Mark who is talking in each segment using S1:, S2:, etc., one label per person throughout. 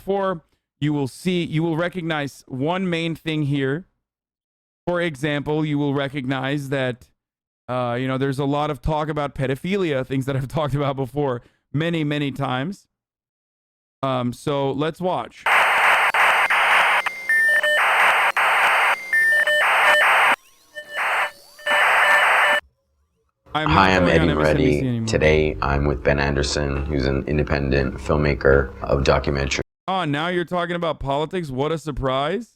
S1: before, you will recognize one main thing here. For example, you will recognize that, you know, there's a lot of talk about pedophilia, things that I've talked about before many, many times. So let's watch.
S2: Hi, I'm Eddie Reddy. Today I'm with Ben Anderson, who's an independent filmmaker of documentary.
S1: Oh, now you're talking about politics? What a surprise.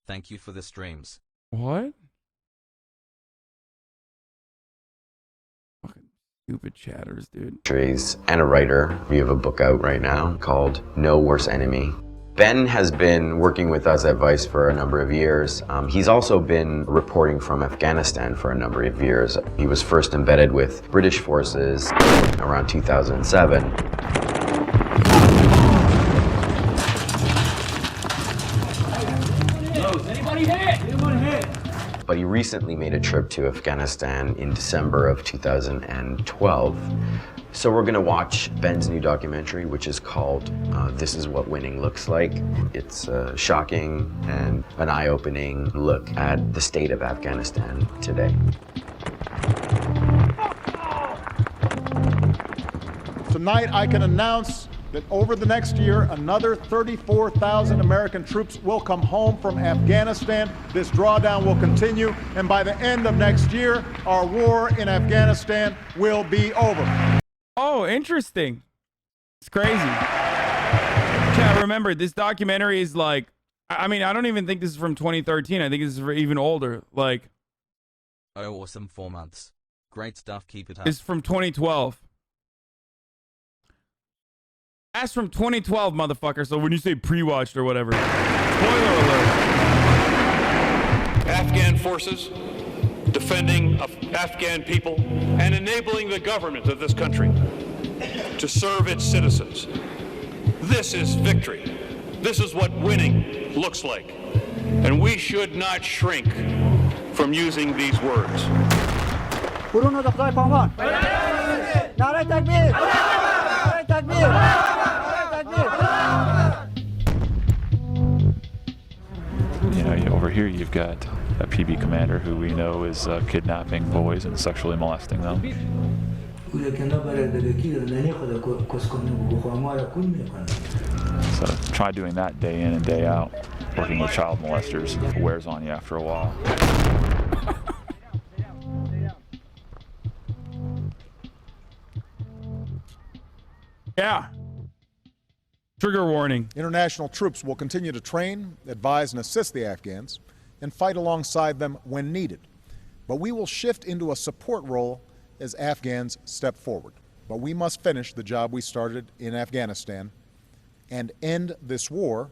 S3: Thank you for the streams.
S1: What? Fucking stupid chatters, dude.
S2: And a writer. We have a book out right now called No Worse Enemy. Ben has been working with us at Vice for a number of years. He's also been reporting from Afghanistan for a number of years. He was first embedded with British forces around 2007. But he recently made a trip to Afghanistan in December of 2012. So we're gonna watch Ben's new documentary, which is called This Is What Winning Looks Like. It's a shocking and an eye-opening look at the state of Afghanistan today.
S4: Tonight I can announce that over the next year, another 34,000 American troops will come home from Afghanistan. This drawdown will continue, and by the end of next year, our war in Afghanistan will be over.
S1: Oh, interesting. It's crazy. Chat, remember, this documentary is like, I mean, I don't even think this is from 2013. I think this is even older. Like,
S3: oh, awesome. 4 months. Great stuff. Keep it up.
S1: This is from 2012. That's from 2012, motherfucker. So when you say pre-watched or whatever, spoiler alert.
S5: Afghan forces defending Afghan people and enabling the government of this country to serve its citizens. This is victory. This is what winning looks like. And we should not shrink from using these words.
S6: You know, over here you've got a PB commander who we know is kidnapping boys and sexually molesting them. So try doing that day in and day out. Working with child molesters wears on you after a while.
S1: Yeah. Trigger warning.
S4: International troops will continue to train, advise, and assist the Afghans and fight alongside them when needed. But we will shift into a support role as Afghans step forward. But we must finish the job we started in Afghanistan and end this war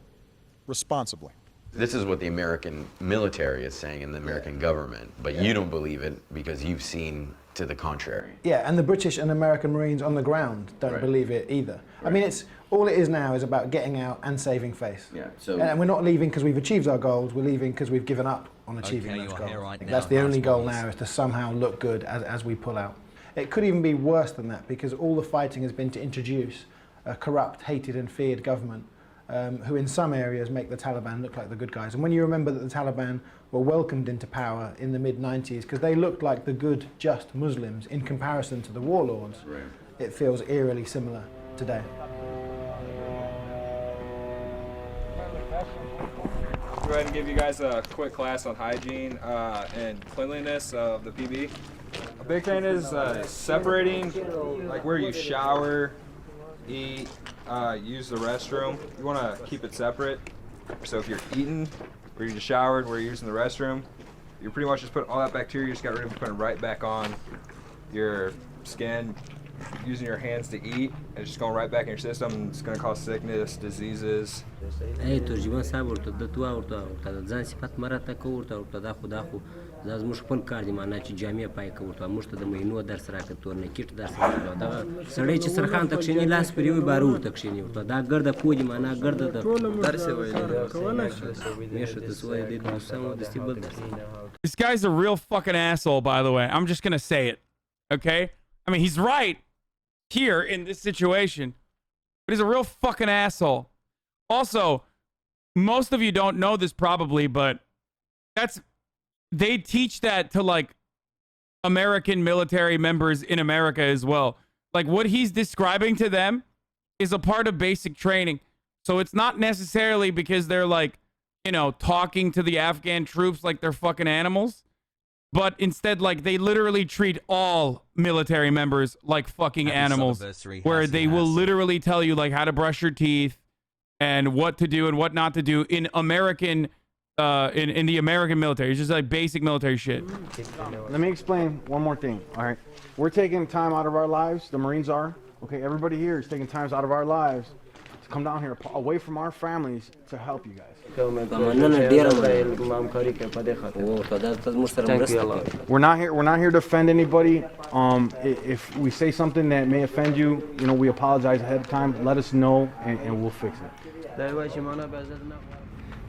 S4: responsibly.
S2: This is what the American military is saying and the American government, but you don't believe it because you've seen to the contrary.
S7: Yeah, and the British and American Marines on the ground don't believe it either. Right. I mean, it's all it is now is about getting out and saving face.
S2: Yeah. So
S7: and we're not leaving because we've achieved our goals. We're leaving because we've given up on achieving those goals.
S3: Right
S7: That's the only goal now, is to somehow look good as we pull out. It could even be worse than that, because all the fighting has been to introduce a corrupt, hated and feared government who in some areas make the Taliban look like the good guys. And when you remember that the Taliban were welcomed into power in the mid-90s because they looked like the good, just Muslims in comparison to the warlords, it feels eerily similar today.
S8: Go ahead and give you guys a quick class on hygiene and cleanliness of the PB. A big thing is separating, like where you shower, eat, use the restroom. You want to keep it separate. So if you're eating, where you just showered, where you're using the restroom, you're pretty much just putting all that bacteria you just got rid of, putting it right back on your skin. Using your hands to eat, it's just going right back in your system. It's going to cause sickness, diseases.
S9: زموږ خپل کار دی، معنا چې جامع پای کوو موږ ته د مینو درس راکړه تورنیکټ درس راکړه دا سړی چې سرخان ته کښیني لاس پرې وي بارو ته کښیني ورته دا ګرده پوجي معنا ګرده د درس ویل میشه د سوای د دوسمو د استیبل درس.
S1: This guy's a real fucking asshole, by the way. I'm just gonna say it, okay? I mean, he's right here in this situation, but he's a real fucking asshole. Also, most of you don't know this probably, but they teach that to like American military members in America as well. Like what he's describing to them is a part of basic training. So it's not necessarily because they're like, you know, talking to the Afghan troops like they're fucking animals, but instead like they literally treat all military members like fucking animals, where they will literally tell you like how to brush your teeth and what to do and what not to do in American in the American military. It's just like basic military shit.
S10: Let me explain one more thing. All right, we're taking time out of our lives. The Marines are. Okay, everybody here is taking times out of our lives to come down here away from our families to help you guys. We're not here to offend anybody. If we say something that may offend you, you know, we apologize ahead of time. Let us know and we'll fix it.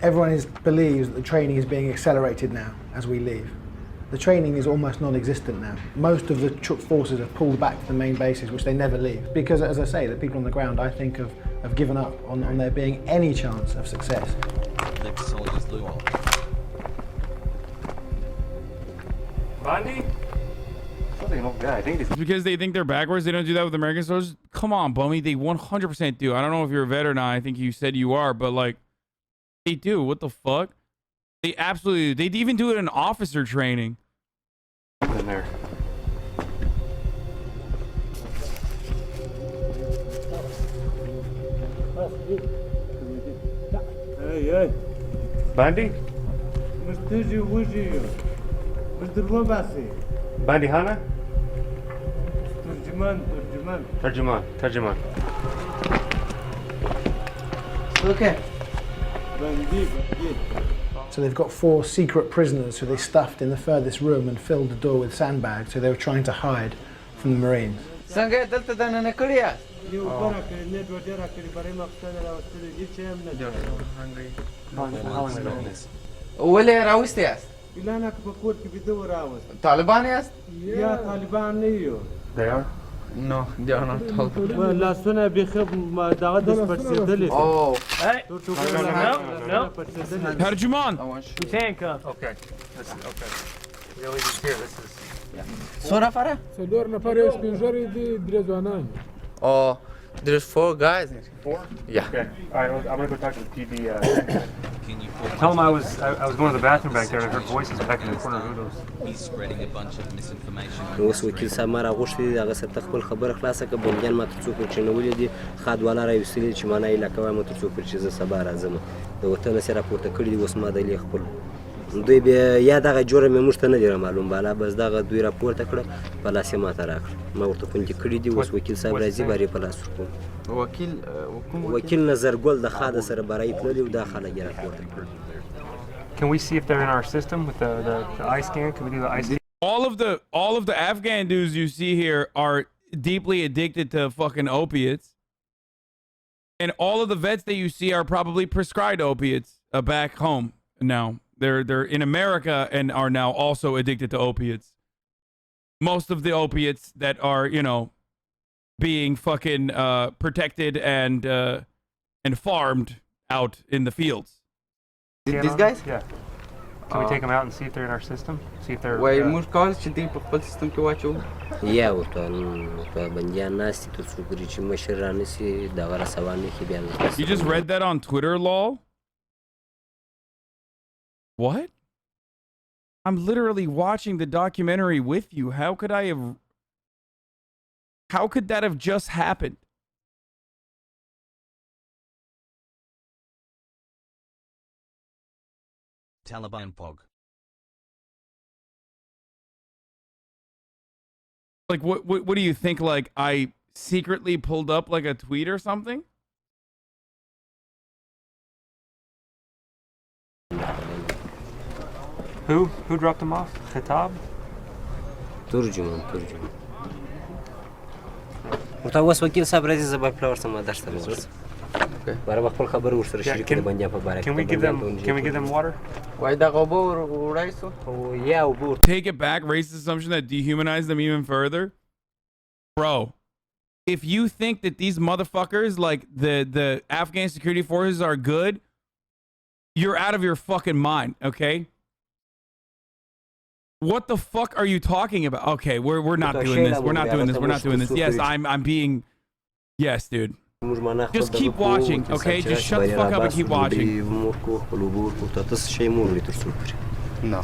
S7: Everyone believes that the training is being accelerated now as we leave. The training is almost non-existent now. Most of the forces have pulled back to the main bases, which they never leave. Because, as I say, the people on the ground, I think, have given up on there being any chance of success.
S3: Let the soldiers do all.
S11: Bandy?
S1: It's because they think they're backwards. They don't do that with American soldiers. Come on, Bummy. They 100% do. I don't know if you're a vet or not. I think you said you are, but like, they do. What the fuck? They absolutely do. They even do it in officer training.
S11: In there.
S12: Hey.
S11: Bandy? Bandy Hana? Tarjuman.
S12: Okay.
S7: So they've got 4 secret prisoners who they stuffed in the furthest room and filled the door with sandbags, so they were trying to hide from the Marines.
S11: They are?
S12: No, they are not Taliban.
S11: Oh.
S12: Hey.
S11: No.
S1: Tarjuman.
S11: He's handcuffed. Okay. Okay. Really just here. This is...
S12: Oh, there's 4 guys.
S11: 4?
S12: Yeah.
S11: Okay. All right. I'm gonna go talk to the PB. Tell them I was going to the bathroom back there and I heard voices back in the corner. Who those?
S3: He's spreading a bunch of misinformation.
S9: اوس وکیل صاحب ما راغوښتي دي هغه سره خپل خبره خلاصه کړه بندیان ما ته څوک ورچنولي دي خادواله راویستلي چې ما نه علاقه وایم ورته څوک چې زه سبا راځم د وطن سره راپورته کړي دي اوس ما دلې خپل دوی بیا یا دغه جرم یې موږ ته نه دی معلوم بالا بس دغه دوی راپورته کړه په لاس یې ما ته راکړه ما ورته خوندي کړي دي اوس وکیل صاحب راځي بارې په لاس ورکوم وکیل نظرګل د خاده سره برای تللی و دا خلک یې راپورته کړل.
S11: Can we see if they're in our system with the eye scan? Can we do the eye scan?
S1: All of the Afghan dudes you see here are deeply addicted to fucking opiates. And all of the vets that you see are probably prescribed opiates back home now. They're in America and are now also addicted to opiates. Most of the opiates that are, you know, being fucking protected and farmed out in the fields.
S12: These guys?
S11: Yeah. Can we take them out and see if they're in our system? See if they're...
S12: Why موږ کول چې دوی په خپل سیستم کې واچو
S9: یا ورته بندیان ناستي تر څو پورې چې مشر رانیسي دغه رسوا نه کړي بیا
S1: You just read that on Twitter, lol? What? I'm literally watching the documentary with you. How could that have just happened?
S3: Taliban pog.
S1: Like, what do you think? Like, I secretly pulled up like a tweet or something?
S11: Who dropped them off? Khatab?
S9: ترجمان ورته اوس وکیل صاحب راځي زه به پلار سم درس ته ورسم برابر خپل خبر ورسره شریک د بندیا په باره
S11: Can we give them water?
S12: وای دا غوبو وړای سو
S9: او یا وبور
S1: Take it back, raise the assumption that dehumanized them even further. Bro, if you think that these motherfuckers, like the Afghan security forces, are good, you're out of your fucking mind, okay? What the fuck are you talking about? Okay, we're not doing this. We're not doing this. We're not doing this. Yes, I'm being... Yes, dude. Just keep watching, okay? Just shut the fuck up and keep watching.
S9: No.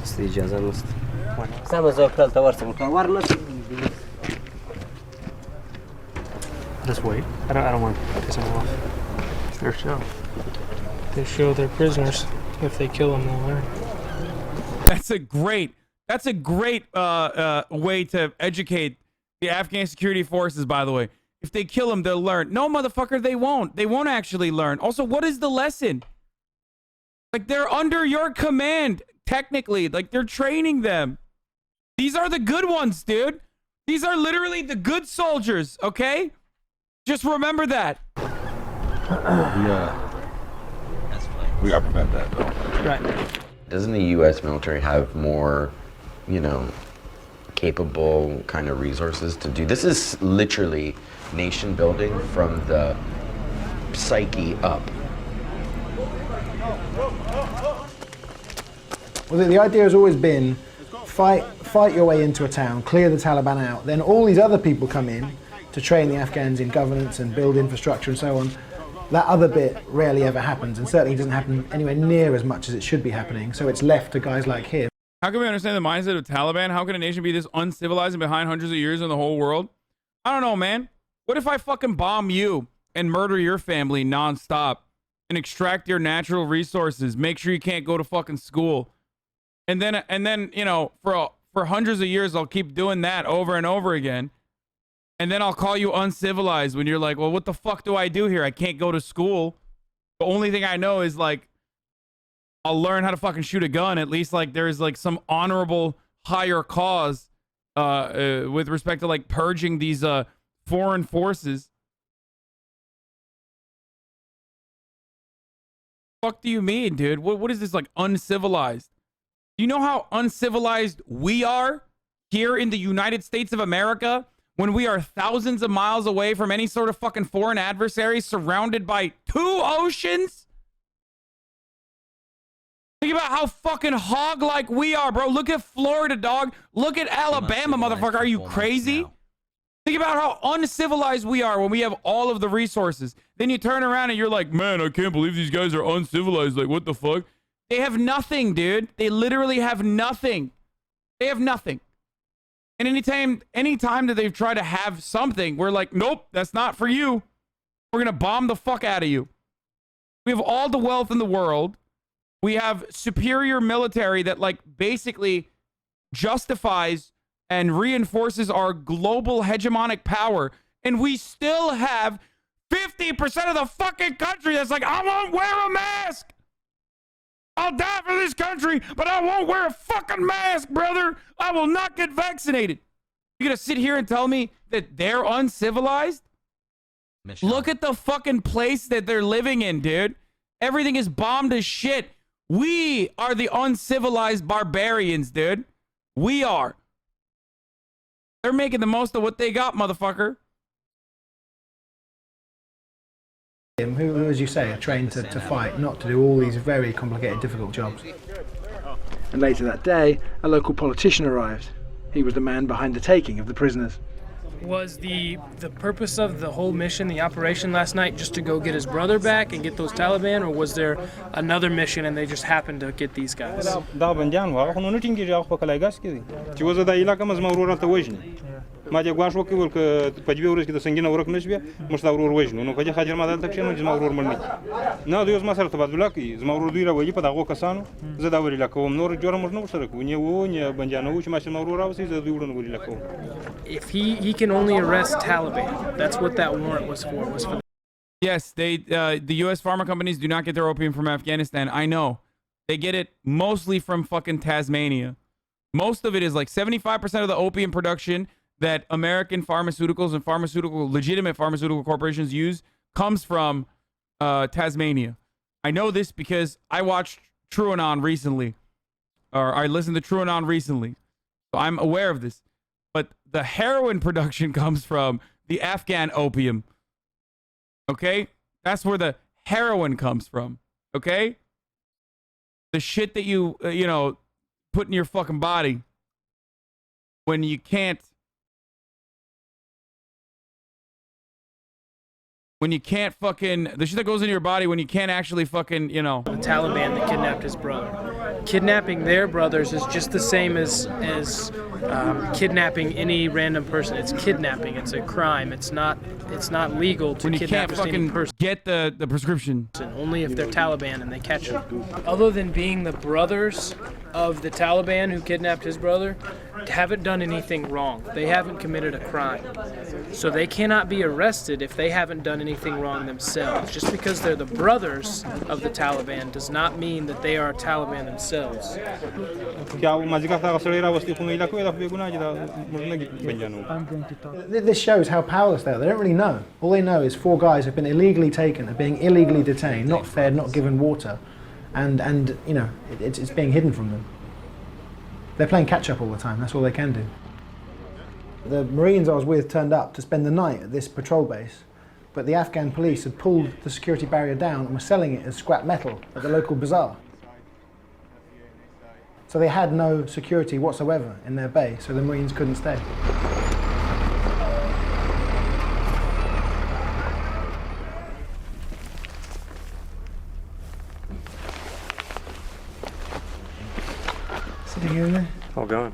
S11: Just wait. I don't want to piss them off. It's their show. They show their prisoners. If they kill them, they'll learn.
S1: That's a great way to educate the Afghan security forces, by the way. If they kill them, they'll learn. No, motherfucker, they won't. They won't actually learn. Also, what is the lesson? Like, they're under your command, technically. Like, they're training them. These are the good ones, dude. These are literally the good soldiers, okay? Just remember that.
S13: We gotta prevent that, though.
S11: Right.
S2: Doesn't the U.S. military have more, you know, capable kind of resources to do? This is literally nation building from the psyche up.
S7: Well, the idea has always been fight your way into a town, clear the Taliban out, then all these other people come in to train the Afghans in governance and build infrastructure and so on. That other bit rarely ever happens, and certainly doesn't happen anywhere near as much as it should be happening, so it's left to guys like him.
S1: How can we understand the mindset of Taliban? How can a nation be this uncivilized and behind hundreds of years in the whole world? I don't know, man. What if I fucking bomb you and murder your family nonstop and extract your natural resources, make sure you can't go to fucking school, and then you know, for hundreds of years I'll keep doing that over and over again, and then I'll call you uncivilized when you're like, well, what the fuck do I do here? I can't go to school. The only thing I know is, like, I'll learn how to fucking shoot a gun. At least, like, there's like some honorable higher cause with respect to, like, purging these foreign forces. Fuck do you mean, dude? What is this, like, uncivilized? Do you know how uncivilized we are here in the United States of America when we are thousands of miles away from any sort of fucking foreign adversary, surrounded by 2 oceans? Think about how fucking hog-like we are, bro. Look at Florida, dog. Look at Alabama, motherfucker. Are you crazy? Think about how uncivilized we are when we have all of the resources. Then you turn around and you're like, man, I can't believe these guys are uncivilized. Like, what the fuck? They have nothing, dude. They literally have nothing. They have nothing. And anytime that they've tried to have something, we're like, nope, that's not for you. We're going to bomb the fuck out of you. We have all the wealth in the world. We have superior military that, like, basically justifies and reinforces our global hegemonic power. And we still have 50% of the fucking country that's like, I won't wear a mask. I'll die for this country, but I won't wear a fucking mask, brother. I will not get vaccinated. You're going to sit here and tell me that they're uncivilized? Look at the fucking place that they're living in, dude. Everything is bombed as shit. We are the uncivilized barbarians, dude. We are. They're making the most of what they got, motherfucker.
S7: Who, as you say, are trained to fight, not to do all these very complicated, difficult jobs. And later that day, a local politician arrived. He was the man behind the taking of the prisoners.
S11: Was the purpose of the whole mission, the operation last night, just to go get his brother back and get those Taliban, or was there another mission and they just happened to get these guys?
S14: ما دي غواش وكي ولك بدبي ورس كده سنجينا ورك نشبه مش تاورور وجنو نو كجي حاجر ما دال تكشن مش ماورور مرني نا دوز ما صار تبادل لك زماورور دويرا ويجي بداغو كسانو زداوري لك ومنور جور مش نو شرك وني بنجانو وش ماشي ماورور اوسي زدويرن ولي لك.
S11: If he can only arrest Taliban, that's what that warrant was for.
S1: Yes, the U.S. pharma companies do not get their opium from Afghanistan. I know. They get it mostly from fucking Tasmania. Most of it is like 75% of the opium production that American pharmaceuticals and legitimate pharmaceutical corporations use comes from Tasmania. I know this because I watched TrueAnon recently, or I listened to TrueAnon recently. So I'm aware of this. but the heroin production comes from the Afghan opium. Okay? That's where the heroin comes from. Okay? The shit that you, put in your fucking body when you can't fucking, the shit that goes into your body when you can't actually fucking,
S11: The Taliban that kidnapped his brother. Kidnapping their brothers is just the same as kidnapping any random person. It's kidnapping. It's a crime. It's not legal to
S1: when you
S11: kidnap
S1: can't
S11: any
S1: fucking
S11: person.
S1: get the prescription.
S11: Only if they're Taliban and they catch them. Other than being the brothers of the Taliban who kidnapped his brother, haven't done anything wrong. They haven't committed a crime. So they cannot be arrested if they haven't done anything wrong themselves. Just because they're the brothers of the Taliban does not mean that they are Taliban themselves.
S7: This shows how powerless they are. They don't really know. All they know is 4 guys have been illegally taken, are being illegally detained, not fed, not given water, and it's being hidden from them. They're playing catch up all the time. That's all they can do. The Marines I was with turned up to spend the night at this patrol base, but the Afghan police had pulled the security barrier down and were selling it as scrap metal at the local bazaar. So they had no security whatsoever in their base, so the Marines couldn't stay. Sitting in there?
S15: All gone.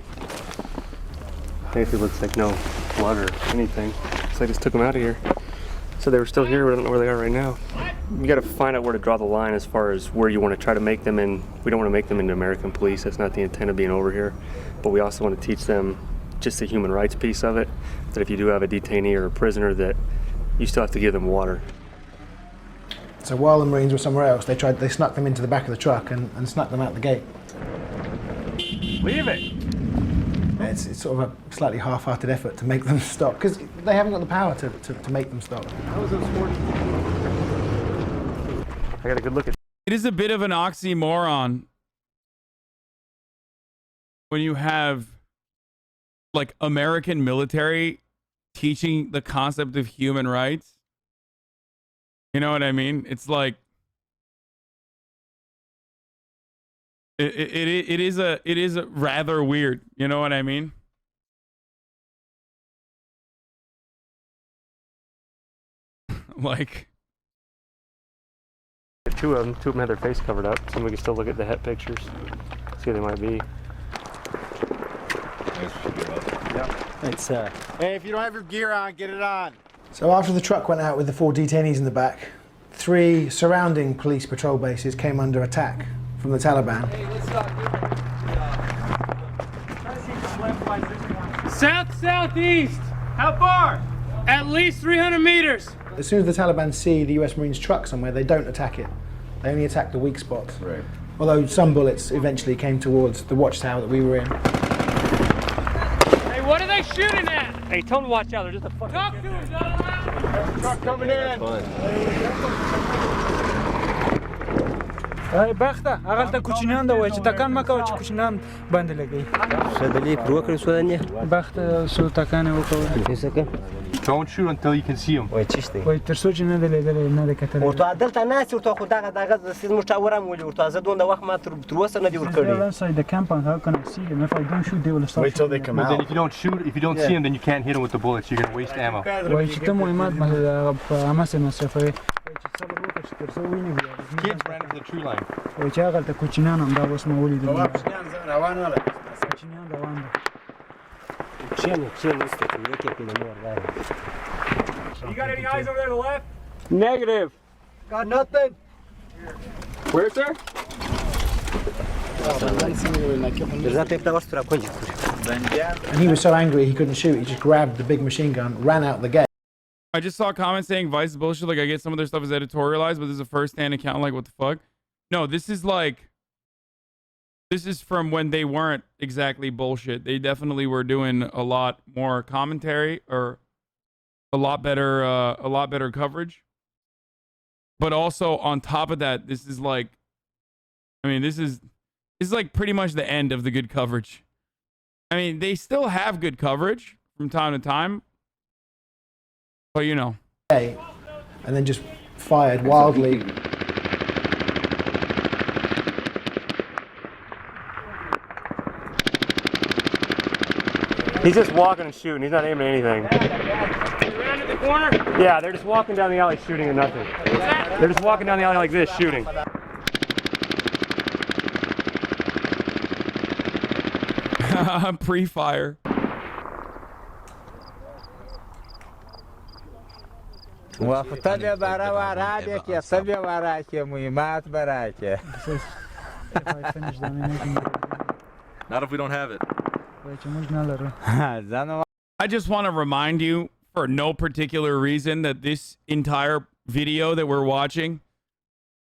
S15: Basically looks like no blood or anything. So I just took them out of here. So they were still here, we don't know where they are right now. You gotta find out where to draw the line as far as where you want to try to make them in. We don't want to make them into American police. That's not the intent of being over here. But we also want to teach them just the human rights piece of it. That if you do have a detainee or a prisoner, that you still have to give them water.
S7: So while the Marines were somewhere else, they snuck them into the back of the truck and snuck them out the gate.
S14: Leave it!
S7: It's sort of a slightly half-hearted effort to make them stop, because they haven't got the power to make them stop.
S15: How was it sporting? I got a good look at.
S1: It is a bit of an oxymoron when you have like American military teaching the concept of human rights. You know what I mean? It's like it is a rather weird. You know what I mean? Like.
S15: Two of them had their face covered up, so we can still look at the het pictures, see who they might be.
S10: It's hey, if you don't have your gear on, get it on.
S7: So after the truck went out with the 4 detainees in the back, 3 surrounding police patrol bases came under attack from the Taliban.
S11: South-southeast! How far? At least 300 meters!
S7: As soon as the Taliban see the US Marines truck somewhere, they don't attack it. They only attack the weak spots.
S2: Right.
S7: Although some bullets eventually came towards the watchtower that we were in.
S11: Hey, what are they shooting at?
S15: Hey, tell them to watch out, they're just a fucking...
S11: Talk to them, gentlemen!
S10: Truck coming in!
S16: بخته هغه ته کوچنیان دا وای چې تکان مکو چې کوچنیان باندې لګي
S9: شدلی پروکر سودانیه
S16: بخته سو تکان وکړه
S15: Don't shoot until you can see them.
S9: وای چشته
S16: وای تر څو چې نه دلې نه کتل
S9: ورته عدالت نه چې ورته خو دغه سیز مشاورم ولې ورته زه دوه وخت ما تر اوسه نه دی ورکړی
S16: inside the compound how can I see them if I don't shoot they will stop
S10: wait till they come out.
S15: Then if you don't see them, then you can't hit them with the bullets. You're gonna waste ammo.
S16: وای چې ته مهمات په اماسه مصرفوي چې صبر وکړه چې تر څو ویني بیا
S15: Kids ran into the tree line.
S16: وای چې هغه ته کوچنیان هم دا اوس ما ولیدل
S10: کوچنیان روان ولا
S16: کوچنیان روان دي
S9: چین نسته چې یو کې په نور راځي.
S8: You got any eyes over there to the left?
S16: Negative.
S10: Got nothing.
S8: Where, sir?
S7: And he was so angry he couldn't shoot. He just grabbed the big machine gun, ran out the gate.
S1: I just saw comments saying Vice is bullshit. Like, I get some of their stuff is editorialized, but this is a first-hand account. Like, what the fuck? No, this is like... This is from when they weren't exactly bullshit. They definitely were doing a lot more commentary or a lot better coverage. But also on top of that, this is like, I mean, this is like pretty much the end of the good coverage. I mean, they still have good coverage from time to time, but you know.
S7: And then just fired wildly.
S15: He's just walking and shooting. He's not aiming at anything.
S11: Around at the corner?
S15: Yeah, they're just walking down the alley shooting at nothing. They're just walking down the alley like this, shooting.
S1: Pre-fire.
S17: موافقت برای ورای که سبی ورای که مهمات برای که.
S13: Not if we don't have it.
S1: I just want to remind you, for no particular reason, that this entire video that we're watching,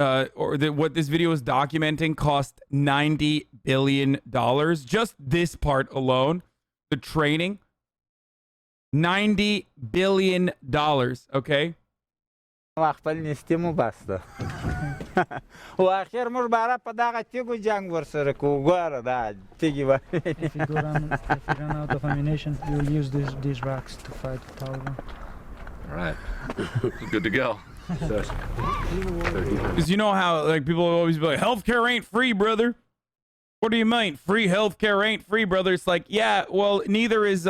S1: or that what this video is documenting, cost $90 billion. Just this part alone, the training, $90 billion. Okay.
S17: وقتی نیستیم و بسته. و آخر مر برای پداغ تیگو جنگ ورسره کوگوار دا تیگی با.
S16: If you run out of ammunition, you will use these racks to fight the Taliban.
S13: All right. Good to go.
S1: Because you know how like people always be like, healthcare ain't free, brother. What do you mean? Free healthcare ain't free, brother. It's like, yeah, well, neither is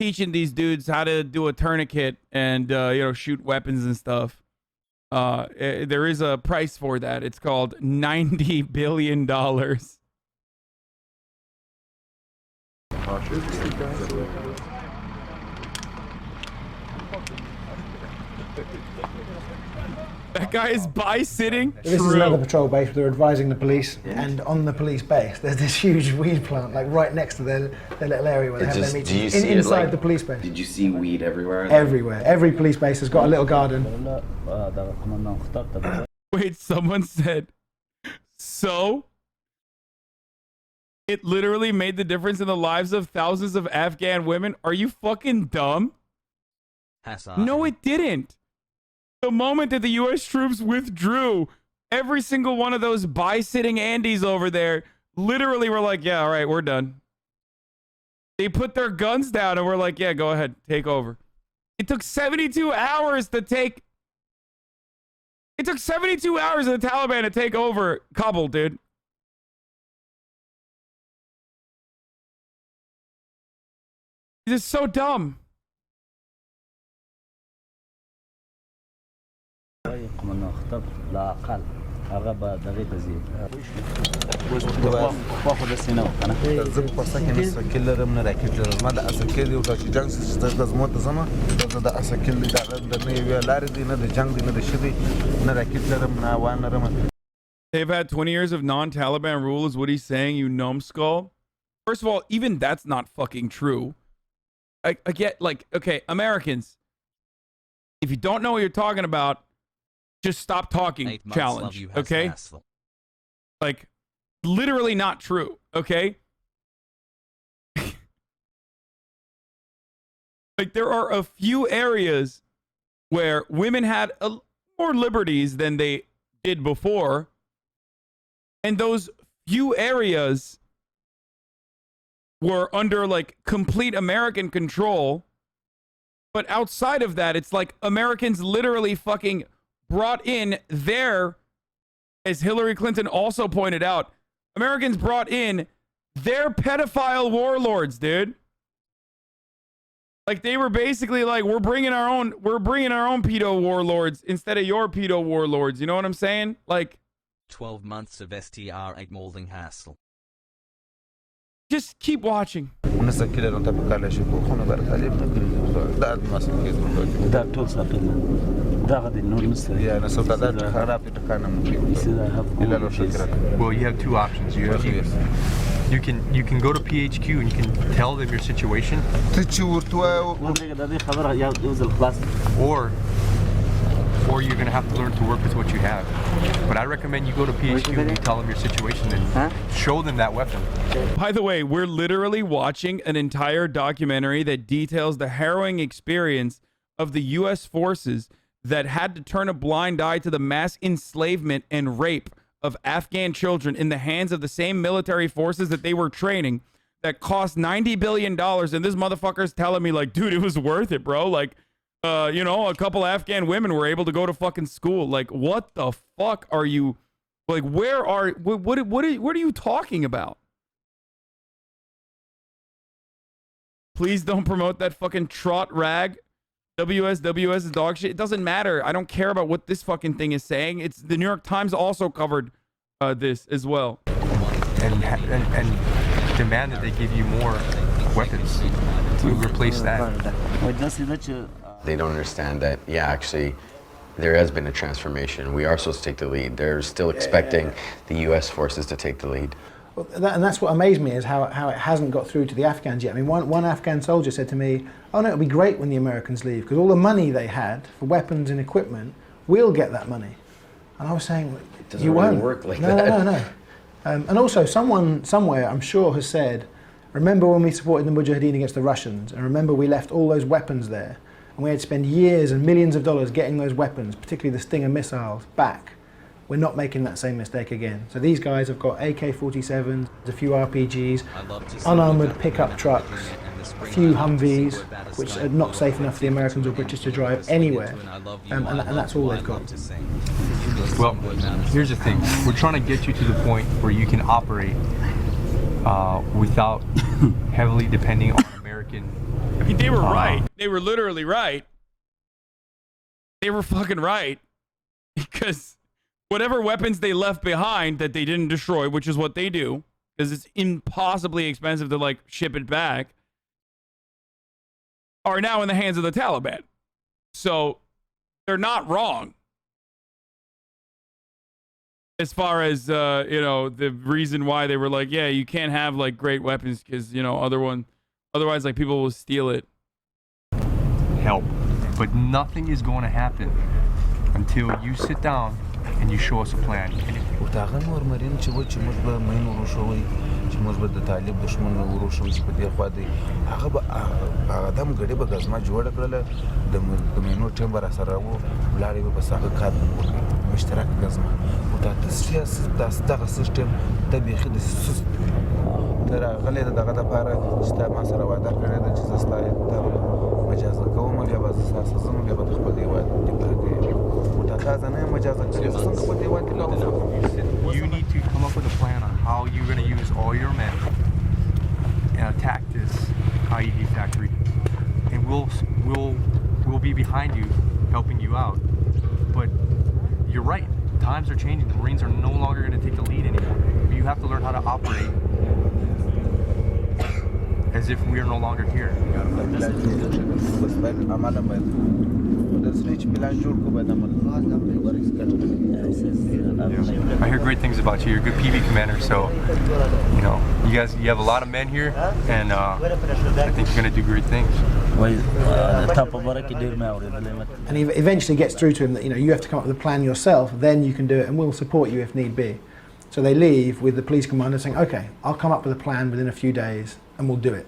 S1: teaching these dudes how to do a tourniquet and you know, shoot weapons and stuff. There is a price for that. It's called $90 billion. That guy is bi-sitting.
S7: This is another patrol base. They're advising the police, and on the police base, there's this huge weed plant, like right next to their little area where they have their meetings. Inside the police base.
S2: Did you see weed everywhere?
S7: Everywhere. Every police base has got a little garden.
S1: Wait, someone said, so? It literally made the difference in the lives of thousands of Afghan women? Are you fucking dumb?
S3: Hassan.
S1: No, it didn't. The moment that the U.S. troops withdrew, every single one of those bi-sitting Andes over there literally were like, yeah, all right, we're done. They put their guns down and were like, yeah, go ahead, take over. It took 72 hours to take... It took 72 hours of the Taliban to take over Kabul, dude. This is so dumb. They've had 20 years of non-Taliban rule is what he's saying, you numbskull. First of all, even that's not fucking true. I get, like, okay, Americans, if you don't know what you're talking about, just stop talking challenge, okay? Like, literally not true, okay? Like, there are a few areas where women had more liberties than they did before, and those few areas were under, like, complete American control. But outside of that, it's like Americans literally fucking brought in their, as Hillary Clinton also pointed out, Americans brought in their pedophile warlords, dude. Like, they were basically like, we're bringing our own pedo warlords instead of your pedo warlords. You know what I'm saying? Like,
S3: 12 months of STR8 molding hassle.
S1: Just keep watching.
S18: Well, you have two options. You can go to PHQ and you can tell them your situation. Or you're going to have to learn to work with what you have. But I recommend you go to PHQ and you tell them your situation and show them that weapon.
S1: By the way, we're literally watching an entire documentary that details the harrowing experience of the U.S. forces that had to turn a blind eye to the mass enslavement and rape of Afghan children in the hands of the same military forces that they were training. that cost $90 billion, and this motherfucker's telling me like, dude, it was worth it, bro. Like, you know, a couple Afghan women were able to go to fucking school. Like, what the fuck are you, like, what are you talking about? Please don't promote that fucking trot rag. WS is dog shit. It doesn't matter. I don't care about what this fucking thing is saying. It's the New York Times also covered this as well.
S18: And demand that they give you more weapons to replace that.
S2: They don't understand that, yeah, actually, there has been a transformation. We are supposed to take the lead. They're still expecting the U.S. forces to take the lead.
S7: Well, and that's what amazed me, is how it hasn't got through to the Afghans yet. I mean, one Afghan soldier said to me, oh no, it'll be great when the Americans leave, because all the money they had for weapons and equipment, we'll get that money. And I was saying,
S2: it doesn't
S7: you
S2: really
S7: won't.
S2: work like
S7: no,
S2: that.
S7: No. And also, someone somewhere, I'm sure, has said, remember when we supported the Mujahideen against the Russians, and remember we left all those weapons there, and we had to spend years and millions of dollars getting those weapons, particularly the Stinger missiles, back. We're not making that same mistake again. So these guys have got AK-47s, a few RPGs, unarmoured pickup trucks, a few Humvees, which are not safe enough for the Americans or British to drive anywhere, and that's all they've got.
S18: Well, here's the thing. We're trying to get you to the point where you can operate without heavily depending on American.
S1: I mean, they were right. They were literally right. They were fucking right. Because whatever weapons they left behind that they didn't destroy, which is what they do, because it's impossibly expensive to, like, ship it back, are now in the hands of the Taliban. So they're not wrong. As far as, you know, the reason why they were like, yeah, you can't have, like, great weapons because, you know, otherwise, like, people will steal it.
S18: Help. But nothing is going to happen until you sit down and you show us a plan. You need to come up with a plan on how you're going to use all your men and attack this IED factory, and we'll be behind you, helping you out. But you're right, times are changing. The Marines are no longer going to take the lead anymore. You have to learn how to operate as if we are no longer here. I hear great things about you. You're a good PB commander, so you know you have a lot of men here, and I think you're going to do great things.
S7: And he eventually gets through to him that, you know, you have to come up with a plan yourself, then you can do it, and we'll support you if need be. So they leave with the police commander saying, okay, I'll come up with a plan within a few days and we'll do it.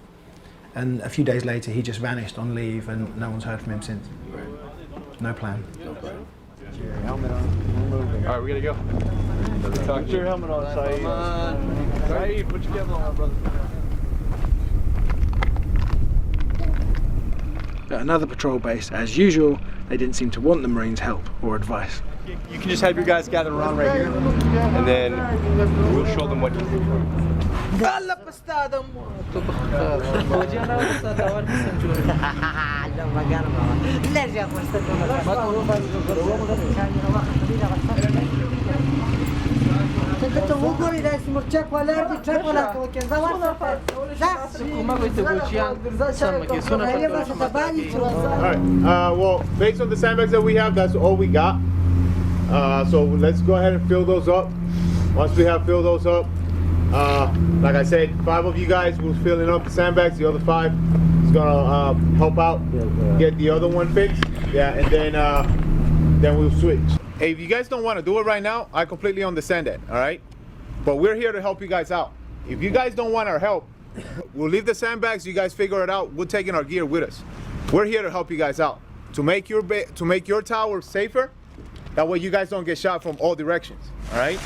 S7: And a few days later he just vanished on leave and no one's heard from him since. No plan.
S10: Helmet on.
S18: All right, we gotta go.
S10: Put your helmet on, Saeed. Saeed, put your helmet on, brother.
S7: At another patrol base, as usual, they didn't seem to want the Marines' help or advice.
S10: You can just have your guys gather around right here, and then we'll show them what you do.
S19: Well, based on the sandbags that we have, that's all we got. So let's go ahead and fill those up. Once we have filled those up, like I said, 5 of you guys will filling up the sandbags. The other 5 is gonna help out, get the other one fixed. Yeah, and then we'll switch. Hey, if you guys don't want to do it right now, I completely understand that. All right, but we're here to help you guys out. If you guys don't want our help, we'll leave the sandbags. You guys figure it out. We're taking our gear with us. We're here to help you guys out to make your tower safer. That way you guys don't get shot from all directions, all right?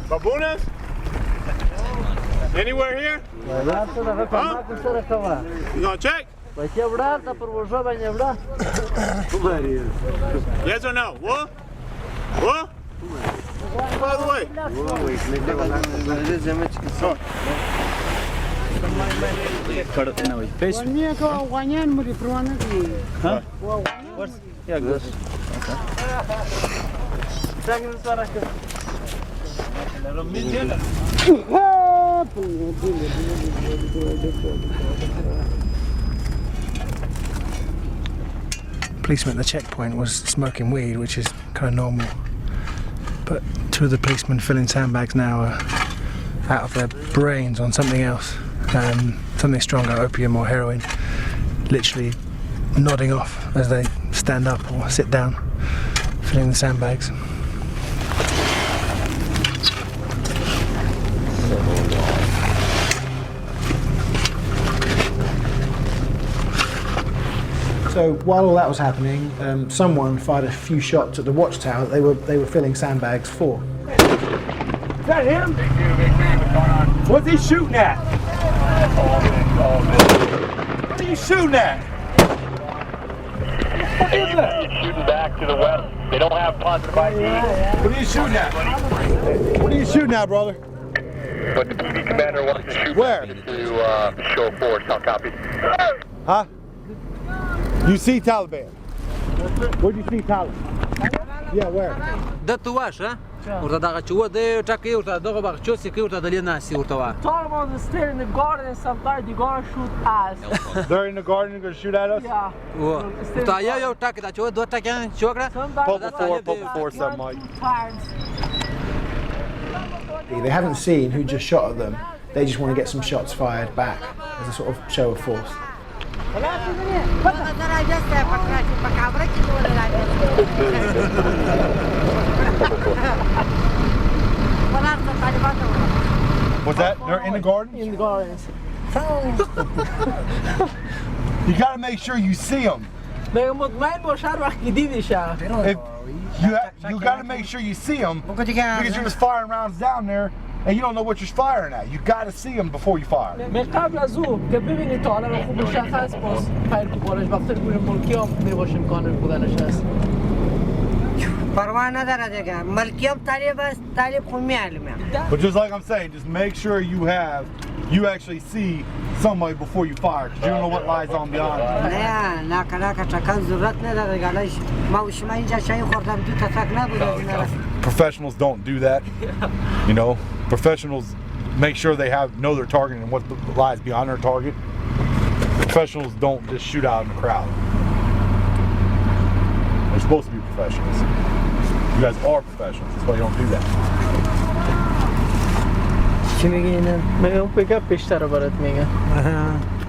S19: Babunas? Anywhere here? Huh? You gonna check? Yes or no? What? What? By the way.
S7: Policeman at the checkpoint was smoking weed, which is kind of normal. But two of the policemen filling sandbags now are out of their brains on something else, something stronger, opium or heroin, literally nodding off as they stand up or sit down, filling the sandbags. So while all that was happening, someone fired a few shots at the watchtower that they were filling sandbags for.
S19: Is that him? What's he shooting at? What are you shooting at? What is that?
S20: Shooting back to the west. They don't have positive ID.
S19: What are you shooting at? What are you shooting at, brother?
S20: But the PD commander wants to shoot
S19: where?
S20: To show forward. I'll copy.
S19: Huh? You see Taliban? Where do you see Taliban? Yeah, where?
S21: ده تو واشه ورته دغه چې و د ټکی ورته دغه باغ چوسې کوي ورته دلې ناسي ورته وا
S22: Taliban is still in the garden and sometimes they're gonna shoot us.
S19: They're in the garden, they're gonna shoot at us?
S22: Yeah.
S21: ورته یو ټکی دا چې و دوه ټکیان چې وکړه
S19: Pull before something like.
S7: They haven't seen who just shot at them. They just want to get some shots fired back as a sort of show of force.
S19: What's that? They're in the garden?
S22: In the gardens.
S19: You gotta make sure you see them. You gotta make sure you see them because you're just firing rounds down there and you don't know what you're firing at. You gotta see them before you fire.
S22: قبل از او که ببینید تا حالا خوب مشخص باز فایر تو بالش وقتی گوی ملکی هم میباشه امکان بودنش هست
S23: پروا نداره دیگه ملکی هم طالب خون میعلمه.
S19: But just like I'm saying, just make sure you actually see somebody before you fire because you don't know what lies on beyond.
S23: نه نه چکان ضرورت نداره گالش ما و شما اینجا چای خوردم دو تا تک نبوده.
S19: Professionals don't do that. You know, professionals make sure they know their target and what lies beyond their target. Professionals don't just shoot out in the crowd. They're supposed to be professionals. You guys are professionals. That's why you don't do that.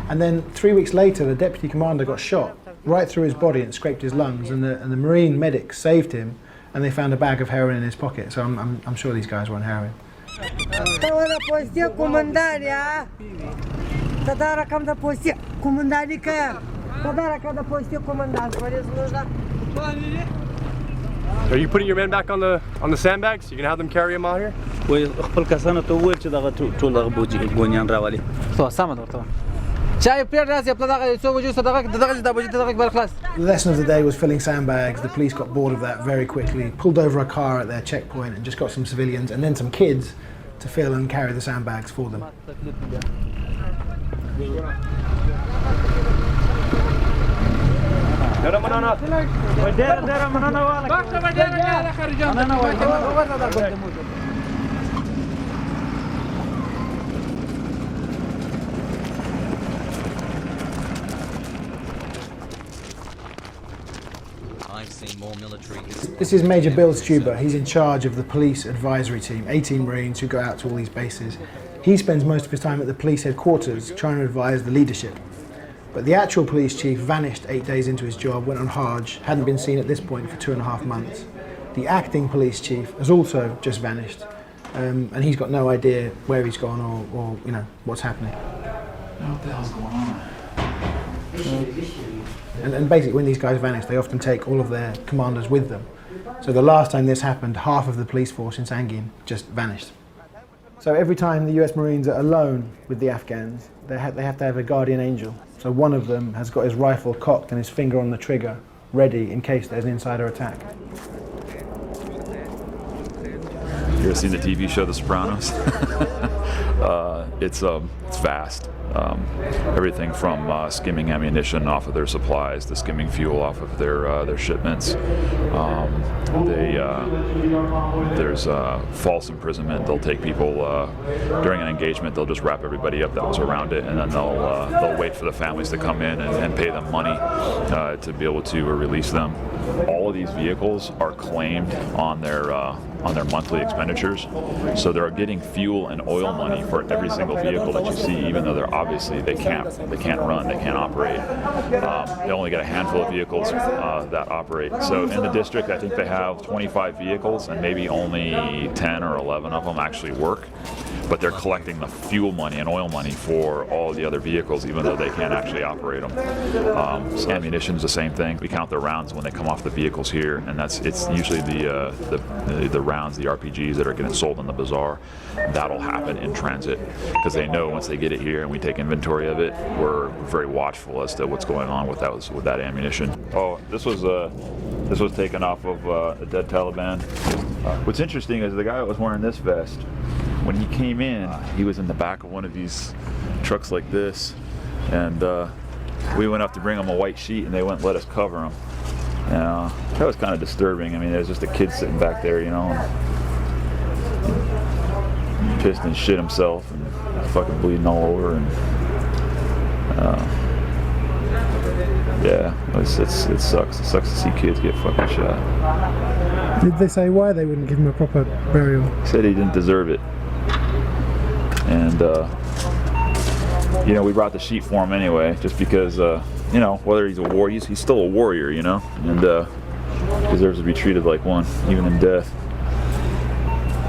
S7: And then 3 weeks later, the deputy commander got shot right through his body and scraped his lungs, and the Marine medics saved him, and they found a bag of heroin in his pocket. So I'm sure these guys were on heroin.
S15: Are you putting your men back on the sandbags? You gonna have them carry them out here?
S24: خپل کسانو ته وویل چې دغه ټول دغه بوجیان راولي.
S21: سم ده ورته چای پلیټ راځي په دغه څو بجو سره دغه د بجو دغه بل خلاص.
S7: The lesson of the day was filling sandbags. The police got bored of that very quickly, pulled over a car at their checkpoint and just got some civilians and then some kids to fill and carry the sandbags for them.
S3: I've seen more military.
S7: This is Major Bill Stuber. He's in charge of the police advisory team, 18 Marines who go out to all these bases. He spends most of his time at the police headquarters trying to advise the leadership. But the actual police chief vanished 8 days into his job, went on Hajj, hadn't been seen at this point for 2.5 months. The acting police chief has also just vanished. and he's got no idea where he's gone or you know what's happening.
S4: What the hell's going on?
S7: And basically, when these guys vanish, they often take all of their commanders with them. So the last time this happened, half of the police force in Sangin just vanished. So every time the US Marines are alone with the Afghans, they have to have a guardian angel. So one of them has got his rifle cocked and his finger on the trigger, ready in case there's an insider attack.
S5: You ever seen the TV show The Sopranos? It's vast. Everything from skimming ammunition off of their supplies to skimming fuel off of their shipments. There's false imprisonment. They'll take people during an engagement. They'll just wrap everybody up that was around it, and then they'll wait for the families to come in and pay them money to be able to release them. All of these vehicles are claimed on their monthly expenditures, so they're getting fuel and oil money for every single vehicle that you see, even though they can't run, they can't operate. They only get a handful of vehicles that operate. So in the district, I think they have 25 vehicles, and maybe only 10 or 11 of them actually work. But they're collecting the fuel money and oil money for all the other vehicles, even though they can't actually operate them. Ammunition is the same thing. We count the rounds when they come off the vehicles here, and it's usually the rounds, the RPGs that are getting sold in the bazaar. That'll happen in transit because they know once they get it here and we take inventory of it, we're very watchful as to what's going on with that ammunition. Oh, this was taken off of a dead Taliban. What's interesting is the guy that was wearing this vest, when he came in, he was in the back of one of these trucks like this, and we went up to bring him a white sheet, and they wouldn't let us cover him. That was kind of disturbing. I mean, there's just a kid sitting back there, you know, and pissed and shit himself, and fucking bleeding all over, and yeah, it sucks. It sucks to see kids get fucking shot.
S7: Did they say why they wouldn't give him a proper burial?
S5: He said he didn't deserve it. And, you know, we brought the sheet for him anyway, just because, you know, whether he's a warrior, he's still a warrior, you know, and deserves to be treated like one, even in death.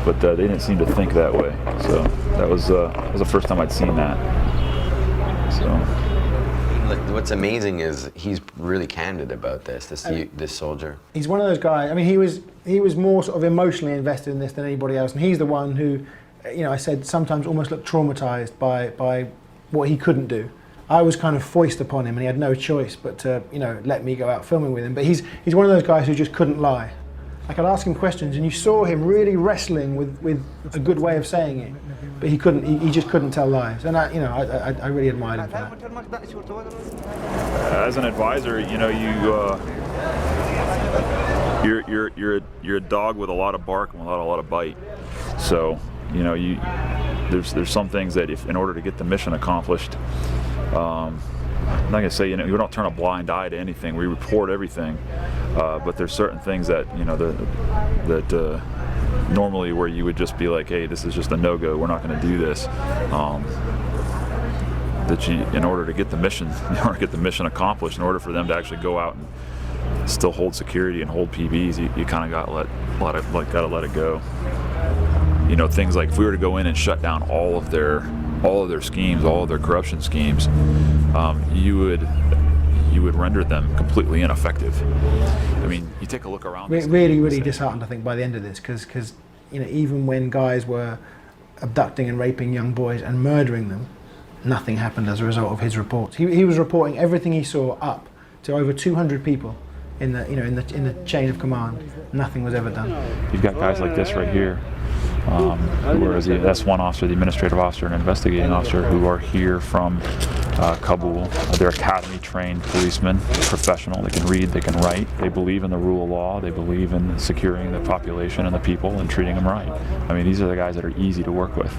S5: But they didn't seem to think that way. So that was the first time I'd seen that. So.
S2: What's amazing is he's really candid about this soldier.
S7: He's one of those guys. I mean, he was more sort of emotionally invested in this than anybody else, and he's the one who, you know, I said sometimes almost looked traumatized by what he couldn't do. I was kind of foisted upon him, and he had no choice but to, you know, let me go out filming with him. But he's one of those guys who just couldn't lie. I could ask him questions, and you saw him really wrestling with a good way of saying it, but he couldn't. He just couldn't tell lies, and I really admired him for that.
S5: As an advisor, you know, you're a dog with a lot of bark and a lot of bite. So, you know, there's some things that in order to get the mission accomplished, I'm not gonna say, you know, we don't turn a blind eye to anything. We report everything, but there's certain things that, you know, that normally where you would just be like, hey, this is just a no-go. We're not going to do this. In order to get the mission, accomplished, in order for them to actually go out and still hold security and hold PBs, you kind of got to let it go. You know, things like if we were to go in and shut down all of their schemes, all of their corruption schemes, you would render them completely ineffective. I mean, you take a look around.
S7: Really disheartened, I think, by the end of this, because you know, even when guys were abducting and raping young boys and murdering them, nothing happened as a result of his reports. He was reporting everything he saw up to over 200 people in the chain of command. Nothing was ever done.
S5: You've got guys like this right here. Who are the S1 officer, the administrative officer, and investigating officer who are here from Kabul. They're academy-trained policemen, professional. They can read, they can write. They believe in the rule of law. They believe in securing the population and the people and treating them right. I mean, these are the guys that are easy to work with.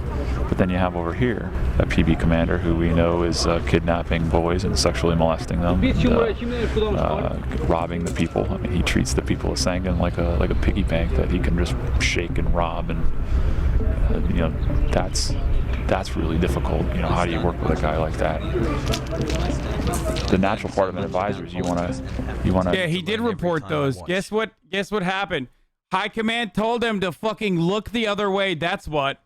S5: But then you have over here a PB commander who we know is kidnapping boys and sexually molesting them, and, robbing the people. I mean, he treats the people of Sangin like a piggy bank that he can just shake and rob, and you know, that's really difficult. You know, how do you work with a guy like that? The natural part of an advisor is you want to.
S1: Yeah, he did report those. Guess what happened? High Command told them to fucking look the other way. That's what.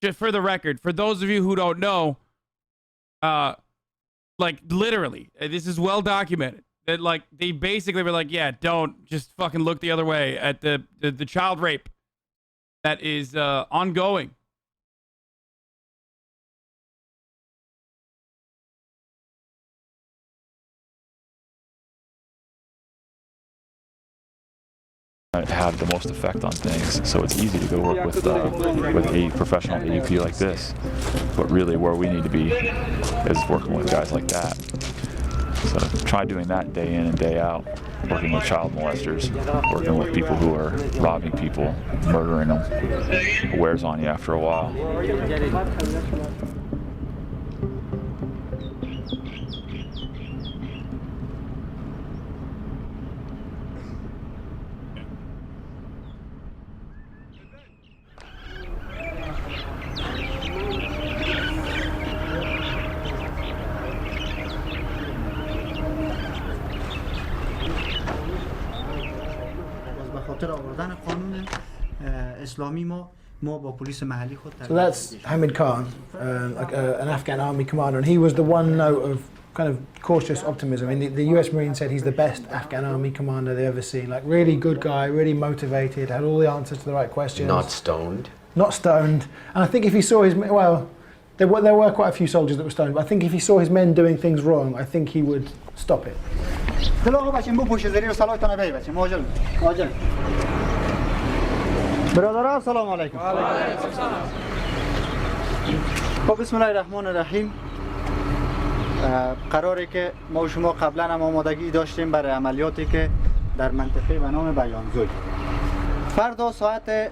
S1: Just for the record, for those of you who don't know, like literally, this is well documented. That like they basically were like, yeah, don't just fucking look the other way at the child rape that is ongoing.
S5: Have the most effect on things, so it's easy to go work with a professional AUP like this. But really, where we need to be is working with guys like that. So try doing that day in and day out, working with child molesters, working with people who are robbing people, murdering them. It wears on you after a while.
S7: So that's Hamid Khan, an Afghan army commander, and he was the one note of kind of cautious optimism. I mean, the US Marine said he's the best Afghan army commander they've ever seen. Like, really good guy, really motivated, had all the answers to the right questions.
S2: Not stoned. Not
S7: stoned. And I think if he saw his, well, there were quite a few soldiers that were stoned, but I think if he saw his men doing things wrong, I think he would stop it.
S6: برادران سلام علیکم. خب بسم الله الرحمن الرحیم. قراره که ما و شما قبلا هم آمادگی داشتیم برای عملیاتی که در منطقه به نام بیانزوی. فردا ساعت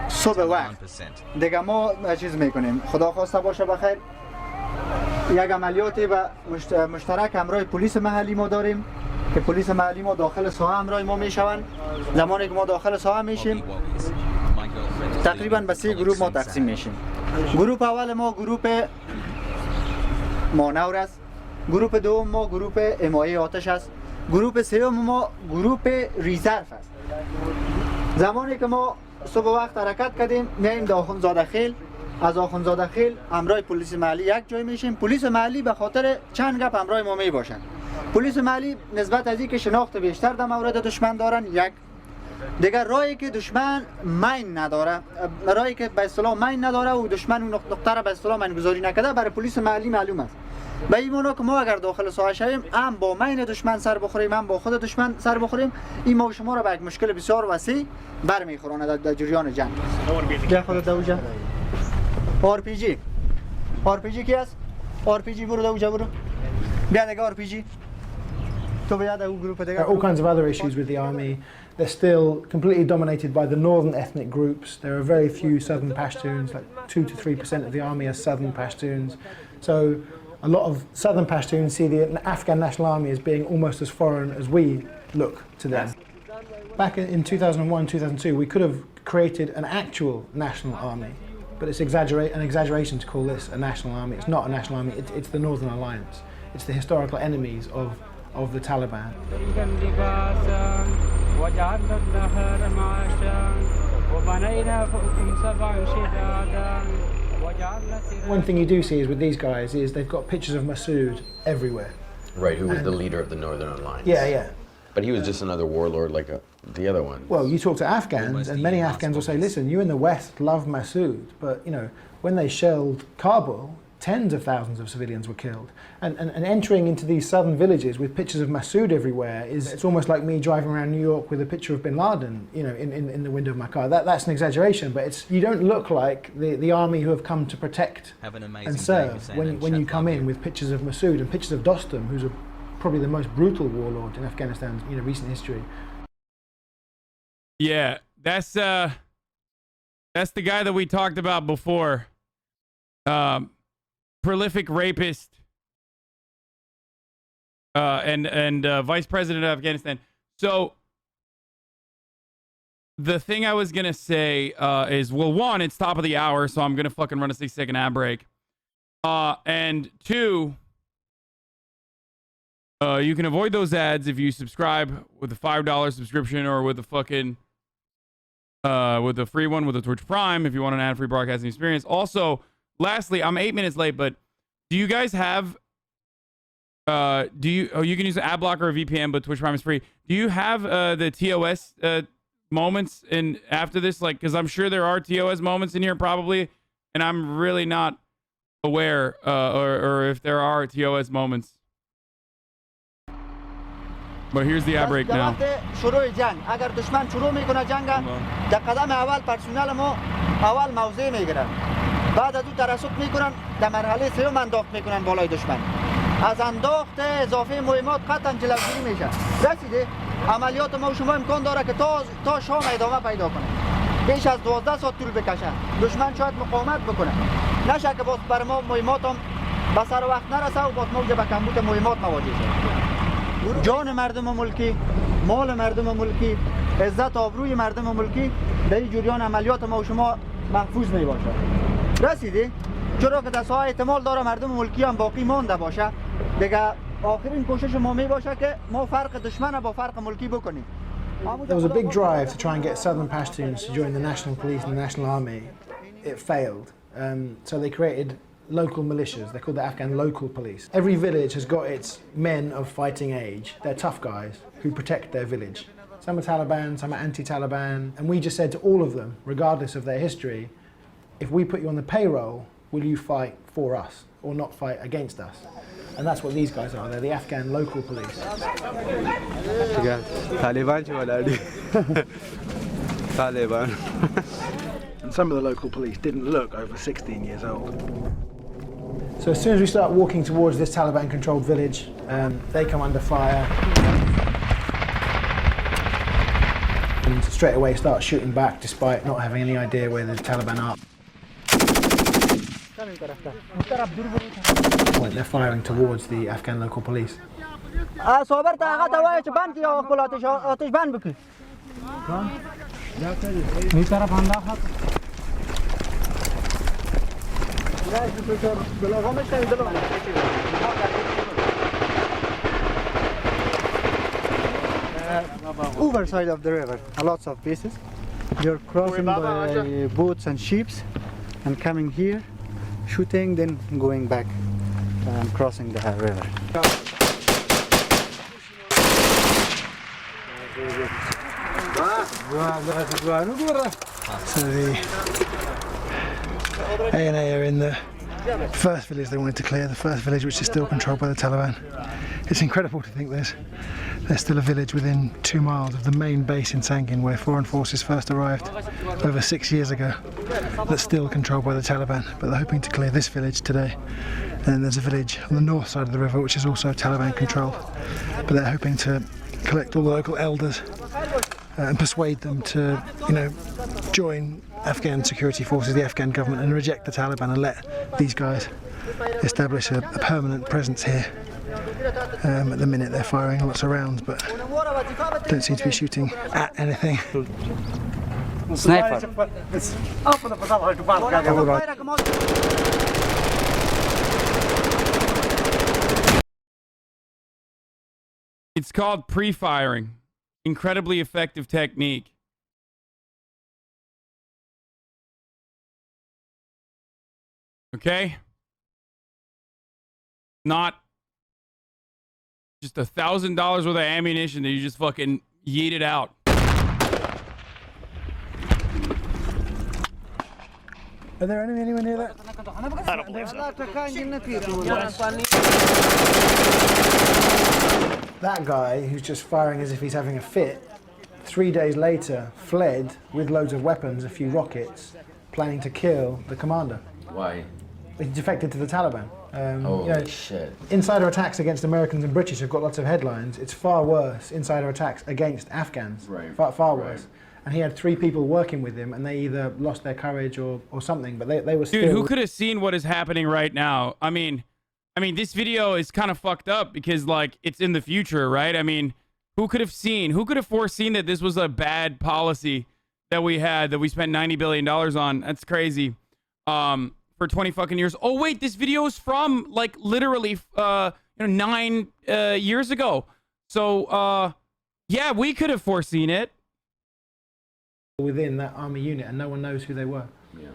S6: صبح وقت دیگه ما چیز میکنیم. خدا خواسته باشه بخیر. یک عملیاتی و مشترک همراه پلیس محلی ما داریم که پلیس محلی ما داخل ساحه همراه ما میشوند. زمانی که ما داخل ساحه میشیم تقریبا به 3 گروه ما تقسیم میشیم. گروه اول ما گروه مانور است. گروه دوم ما گروه حمایه آتش است. گروه سوم ما گروه ریزرو است. زمانی که ما صبح وقت حرکت کردیم میایم به آخوندزاده خیل. از آخوندزاده خیل همراه پلیس محلی یک جای میشیم. پلیس محلی به خاطر چند گپ همراه ما میباشند. پلیس محلی نسبت از اینکه شناخت بیشتر در مورد دشمن دارن، یک دیگر راهی که دشمن مین نداره، راهی که به اصطلاح مین نداره و دشمن اون نقطه را به اصطلاح مین گذاری نکرده برای پلیس محلی معلوم است. به این معنی که ما اگر داخل ساحه شویم هم با مین دشمن سر بخوریم هم با خود دشمن سر بخوریم، این ما شما را به یک مشکل بسیار وسیع برمیخوراند در جریان جنگ. بیا خودت دوجا. آر پی جی کی است؟ آر پی جی برو دوجا برو. بیا دیگه آر پی جی.
S7: There are all kinds of other issues with the army. They're still completely dominated by the northern ethnic groups. There are very few southern Pashtuns, like 2 to 3% of the army are southern Pashtuns. So a lot of southern Pashtuns see the Afghan National Army as being almost as foreign as we look to them. Back in 2001, 2002, we could have created an actual national army, but it's an exaggeration to call this a national army. It's not a national army, it's the Northern Alliance. It's the historical enemies of the Taliban. One thing you do see is with these guys is they've got pictures of Masood everywhere.
S2: Right, who was the leader of the Northern Alliance.
S7: Yeah.
S2: But he was just another warlord like the other one.
S7: Well, you talk to Afghans, and many Afghans will say, listen, you in the West love Masood, but, you know, when they shelled Kabul, tens of thousands of civilians were killed. And entering into these southern villages with pictures of Masood everywhere it's almost like me driving around New York with a picture of bin Laden, you know, in the window of my car. That's an exaggeration, but you don't look like the army who have come to protect and serve when you come in with pictures of Masood and pictures of Dostum, who's probably the most brutal warlord in Afghanistan's recent history.
S1: Yeah, that's the guy that we talked about before. Prolific rapist and vice president of Afghanistan. So the thing I was gonna say is, well, one, it's top of the hour, so I'm gonna fucking run a 6-second ad break. And two, you can avoid those ads if you subscribe with a $5 subscription or with a fucking with the free one with the Twitch Prime if you want an ad-free broadcasting experience. Also, lastly, I'm 8 minutes late, but do you guys have you can use an ad blocker or VPN, but Twitch Prime is free. Do you have the TOS moments in after this? Like, because I'm sure there are TOS moments in here probably, and I'm really not aware or if there are TOS moments. But here's the ad break now.
S6: شروع جنگ اگر دشمن شروع میکنه جنگ در قدم اول پرسونل ما اول موضع میگیرن بعد از اون ترسط میکنن در مرحله سوم انداخت میکنن بالای دشمن از انداخت اضافه مهمات قطعا جلوگیری میشه رسیده عملیات ما و شما امکان داره که تا شام ادامه پیدا کنه بیش از 12 ساعت طول بکشه دشمن شاید مقاومت بکنه نشه که باز بر ما مهمات هم به سر وقت نرسه و باز ما به کمبود مهمات مواجه شد جان مردم ملکی مال مردم ملکی عزت آبروی مردم ملکی در این جریان عملیات ما و شما محفوظ می باشه رسیدی چرا که در ساحه احتمال داره مردم ملکی هم باقی مانده باشه دیگه آخرین کوشش ما می باشه که ما فرق دشمن با فرق ملکی بکنیم.
S7: There was a big drive to try and get southern Pashtuns to join the National Police and the National Army. It failed, so they created local militias. They're called the Afghan local police. Every village has got its men of fighting age. They're tough guys who protect their village. Some are Taliban, some are anti-Taliban, and we just said to all of them, regardless of their history, if we put you on the payroll, will you fight for us or not fight against us? And that's what these guys are. They're the Afghan local police. Taliban. And some of the local police didn't look over 16 years old. So as soon as we start walking towards this Taliban-controlled village, they come under fire and straight away start shooting back despite not having any idea where the Taliban are. Point, they're firing towards the Afghan local police.
S6: Overside of the river, lots of pieces. You're crossing by boats and ships and coming here, shooting, then going back and crossing the river.
S7: So the A&A are in the first village they wanted to clear, the first village which is still controlled by the Taliban. It's incredible to think there's still a village within 2 miles of the main base in Sangin where foreign forces first arrived over 6 years ago that's still controlled by the Taliban, but they're hoping to clear this village today. And then there's a village on the north side of the river which is also Taliban controlled, but they're hoping to collect all the local elders and persuade them to, join Afghan security forces, the Afghan government, and reject the Taliban and let these guys establish a permanent presence here. At the minute they're firing lots of rounds, but don't seem to be shooting at anything.
S21: Sniper.
S1: It's called pre-firing. Incredibly effective technique. Okay? Not just $1,000 worth of ammunition that you just fucking yeet it out.
S7: Are there anyone near that?
S21: I don't believe
S7: That guy, who's just firing as if he's having a fit, 3 days later fled with loads of weapons, a few rockets, planning to kill the commander.
S2: Why?
S7: He defected to the Taliban.
S2: Holy shit.
S7: Insider attacks against Americans and British have got lots of headlines. It's far worse, insider attacks against Afghans.
S2: Right.
S7: Far worse. And he had 3 people working with him, and they either lost their courage or something, but they were still...
S1: Dude, who could have seen what is happening right now? I mean, this video is kind of fucked up because, like, it's in the future, right? I mean, who could have foreseen that this was a bad policy that we had, that we spent $90 billion on? That's crazy. For 20 fucking years. Oh, wait, this video is from, like, literally, 9 years ago. So, yeah, we could have foreseen it.
S7: within that army unit and no one knows who they were.
S2: Yeah.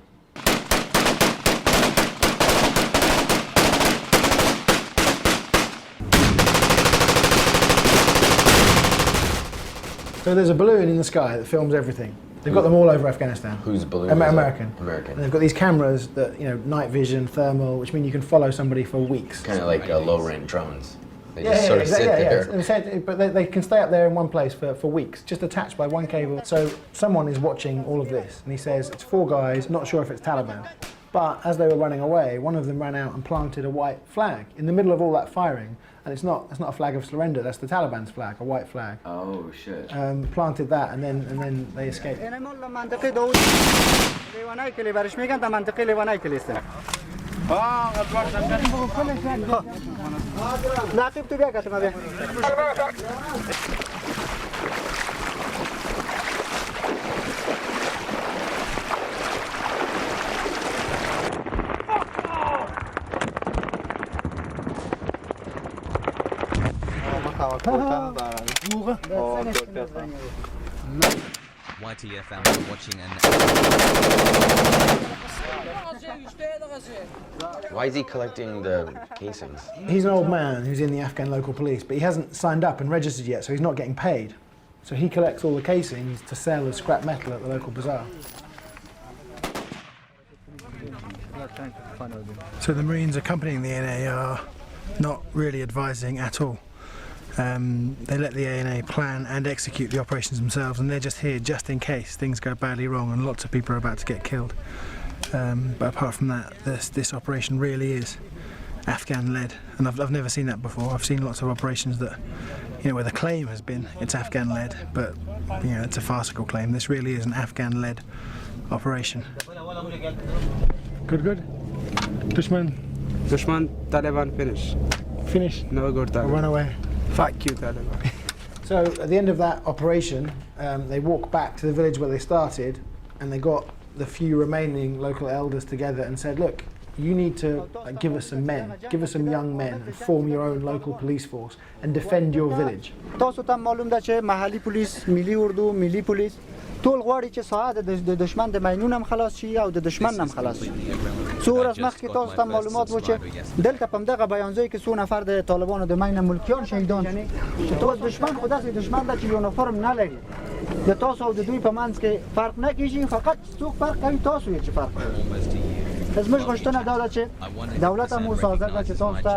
S7: So there's a balloon in the sky that films everything. They've got them all over Afghanistan.
S2: Whose balloon?
S7: American.
S2: American.
S7: And they've got these cameras that, you know, night vision, thermal, which mean you can follow somebody for weeks.
S2: Kind of like low-range drones. They just sort of sit there.
S7: But they can stay up there in one place for weeks, just attached by one cable. So someone is watching all of this, and he says it's 4 guys, not sure if it's Taliban. But as they were running away, one of them ran out and planted a white flag in the middle of all that firing. And it's not a flag of surrender, that's the Taliban's flag, a white flag.
S2: Oh shit.
S7: Planted that and then they escaped.
S3: YTF out watching and
S2: Why is he collecting the casings?
S7: He's an old man who's in the Afghan local police, but he hasn't signed up and registered yet, so he's not getting paid. So he collects all the casings to sell as scrap metal at the local bazaar. So the Marines accompanying the ANA are not really advising at all. They let the ANA plan and execute the operations themselves, and they're just here just in case things go badly wrong and lots of people are about to get killed. But apart from that, this operation really is Afghan-led, and I've never seen that before. I've seen lots of operations that, you know, where the claim has been it's Afghan-led, but you know, it's a farcical claim. This really is an Afghan-led operation. Good. Dushman,
S17: Taliban finish.
S7: Finish.
S17: No good Taliban.
S7: Run away.
S17: Fuck you, Taliban.
S7: So at the end of that operation, they walked back to the village where they started, and they got the few remaining local elders together and said, look, you need to give us some men, give us some young men, and form your own local police force and defend your village.
S6: ټول غواړي چې ساعت د دشمن د مینون هم خلاص شي او د دشمن هم خلاص شي. څو ورځې مخکې تاسو ته معلومات و چې دلته په همدغه بیانځای کې څو نفر د طالبانو د مین ملکیان شهیدان شي. چې تاسو دشمن خو داسې دشمن ده چې یونیفرم نه لري. د تاسو او د دوی په منځ کې فرق نه کیږي، فقط څوک فرق کوي تاسو یې چې فرق کوي. زموږ غوښتنه دا ده چې دولت هم اوس حاضر ده چې تاسو ته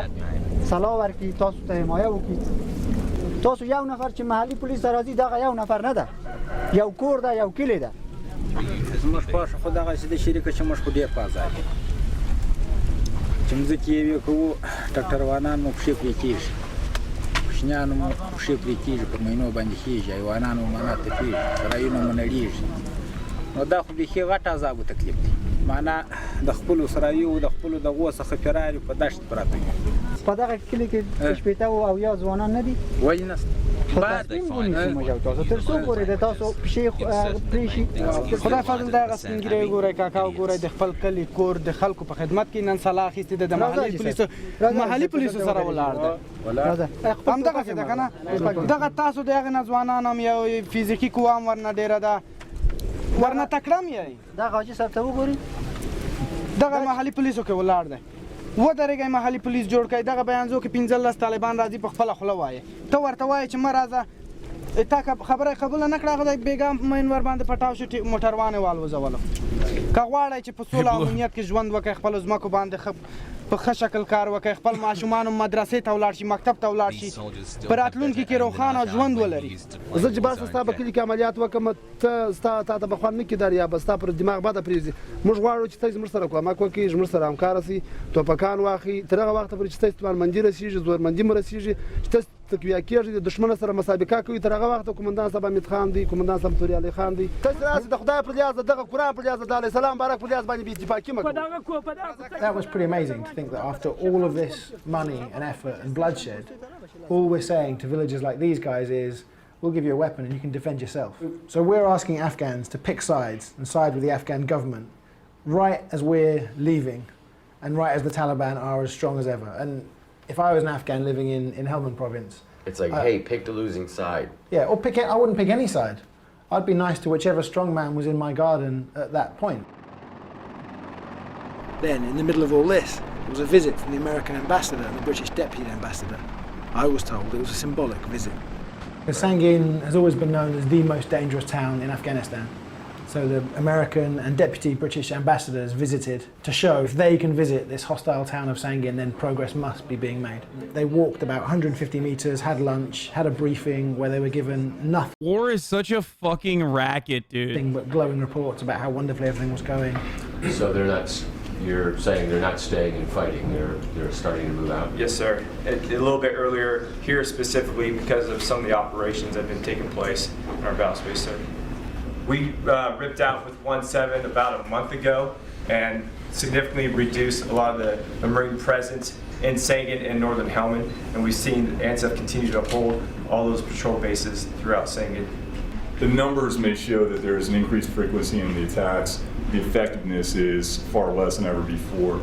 S6: سلاح ورکړي، تاسو ته حمایه وکړي. تاسو یو نفر چې محلي پولیس راځي دغه یو نفر نه ده، یو کور ده، یو کلی ده.
S17: زموږ پاشه خو دغسې د شریکه چې موږ خو ډېر په ازاد یو چې مځکې یې کوو، ټکټروانان مو پښې پرې کېږي، کوچنیانو مو پښې پرې کېږي، پر مینو باندې خېږي، حیوانانو مو منات ته کېږي، سرایونو مو نړېږي. نو دا خو بیخي غټ عذاب و تکلیف دی. معنا د خپلو سرایو د خپلو دغو څخه فراري په دشت پراته وي.
S6: په دغه کلي کې شپېته او یا ځوانان نه دي؟
S17: ولې نشته؟
S6: تصمیم ونیسو موږ او تاسو تر څو پورې د تاسو پښې پرې شي.
S10: خدای فضل دغه سپین ږیری وګورئ، کاکا وګورئ، د خپل کلي کور د خلکو په خدمت کې نن سلا اخیستې ده، د محلي پولیسو سره ولاړ ده. همدغسې ده که نه؟ دغه تاسو د هغې نه ځوانان هم یو فزیکي قوه هم ورنه ډېره ده، ورنه تکړه هم یې.
S6: دغه حاجي صاحب ته وګورئ،
S10: دغه محلي پولیسو کې ولاړ دی. ودرېږئ محلي پولیس جوړ کړئ. دغه بیانځو کې 15 طالبان راځي، په خپله خوله وایي. ته ورته وایې چې مه راځه، تا خبره قبوله نه کړه، هغه د بېګا مین ورباندې پټاو شو، موټروان یې والوځولو. که غواړئ چې په سوله او امنیت کې ژوند وکړئ، خپلو ځمکو باندې په ښه شکل کار وکړئ، خپل ماشومان مدرسې ته ولاړ شي، مکتب ته ولاړ شي، په راتلونکي کې روښانه ژوند ولري.
S8: زه چې باسه ستا په کلي کې عملیات وکړم، تا ته به خوند نه کېدی یا به ستا پر دماغ بده پرېږدي. موږ غواړو چې ته زموږ سره کومک وکړې، زموږ سره همکاره سي، توپکان واخلي، تر هغه وخته پورې چې ته ستوانمندي رسېږي، زورمندي مو رسېږي، چې ته تقویه کېږي، د دښمن سره مسابقه کوي. تر هغه وخته قومندان صاحب حمید خان دی، قومندان صاحب توري علي خان دی. ته راسې د خدای پر لیاز، دغه قرآن پر لیاز، د علیه السلام بارک پر لیاز باندې بې اتفاقي مه کوه.
S7: That was pretty amazing to think that after all of this money and effort and bloodshed, all we're saying to villagers like these guys is, we'll give you a weapon and you can defend yourself. So we're asking Afghans to pick sides and side with the Afghan government right as we're leaving and right as the Taliban are as strong as ever. And if I was an Afghan living in Helmand province,
S2: it's like, hey, pick the losing side.
S7: Yeah, or I wouldn't pick any side. I'd be nice to whichever strongman was in my garden at that point.
S8: Then, in the middle of all this, there was a visit from the American ambassador and the British deputy ambassador. I was told it was a symbolic visit.
S7: Sangin has always been known as the most dangerous town in Afghanistan. So the American and deputy British ambassadors visited to show if they can visit this hostile town of Sangin, then progress must be being made. They walked about 150 meters, had lunch, had a briefing where they were given nothing.
S1: War is such a fucking racket, dude.
S7: But glowing reports about how wonderfully everything was going.
S9: So they're not, you're saying they're not staying and fighting, they're starting to move out?
S11: Yes, sir. A little bit earlier here specifically because of some of the operations that have been taking place in our battle space, sir. We ripped out with 1-7 about a month ago and significantly reduced a lot of the Marine presence in Sangin and Northern Helmand, and we've seen ANSF continue to hold all those patrol bases throughout Sangin.
S12: The numbers may show that there is an increased frequency in the attacks. The effectiveness is far less than ever before.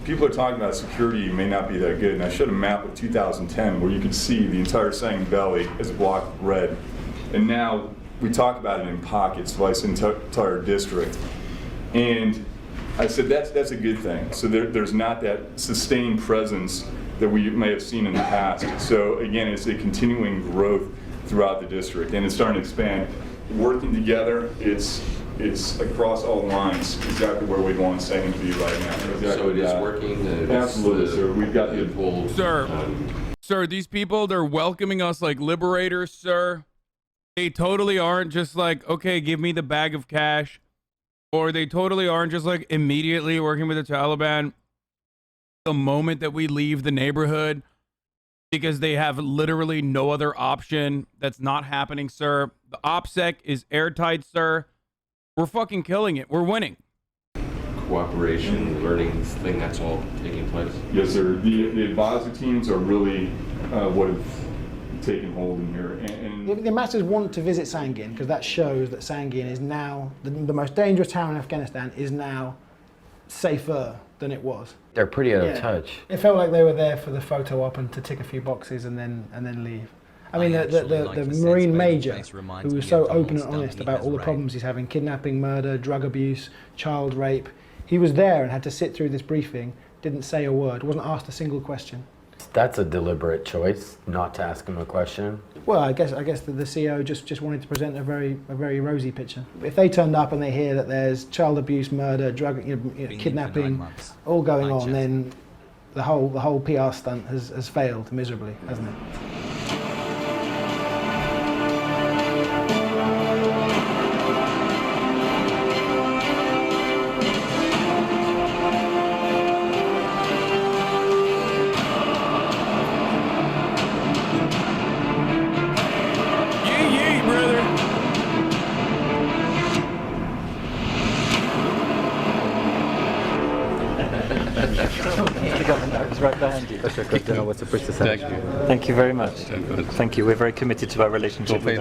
S12: People are talking about security may not be that good, and I showed a map of 2010 where you could see the entire Sangin Valley as blocked with red. And now we talk about it in pockets, like this entire district. And I said that's a good thing. So there's not that sustained presence that we may have seen in the past. So again, it's a continuing growth throughout the district, and it's starting to expand. Working together, it's across all lines, exactly where we want Sangin to be right now. Exactly.
S9: So it is working?
S12: Absolutely, sir. We've got the full.
S1: Sir, these people, they're welcoming us like liberators, sir. They totally aren't just like, okay, give me the bag of cash. Or they totally aren't just like immediately working with the Taliban the moment that we leave the neighborhood because they have literally no other option. That's not happening, sir. The OPSEC is airtight, sir. We're fucking killing it. We're winning.
S9: Cooperation, learning thing, that's all taking place?
S12: Yes, sir. The advisor teams are really what have taken hold in here. And
S7: the ambassadors want to visit Sangin because that shows that Sangin is now, the most dangerous town in Afghanistan is now safer than it was.
S2: They're pretty out of touch.
S7: It felt like they were there for the photo op and to tick a few boxes and then leave. I mean, the Marine Major, who was so open and honest about all the problems he's having, kidnapping, murder, drug abuse, child rape, he was there and had to sit through this briefing, didn't say a word, wasn't asked a single question.
S2: That's a deliberate choice, not to ask him a question.
S7: Well, I guess the CO just wanted to present a very rosy picture. If they turned up and they hear that there's child abuse, murder, drug, kidnapping, all going on, then the whole PR stunt has failed miserably, hasn't it?
S14: Right behind you. Good to know what the British say. Thank you very much. Thank you. We're very committed to our relationship. This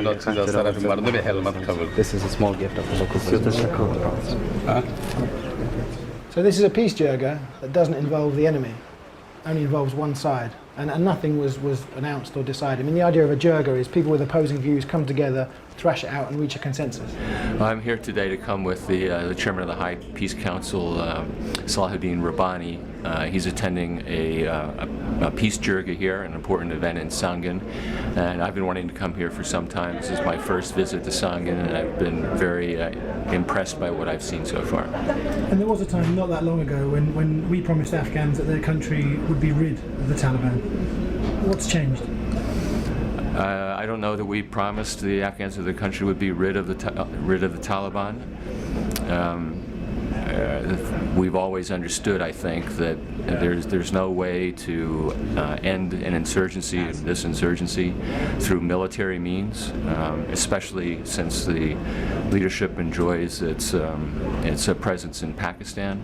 S14: is a small gift of the local business.
S7: So this is a peace jirga that doesn't involve the enemy, only involves one side, and nothing was announced or decided. I mean, the idea of a jirga is people with opposing views come together, thrash it out and reach a consensus.
S9: I'm here today to come with the chairman of the High Peace Council, Salahuddin Rabbani. He's attending a peace jirga here, an important event in Sangin, and I've been wanting to come here for some time. This is my first visit to Sangin, and I've been very impressed by what I've seen so far.
S7: And there was a time not that long ago when we promised Afghans that their country would be rid of the Taliban. What's changed?
S9: I don't know that we promised the Afghans that the country would be rid of the Taliban. We've always understood, I think, that there's no way to end an insurgency, this insurgency, through military means, especially since the leadership enjoys its presence in Pakistan.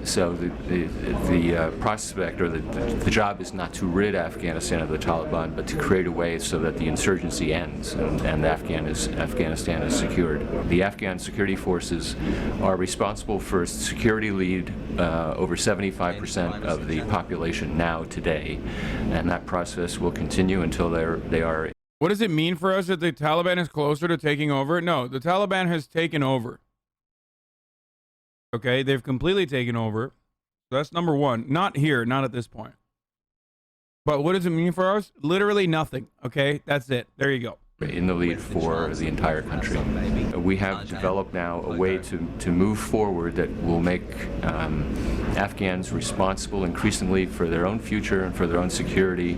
S9: So the prospect or the job is not to rid Afghanistan of the Taliban, but to create a way so that the insurgency ends and Afghanistan is secured. The Afghan security forces are responsible for security lead over 75% of the population now today, and that process will continue until they are
S1: What does it mean for us that the Taliban is closer to taking over? No, the Taliban has taken over. Okay, they've completely taken over. So that's number one. Not here, not at this point. But what does it mean for us? Literally nothing. Okay, that's it. There you go.
S9: In the lead for the entire country. We have developed now a way to move forward that will make Afghans responsible increasingly for their own future and for their own security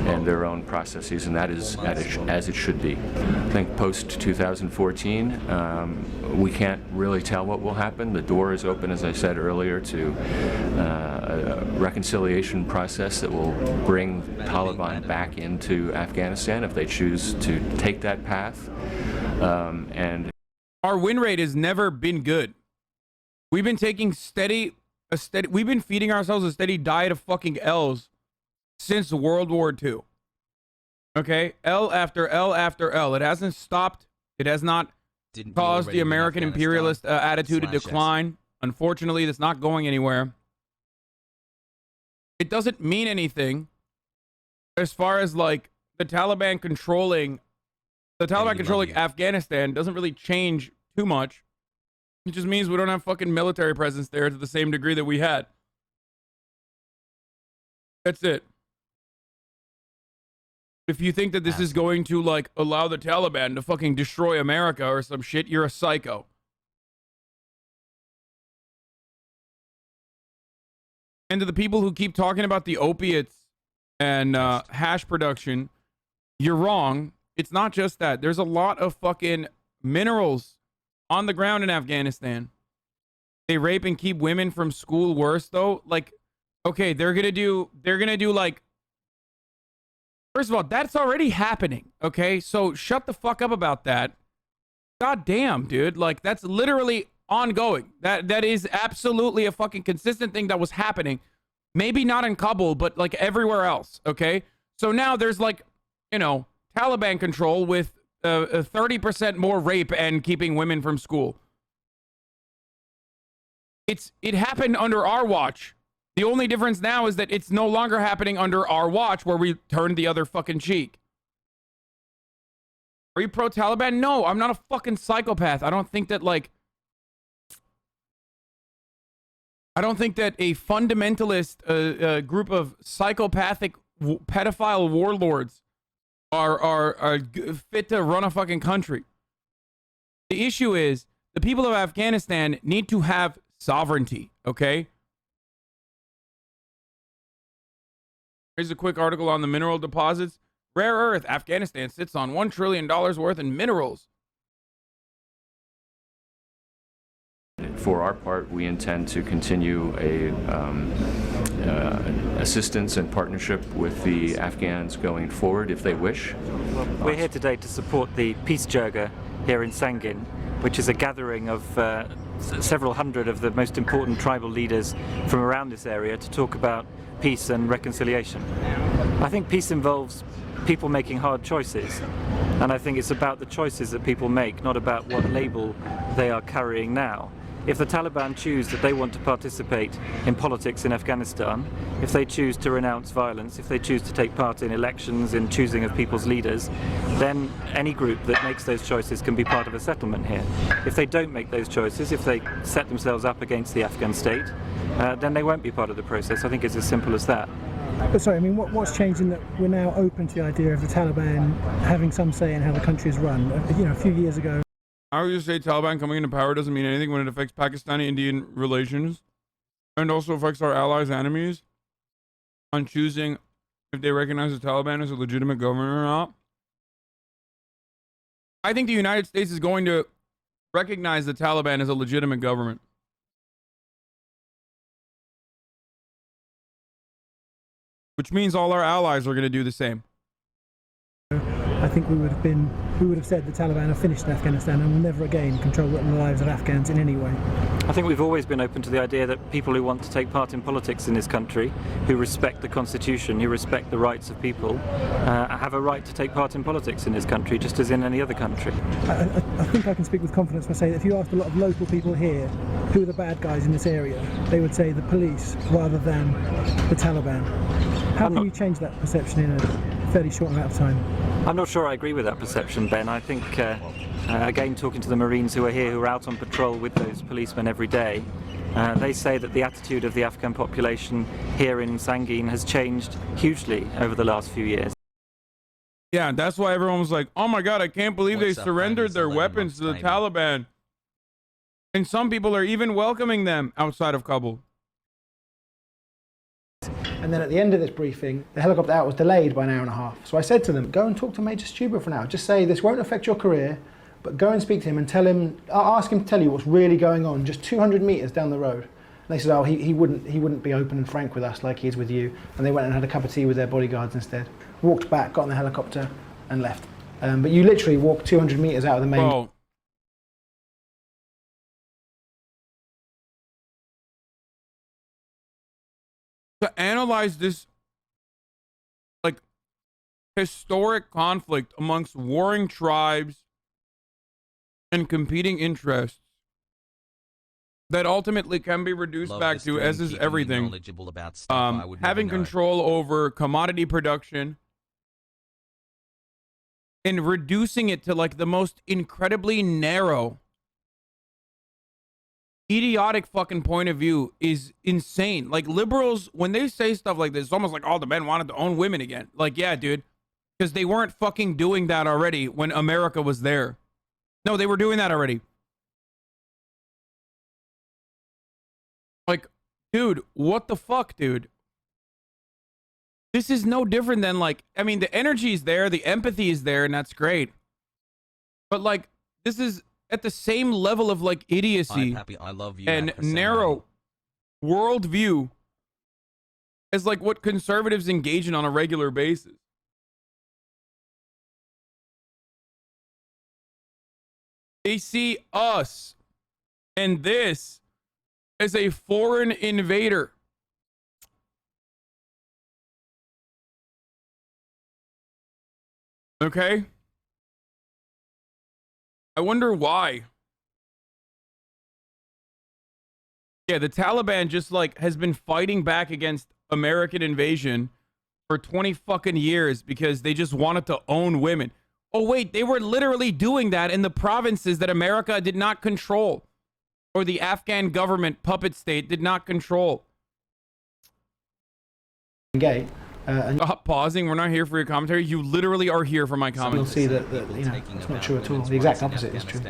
S9: and their own processes, and that is as it should be. I think post-2014, we can't really tell what will happen. The door is open, as I said earlier, to a reconciliation process that will bring Taliban back into Afghanistan if they choose to take that path. And
S1: our win rate has never been good. We've been taking we've been feeding ourselves a steady diet of fucking L's since World War II. Okay, L after L after L. It hasn't stopped. It has not caused the American imperialist attitude to decline. Unfortunately, that's not going anywhere. It doesn't mean anything as far as like the Taliban controlling Afghanistan doesn't really change too much. It just means we don't have fucking military presence there to the same degree that we had. That's it. If you think that this is going to like allow the Taliban to fucking destroy America or some shit, you're a psycho. And to the people who keep talking about the opiates and hash production, you're wrong. It's not just that. There's a lot of fucking minerals on the ground in Afghanistan. They rape and keep women from school. Worse though, like, okay, they're gonna do like, first of all, that's already happening. Okay, so shut the fuck up about that. God damn, dude, like that's literally ongoing. That is absolutely a fucking consistent thing that was happening. Maybe not in Kabul, but like everywhere else. Okay, so now there's like, you know, Taliban control with 30% more rape and keeping women from school. It happened under our watch. The only difference now is that it's no longer happening under our watch where we turned the other fucking cheek. Are you pro-Taliban? No, I'm not a fucking psychopath. I don't think that a fundamentalist group of psychopathic pedophile warlords are fit to run a fucking country. The issue is the people of Afghanistan need to have sovereignty, okay? Here's a quick article on the mineral deposits. Rare earth, Afghanistan sits on $1 trillion worth in minerals.
S9: For our part, we intend to continue assistance and partnership with the Afghans going forward if they wish.
S14: We're here today to support the Peace Jirga here in Sangin, which is a gathering of several hundred of the most important tribal leaders from around this area to talk about peace and reconciliation. I think peace involves people making hard choices, and I think it's about the choices that people make, not about what label they are carrying now. If the Taliban choose that they want to participate in politics in Afghanistan, if they choose to renounce violence, if they choose to take part in elections, in choosing of people's leaders, then any group that makes those choices can be part of a settlement here. If they don't make those choices, if they set themselves up against the Afghan state, then they won't be part of the process. I think it's as simple as that.
S13: But sorry, I mean, what's changed in that we're now open to the idea of the Taliban having some say in how the country is run? You know, a few years ago.
S1: I would just say Taliban coming into power doesn't mean anything when it affects Pakistani-Indian relations and also affects our allies' enemies on choosing if they recognize the Taliban as a legitimate government or not. I think the United States is going to recognize the Taliban as a legitimate government. Which means all our allies are going to do the same.
S13: I think we would have said the Taliban have finished in Afghanistan and will never again control the lives of Afghans in any way.
S14: I think we've always been open to the idea that people who want to take part in politics in this country, who respect the constitution, who respect the rights of people, have a right to take part in politics in this country, just as in any other country.
S13: I think I can speak with confidence when I say that if you asked a lot of local people here who are the bad guys in this area, they would say the police rather than the Taliban. How can you change that perception in a fairly short amount of time?
S14: I'm not sure I agree with that perception, Ben. I think, again, talking to the Marines who are here, who are out on patrol with those policemen every day, they say that the attitude of the Afghan population here in Sangin has changed hugely over the last few years.
S1: Yeah, that's why everyone was like, oh my god, I can't believe they surrendered their weapons to the Taliban. And some people are even welcoming them outside of Kabul.
S7: And then at the end of this briefing, the helicopter out was delayed by an hour and a half. So I said to them, go and talk to Major Stuber for now. Just say this won't affect your career, but go and speak to him and tell him, ask him to tell you what's really going on, just 200 meters down the road. And they said, oh, he wouldn't be open and frank with us like he is with you. And they went and had a cup of tea with their bodyguards instead. Walked back, got in the helicopter, and left. But you literally walk 200 meters out of the main.
S1: Bro. To analyze this, like, historic conflict amongst warring tribes and competing interests that ultimately can be reduced back to, as is everything, having control over commodity production and reducing it to, like, the most incredibly narrow, idiotic fucking point of view is insane. Like, liberals, when they say stuff like this, it's almost like, oh, the men wanted to own women again. Like, yeah, dude, because they weren't fucking doing that already when America was there. No, they were doing that already. Like, dude, what the fuck, dude? This is no different than, like, I mean, the energy is there, the empathy is there, and that's great. But, like, this is at the same level of, like, idiocy and narrow worldview as, like, what conservatives engage in on a regular basis. They see us and this as a foreign invader. Okay? I wonder why. Yeah, the Taliban just, like, has been fighting back against American invasion for 20 fucking years because they just wanted to own women. Oh, wait, they were literally doing that in the provinces that America did not control, or the Afghan government puppet state did not control.
S7: Gate.
S1: Stop pausing. We're not here for your commentary. You literally are here for my comments.
S7: You'll see that you know, it's not true at all. The exact opposite is true.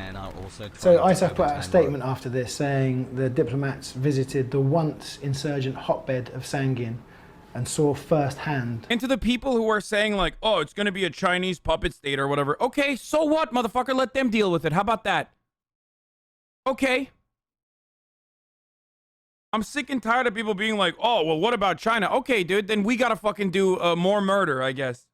S7: So ISAF put out a statement after this saying the diplomats visited the once insurgent hotbed of Sangin and saw firsthand.
S1: And to the people who are saying, like, oh, it's going to be a Chinese puppet state or whatever. Okay, so what, motherfucker? Let them deal with it. How about that? Okay. I'm sick and tired of people being like, oh, well, what about China? Okay, dude, then we gotta fucking do more murder, I guess.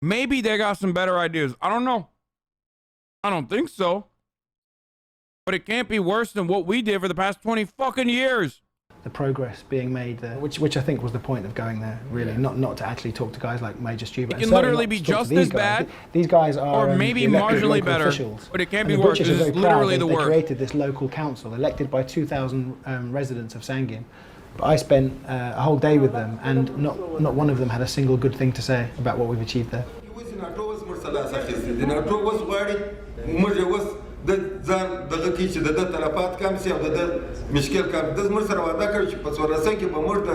S1: Maybe they got some better ideas. I don't know. I don't think so. But it can't be worse than what we did for the past 20 fucking years.
S7: The progress being made there, which I think was the point of going there, really, not to actually talk to guys like Major Stuber.
S1: It can literally be just as bad.
S7: These guys are,
S1: or maybe marginally better,
S7: officials.
S1: But it can't be worse. This is literally the worst.
S7: They created this local council, elected by 2,000 residents of Sangin. But I spent a whole day with them, and not one of them had a single good thing to say about what we've achieved there.
S16: د ځان دغه کې چې د تلفات کم سي او د مشکل کم د زمر سره وعده کړی چې په څوارلسم کې به موږ د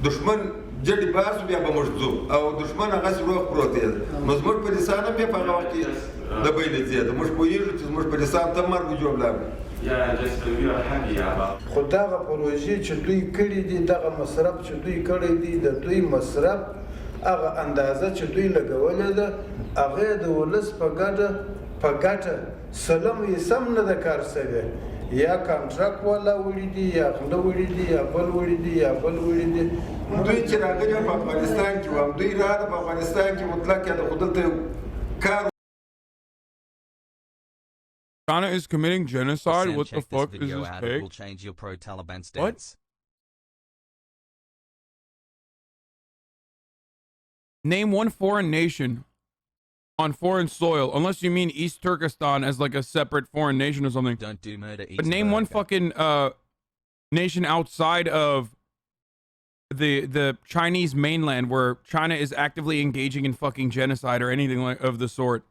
S16: دشمن جډي باسو بیا به موږ ځو او دشمن هغه روغ پروت دی نو زموږ په لسانه بیا په هغه وخت کې د بیلې زیاده موږ پوهېږو چې زموږ په لسان ته مرګ جوړ
S18: خو دغه پروژې چې دوی کړي دي دغه مصرف چې دوی کړی دي د دوی مصرف هغه اندازه چې دوی لګولې ده هغه د ولس په ګټه سلام یې سم نه ده کار شوی یا کانټراکټ والا وړي دي یا غله وړي دي یا بل وړي دي یا بل وړي دي
S16: دوی چې راغلي په افغانستان کې وو دوی راغلي په افغانستان کې مطلق یا د خودلته کار
S1: China is committing genocide? What the fuck is this fake?
S3: Will change your pro-Taliban stance.
S1: Name one foreign nation on foreign soil, unless you mean East Turkestan as like a separate foreign nation or something.
S3: Don't do murder, eat
S1: But name one fucking nation outside of the Chinese mainland where China is actively engaging in fucking genocide or anything like of the sort.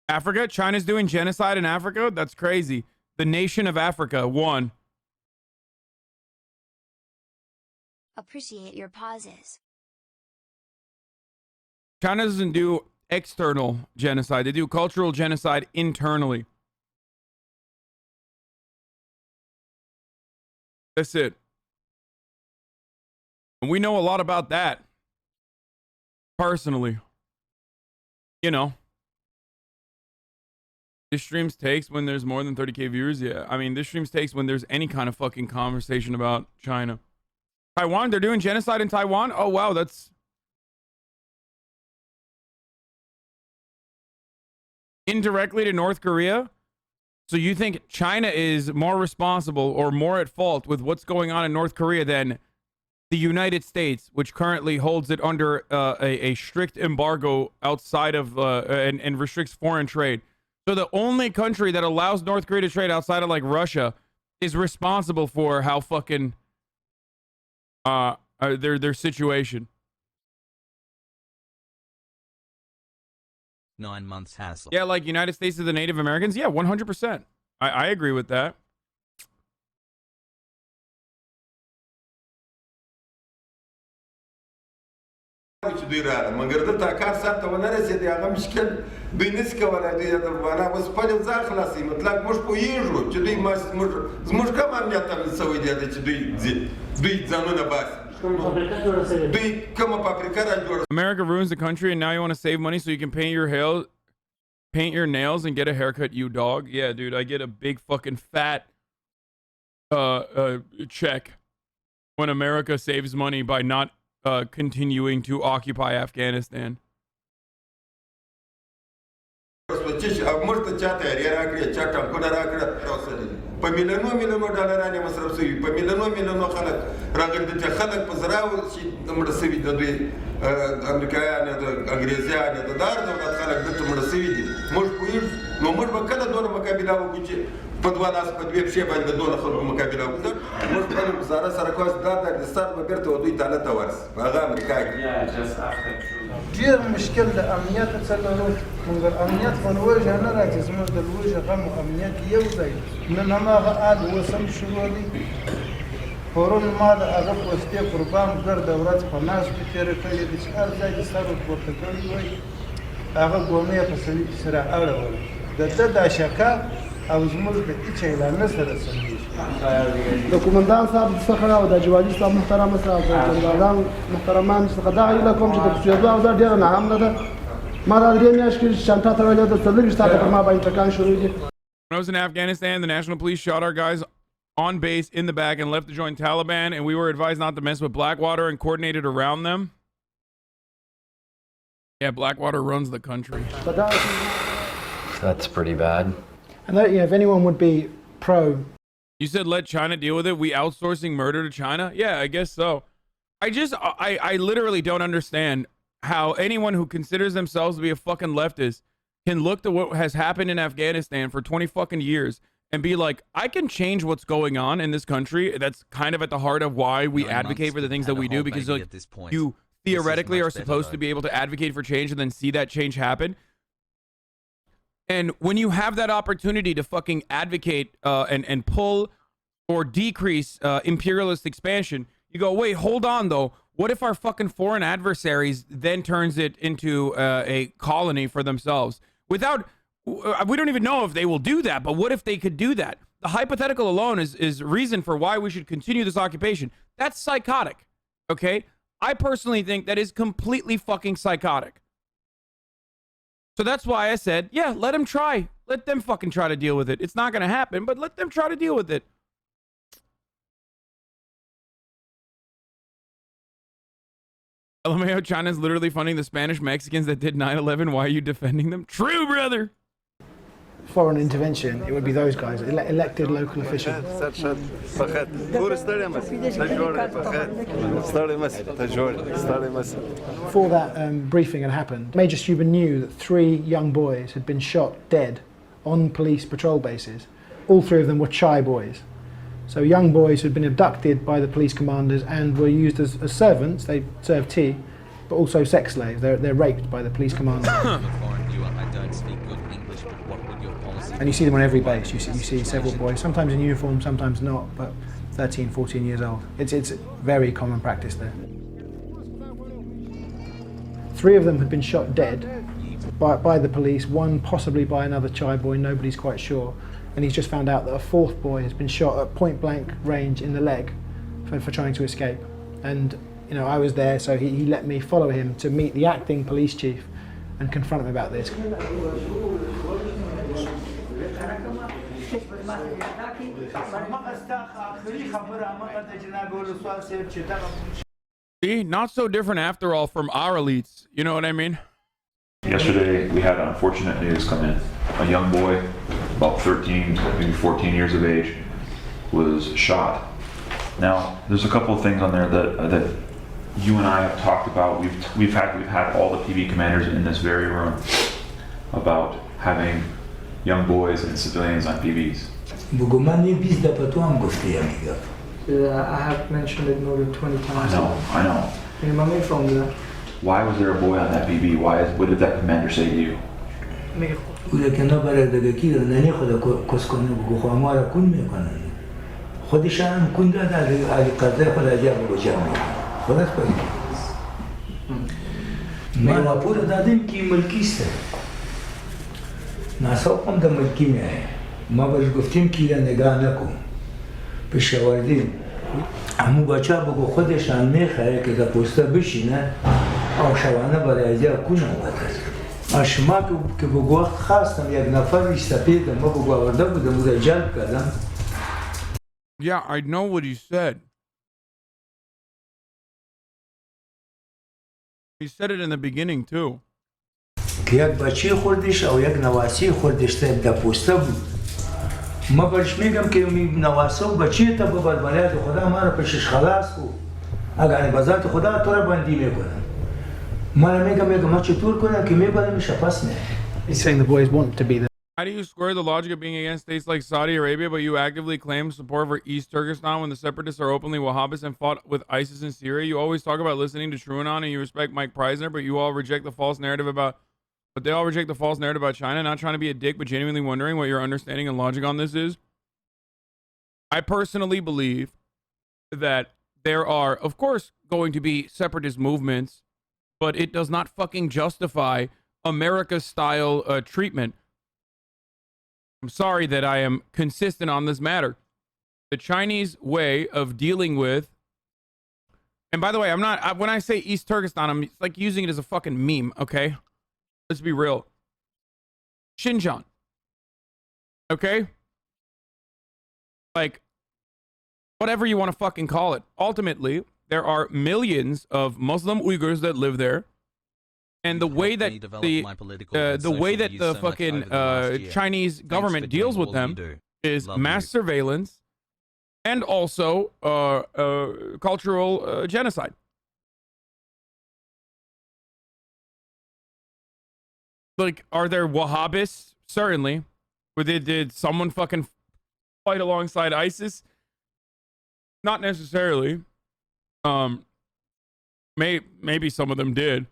S1: Africa? China's doing genocide in Africa? That's crazy. The nation of Africa, one.
S19: Appreciate your pauses.
S1: China doesn't do external genocide. They do cultural genocide internally. That's it. And we know a lot about that. Personally. You know. This streams takes when there's more than 30k viewers. Yeah, I mean, this streams takes when there's any kind of fucking conversation about China. Taiwan, they're doing genocide in Taiwan? Oh, wow, that's... indirectly to North Korea? So you think China is more responsible or more at fault with what's going on in North Korea than the United States, which currently holds it under a strict embargo outside of and restricts foreign trade? So the only country that allows North Korea to trade outside of like Russia is responsible for how fucking their situation.
S3: 9 months hassle.
S1: Yeah, like United States to the Native Americans. Yeah, 100%. I agree with that.
S16: چې دوی راغله مګر دلته کار سرته ونه رسېدی هغه مشکل دوی نشي کولی دوی معنا اوس خپل ځان خلاصوي مطلب موږ پوهېږو چې دوی زموږ کوم امنیت تامین شوی دی چې دوی ځانونه باسي دوی کومه فابریکه را جوړه.
S1: America ruins the country and now you want to save money so you can paint your nails and get a haircut, you dog. Yeah, dude, I get a big fucking fat check when America saves money by not continuing to occupy Afghanistan.
S16: موږ ته چا تیاری راکړې چا ټانکونه راکړه په میلیونو ډالرانې مصرف شوي په میلیونو خلک راغلي دي چې خلک په زراو چې مړه شوي د دوی امریکایان د انګریزیان د دار دولت خلک دلته مړه شوي دي موږ پوهېږو نو موږ به کله دونه مقابله وکړو چې په دوه لاس په دوې پښې باندې دونه خلکو مقابله وکړو موږ خپله ګزاره سره کوو چې دا د اقتصاد به بیرته دوی ته ته ورسي په هغه امریکا کې
S18: ډېر مشکل د امنیت څه لرو مګر امنیت خو له وجهه نه راځي زموږ د وجه غم او امنیت یو ځای نن هماغه آل اوس هم شروع دي پرون ما د هغه پوستې قربان ګرده ورځ په ناستې تېره کړې ده چې هر ځای دې سر ورپورته کړی وای هغه ګومې یې په سړي پسې را اړوله د ده دا شکه او زموږ د هېچ اعلانه سره سمېږي
S8: د کومندان صاحب څخه او د جوالي صاحب محترمه صاحب د جنرالان محترمان څخه دغه هیله کوم چې د کوڅېدو او دا ډېره ناامنه ده ما دا 3 میاشتې کې چانټه تړلې ده څلوېښت ساعته پر ما باندې ټکان شروع دي.
S1: When I was in Afghanistan, the national police shot our guys on base in the back and left to join Taliban, and we were advised not to mess with Blackwater and coordinated around them. Yeah, Blackwater runs the country.
S2: That's pretty bad.
S7: And that, yeah, if anyone would be pro.
S1: You said let China deal with it. We outsourcing murder to China? Yeah, I guess so. I literally don't understand how anyone who considers themselves to be a fucking leftist can look to what has happened in Afghanistan for 20 fucking years and be like, I can change what's going on in this country. That's kind of at the heart of why we advocate for the things that we do, because like, you theoretically are supposed to be able to advocate for change and then see that change happen. And when you have that opportunity to fucking advocate and pull or decrease imperialist expansion, you go, wait, hold on though. What if our fucking foreign adversaries then turns it into a colony for themselves? Without, we don't even know if they will do that, but what if they could do that? The hypothetical alone is reason for why we should continue this occupation. That's psychotic, okay? I personally think that is completely fucking psychotic. So that's why I said, yeah, let them try. Let them fucking try to deal with it. It's not going to happen, but let them try to deal with it. LMAO, China's literally funding the Spanish Mexicans that did 9/11. Why are you defending them? True, brother.
S7: foreign intervention, it would be those guys, elected local officials. Before that briefing had happened, Major Stuber knew that 3 young boys had been shot dead on police patrol bases. All 3 of them were Chai boys. So young boys who had been abducted by the police commanders and were used as servants. They served tea, but also sex slaves. They're raped by the police commanders. And you see them on every base. You see several boys, sometimes in uniform, sometimes not, but 13, 14 years old. It's very common practice there. 3 of them had been shot dead by the police, 1 possibly by another Chai boy, nobody's quite sure. And he's just found out that a 4th boy has been shot at point blank range in the leg for trying to escape. And you know, I was there, so he let me follow him to meet the acting police chief and confront him about this.
S1: See, not so different after all from our elites. You know what I mean?
S5: Yesterday, we had unfortunate news come in. A young boy, about 13, maybe 14 years of age, was shot. Now, there's a couple of things on there that you and I have talked about. We've had all the PV commanders in this very room about having young boys and civilians on PVs.
S15: I have mentioned it more than 20 times.
S5: I know.
S15: From that.
S5: Why was there a boy on that PV? What did that commander say to you?
S20: همون بچه بگو خودشان میخواه که در پوسته بشینه آشوانه برای ازیا کنه اشما که بگو وقت خواستم یک نفر ریستپیدم ما بگو آورده بودم بوده جلب کردم.
S1: Yeah, I know what he said. He said it in the beginning too.
S20: که یک بچه خوردش او یک نواسی خوردش در پوسته بود. ما برش میگم که نواسه و بچه تا ببر برای خدا ما را پشش خلاص کو اگر بذات خدا تو را بندی میکنم ما میگم ما چطور کنم که میبرمش پس نه.
S7: He's saying the boys want to be there.
S1: How do you square the logic of being against states like Saudi Arabia, but you actively claim support for East Turkestan when the separatists are openly Wahhabis and fought with ISIS in Syria? You always talk about listening to Truanon and you respect Mike Preisner, but you all reject the false narrative about. But they all reject the false narrative about China. Not trying to be a dick, but genuinely wondering what your understanding and logic on this is. I personally believe that there are, of course, going to be separatist movements, but it does not fucking justify America-style treatment. I'm sorry that I am consistent on this matter. The Chinese way of dealing with, and by the way, I'm not, when I say East Turkestan, I'm like using it as a fucking meme, okay? Let's be real. Xinjiang. Okay? Like, whatever you want to fucking call it. Ultimately, there are millions of Muslim Uyghurs that live there. And the way that the fucking Chinese government deals with them is mass surveillance and also cultural genocide. Like, are there Wahhabists? Certainly. Did someone fucking fight alongside ISIS? Not necessarily. Maybe some of them did.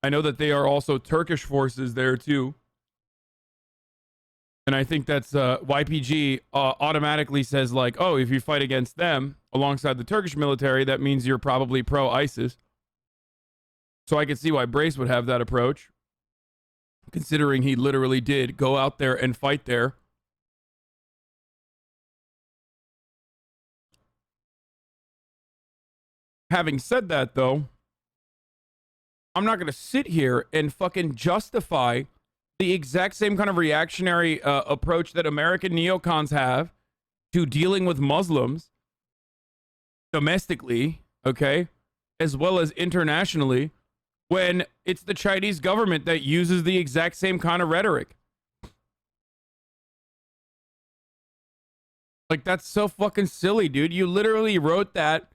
S1: I know that they are also Turkish forces there too. And I think that's YPG automatically says like, oh, if you fight against them alongside the Turkish military, that means you're probably pro-ISIS. So I could see why Brace would have that approach, considering he literally did go out there and fight there. Having said that, though, I'm not going to sit here and fucking justify the exact same kind of reactionary approach that American neocons have to dealing with Muslims domestically, okay, as well as internationally, when it's the Chinese government that uses the exact same kind of rhetoric. Like, that's so fucking silly, dude. You literally wrote that.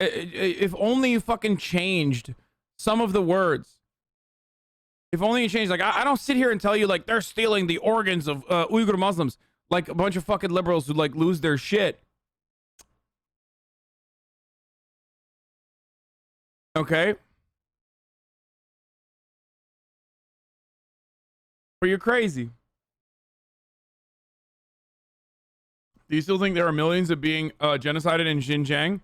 S1: If only you fucking changed some of the words. If only you changed, like, I don't sit here and tell you, like, they're stealing the organs of Uyghur Muslims, like a bunch of fucking liberals who, like, lose their shit. Okay? Or you're crazy. Do you still think there are millions of being genocided in Xinjiang?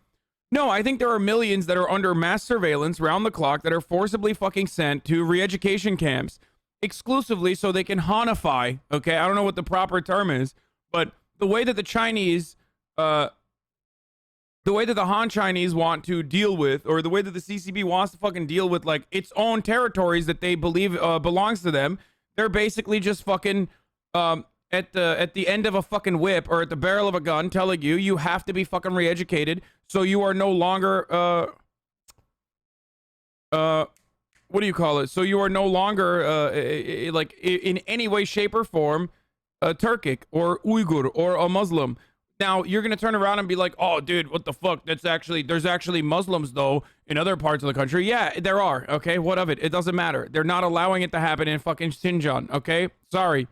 S1: No, I think there are millions that are under mass surveillance round the clock that are forcibly fucking sent to re-education camps exclusively so they can Hanify. Okay, I don't know what the proper term is, but the way that the Chinese, the way that the Han Chinese want to deal with, or the way that the CCP wants to fucking deal with, like, its own territories that they believe belongs to them, they're basically just fucking at the end of a fucking whip or at the barrel of a gun telling you you have to be fucking re-educated so you are no longer what do you call it? So you are no longer like in any way, shape, or form Turkic or Uyghur or a Muslim. Now you're gonna turn around and be like, oh dude, what the fuck? There's actually Muslims though in other parts of the country. Yeah, there are. Okay, what of it? It doesn't matter. They're not allowing it to happen in fucking Xinjiang. Okay, sorry.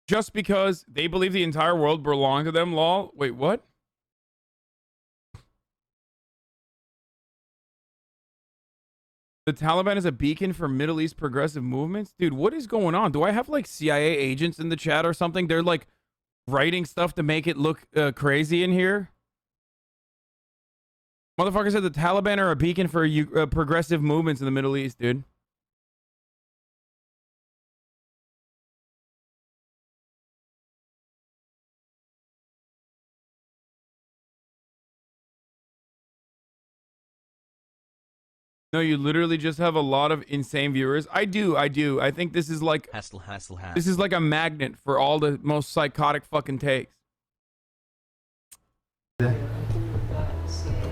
S1: Just because they believe the entire world belonged to them, lol. Wait, what? The Taliban is a beacon for Middle East progressive movements? Dude, what is going on? Do I have like CIA agents in the chat or something? They're like writing stuff to make it look crazy in here? Motherfucker said the Taliban are a beacon for progressive movements in the Middle East, dude. No, you literally just have a lot of insane viewers. I do. I think this is like this is like a magnet for all the most psychotic fucking takes.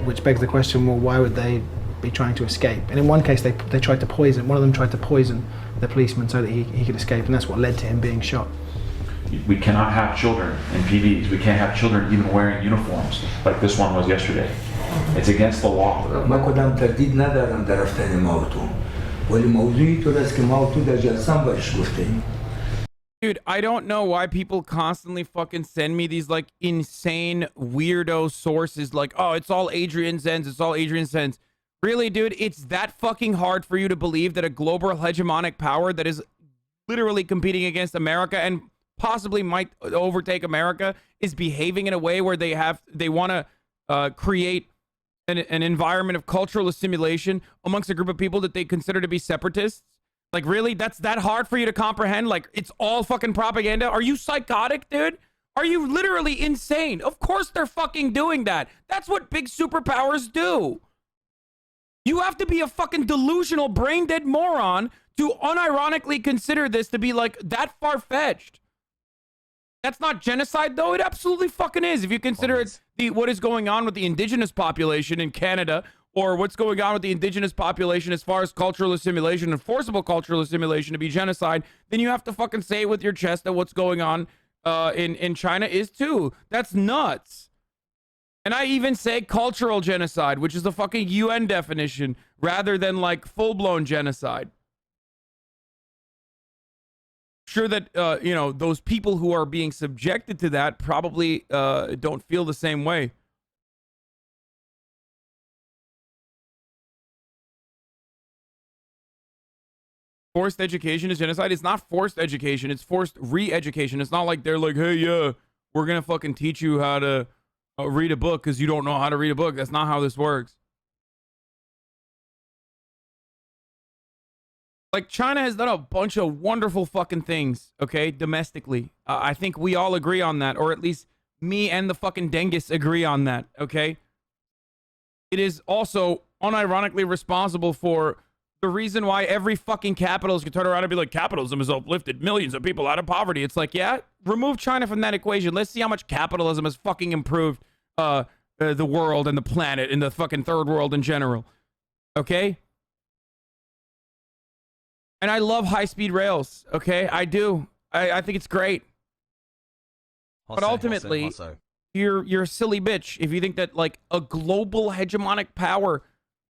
S7: Which begs the question, well, why would they be trying to escape? And in one case, they tried to poison. One of them tried to poison the policeman so that he could escape, and that's what led to him being shot.
S5: We cannot have children in PDs. We can't have children even wearing uniforms like this one was yesterday. It's against the law.
S20: ما کدام تردید ندارم در رفتن ما و تو. ولی موضوعی تو است که ما و تو در جلسه برش گفتیم.
S1: Dude, I don't know why people constantly fucking send me these like insane weirdo sources like, oh, it's all Adrian Zenz, it's all Adrian Zenz. Really, dude, it's that fucking hard for you to believe that a global hegemonic power that is literally competing against America and possibly might overtake America is behaving in a way where they want to create an environment of cultural assimilation amongst a group of people that they consider to be separatists? Like, really? That's that hard for you to comprehend? Like, it's all fucking propaganda? Are you psychotic, dude? Are you literally insane? Of course they're fucking doing that. That's what big superpowers do. You have to be a fucking delusional, brain-dead moron to unironically consider this to be, like, that far-fetched. That's not genocide, though. It absolutely fucking is. If you consider it what is going on with the indigenous population in Canada, or what's going on with the indigenous population as far as cultural assimilation and forcible cultural assimilation to be genocide, then you have to fucking say it with your chest that what's going on in China is too. That's nuts. And I even say cultural genocide, which is the fucking UN definition, rather than like full-blown genocide. Sure that, you know, those people who are being subjected to that probably don't feel the same way. Forced education is genocide. It's not forced education. It's forced re-education. It's not like they're like, hey, yeah, we're going to fucking teach you how to read a book because you don't know how to read a book. That's not how this works. Like, China has done a bunch of wonderful fucking things, okay, domestically. I think we all agree on that, or at least me and the fucking Dengis agree on that, okay? It is also unironically responsible for the reason why every fucking capitalist can turn around and be like, capitalism has uplifted millions of people out of poverty. It's like, yeah, remove China from that equation. Let's see how much capitalism has fucking improved the world and the planet and the fucking third world in general. Okay? And I love high-speed rails. Okay? I do. I think it's great. But ultimately, you're a silly bitch if you think that like a global hegemonic power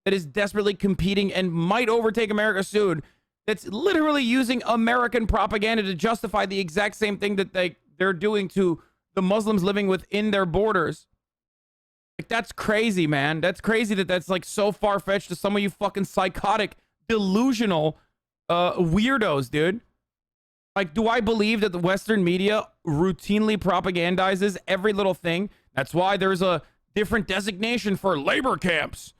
S1: that is desperately competing and might overtake America soon, that's literally using American propaganda to justify the exact same thing that they're doing to the Muslims living within their borders. Like, that's crazy, man. That's crazy that's like so far-fetched to some of you fucking psychotic, delusional weirdos, dude. Like, do I believe that the Western media routinely propagandizes every little thing? That's why there's a different designation for labor camps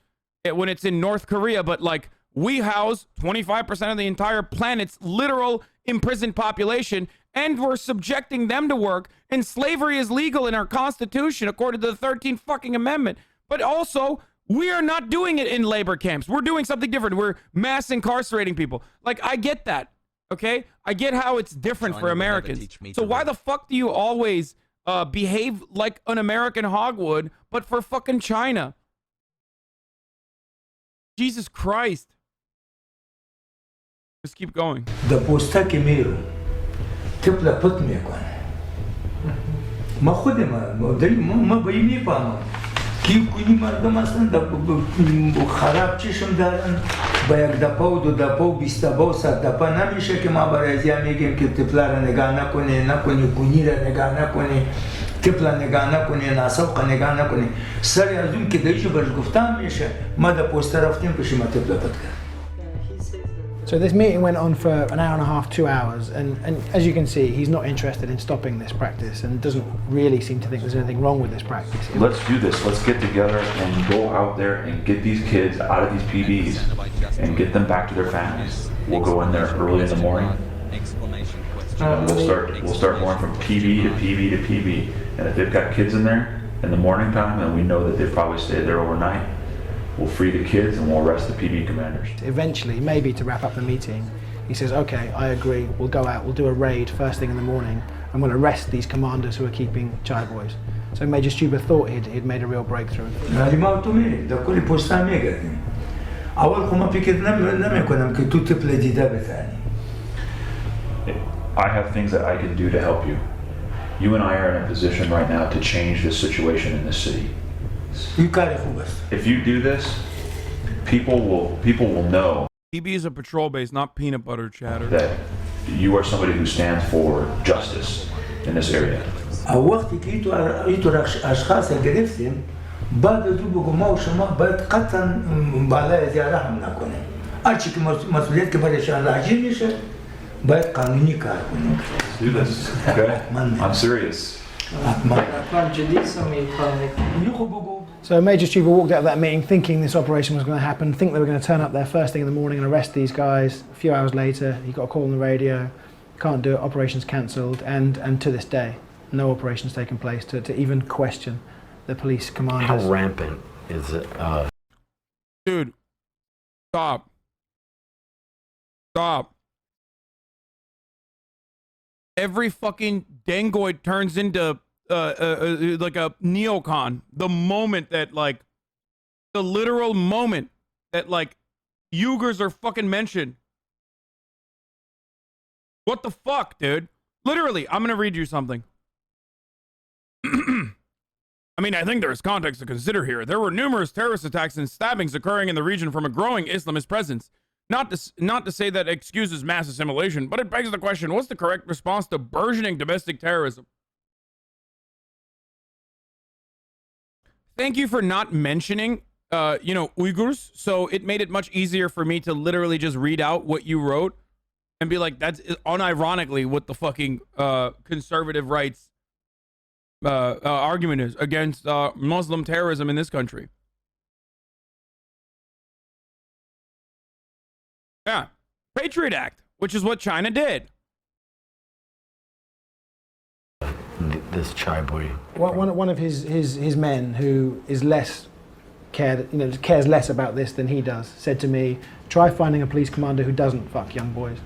S1: when it's in North Korea, but like, we house 25% of the entire planet's literal imprisoned population, and we're subjecting them to work, and slavery is legal in our Constitution according to the 13th fucking Amendment. But also, we are not doing it in labor camps. We're doing something different. We're mass incarcerating people. Like, I get that, okay? I get how it's different for Americans. So why the fuck do you always behave like an American hog would, but for fucking China? Jesus Christ. Just keep going.
S20: The posta که میرو تپلا پت میکنه ما خودم داری ما به این میفهمم کی کنی مردم اصلا خراب چشم دارن با یک دپا و دو دپا و 20 دپا و 100 دپا نمیشه که ما برای ازیا میگیم که تپلا را نگاه نکنی کنی را نگاه نکنی تپلا نگاه نکنی ناسوق نگاه نکنی سری از اون که دیشو برش گفتم میشه ما در پوستا رفتیم پیش ما تپلا پت کرد.
S7: So this meeting went on for an hour and a half, 2 hours, and as you can see, he's not interested in stopping this practice and doesn't really seem to think there's anything wrong with this practice.
S5: Let's do this. Let's get together and go out there and get these kids out of these PBs and get them back to their families. We'll go in there early in the morning. And we'll start going from PB to PB to PB. And if they've got kids in there in the morning time, and we know that they've probably stayed there overnight, we'll free the kids and we'll arrest the PB commanders.
S7: Eventually, maybe to wrap up the meeting, he says, okay, I agree, we'll go out, we'll do a raid first thing in the morning, and we'll arrest these commanders who are keeping child boys. So Major Stuber thought he'd made a real breakthrough.
S5: I have things that I can do to help you. You and I are in a position right now to change this situation in this city. If you do this, people will know.
S1: PB is a patrol base, not peanut butter chatter.
S5: That you are somebody who stands for justice in this area.
S20: وقتی که ایتو اشخاص گرفتیم بعد از اون بگو ما و شما باید قطعا بالای زیاره هم نکنیم. هرچی که مسئولیت که برایشان راجع میشه باید قانونی کار کنیم.
S5: Do this, okay? I'm serious.
S7: So Major Stuber walked out of that meeting thinking this operation was going to happen, think they were going to turn up there first thing in the morning and arrest these guys. A few hours later, he got a call on the radio, can't do it, operation's cancelled, and to this day, no operations taken place to even question the police commanders.
S2: How rampant is it?
S1: Dude, stop. Stop. Every fucking dangoid turns into like a neocon the moment that, like, the literal moment that, like, Uyghurs are fucking mentioned. What the fuck, dude? Literally, I'm gonna read you something. I mean, I think there is context to consider here. There were numerous terrorist attacks and stabbings occurring in the region from a growing Islamist presence. Not to say that excuses mass assimilation, but it begs the question, what's the correct response to burgeoning domestic terrorism? Thank you for not mentioning, Uyghurs. So it made it much easier for me to literally just read out what you wrote and be like, that's unironically what the fucking conservative rights argument is against Muslim terrorism in this country. Yeah, Patriot Act, which is what China did.
S2: This chai boy.
S7: One of his men who is less cares less about this than he does said to me, "Try finding a police commander who doesn't fuck young boys."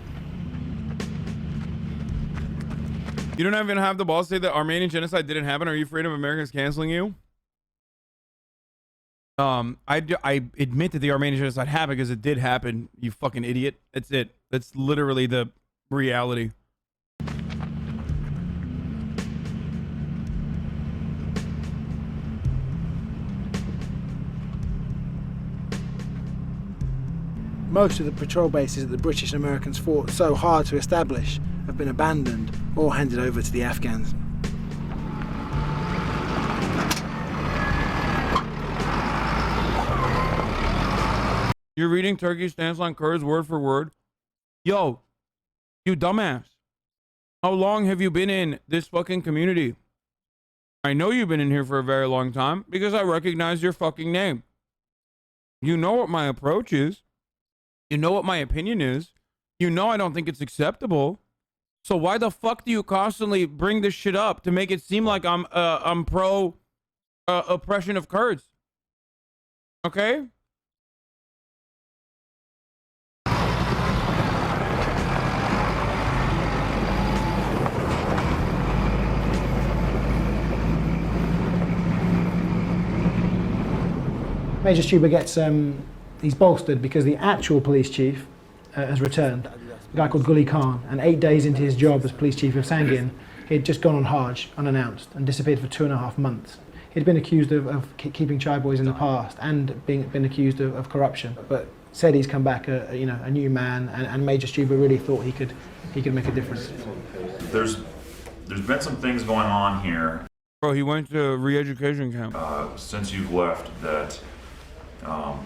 S1: You don't even have the balls to say that Armenian genocide didn't happen. Are you afraid of Americans canceling you? I admit that the Armenian genocide happened because it did happen, you fucking idiot. That's it. That's literally the reality.
S13: Most of the patrol bases that the British and Americans fought so hard to establish have been abandoned or handed over to the Afghans.
S1: You're reading Turkey's stance on Kurds word for word? Yo, you dumbass. How long have you been in this fucking community? I know you've been in here for a very long time because I recognize your fucking name. You know what my approach is. You know what my opinion is. You know I don't think it's acceptable. So why the fuck do you constantly bring this shit up to make it seem like I'm pro oppression of Kurds? Okay?
S7: Major Stuber gets he's bolstered because the actual police chief has returned, a guy called Gully Khan, and 8 days into his job as police chief of Sangin, he'd just gone on Hajj unannounced and disappeared for 2.5 months. He'd been accused of keeping Chai boys in the past and been accused of corruption, but said he's come back a new man, and Major Stuber really thought he could make a difference.
S5: There's been some things going on here.
S1: Bro, he went to re-education camp.
S5: Since you've left that are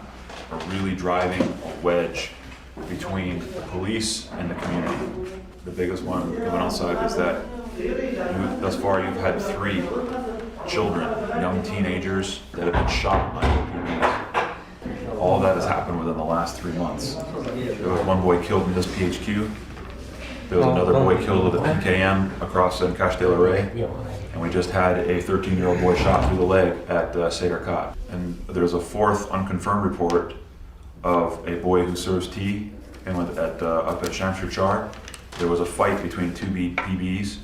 S5: really driving a wedge between the police and the community. The biggest one coming outside is that thus far you've had 3 children, young teenagers that have been shot by PBs. All that has happened within the last 3 months. There was one boy killed in this PHQ. There was another boy killed with a PKM across in Cache de la Rey. And we just had a 13-year-old boy shot through the leg at Sadr Khat. And there's a 4th unconfirmed report of a boy who serves tea up at Shamshir Char. There was a fight between 2 PBs,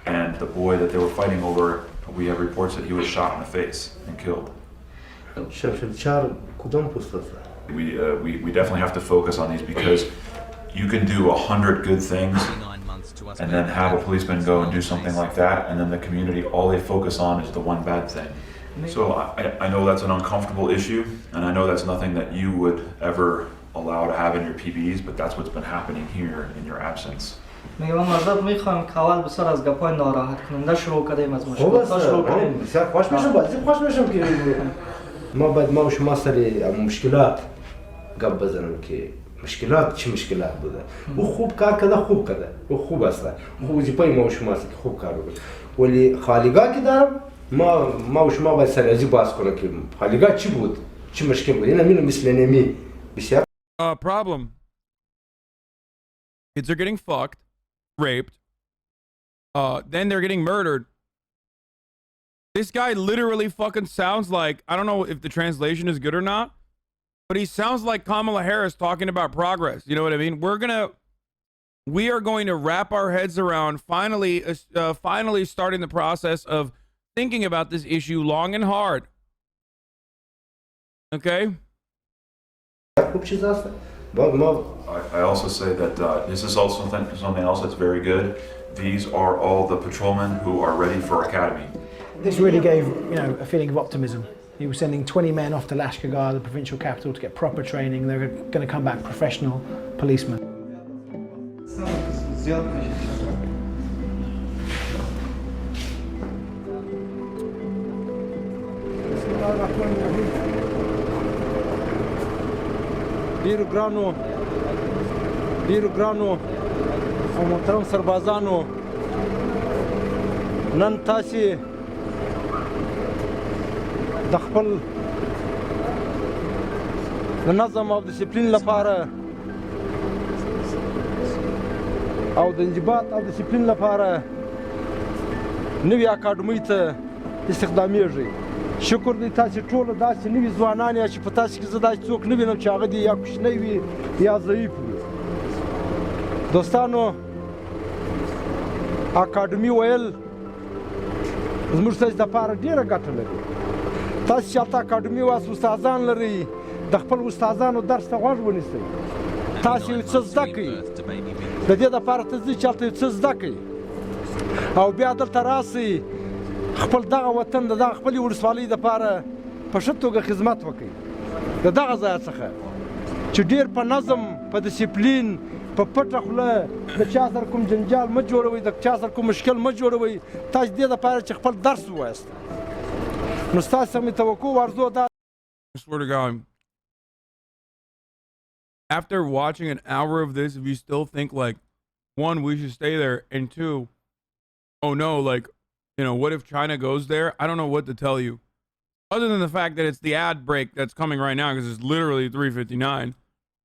S5: and the boy that they were fighting over, we have reports that he was shot in the face and killed. We definitely have to focus on these because you can do 100 good things and then have a policeman go and do something like that, and then the community, all they focus on is the one bad thing. So I know that's an uncomfortable issue, and I know that's nothing that you would ever allow to have in your PBs, but that's what's been happening here in your absence.
S18: مشکلات چی مشکلات بوده او خوب کار کرده خوب کرده او خوب است او وظیفه ما و شما است که خوب کار بکنه ولی خالیگاه که دارم ما و شما باید سریعی باز کنه که خالیگاه چی بود چی مشکل بود اینا مینو مثل نمی بسیار
S1: problem. Kids are getting fucked, raped, then they're getting murdered. This guy literally fucking sounds like, I don't know if the translation is good or not, but he sounds like Kamala Harris talking about progress. You know what I mean? We are going to wrap our heads around finally starting the process of thinking about this issue long and hard. Okay?
S5: I also say that this is also something else that's very good. These are all the patrolmen who are ready for academy.
S7: This really gave, a feeling of optimism. He was sending 20 men off to Lashkargah, the provincial capital, to get proper training. They were going to come back professional policemen.
S4: ډیرو ګرانو او محترم سربازانو نن تاسې د خپل د نظم او ډسپلین لپاره او د انضباط او ډسپلین لپاره نوې اکاډمۍ ته استخدامیږئ. شکر دی تاسې ټول داسې نوي ځوانان یا چې په تاسې کې زه داسې څوک نه وینم چې هغه دې یا کوچنی وي یا ضعیف وي. دوستانو اکاډمي ویل زموږ ستاسې دپاره ډېره ګټه لري. تاسو چې هلته اکاډمي واسو استادان لرئ د خپل استادانو درس ته غوږ ونیسئ تاسو یو څه زده کړئ د دې دپاره ته ځئ چې هلته یو څه زده کړئ او بیا دلته راسئ خپل دغه وطن د دغه خپلې ولسوالۍ دپاره په ښه توګه خدمت وکړئ د دغه ځایه څخه چې ډېر په نظم په ډسپلین په پټه خوله د چا سره کوم جنجال مه جوړوئ د چا سره کوم مشکل مه جوړوئ تاسو دې دپاره چې خپل درس ووایاست نو ستاسو څخه مې توقع ورزو دا
S1: I swear to God, after watching an hour of this, if you still think like, one, we should stay there, and two, oh no, like, you know, what if China goes there? I don't know what to tell you. Other than the fact that it's the ad break that's coming right now, because it's literally 3:59.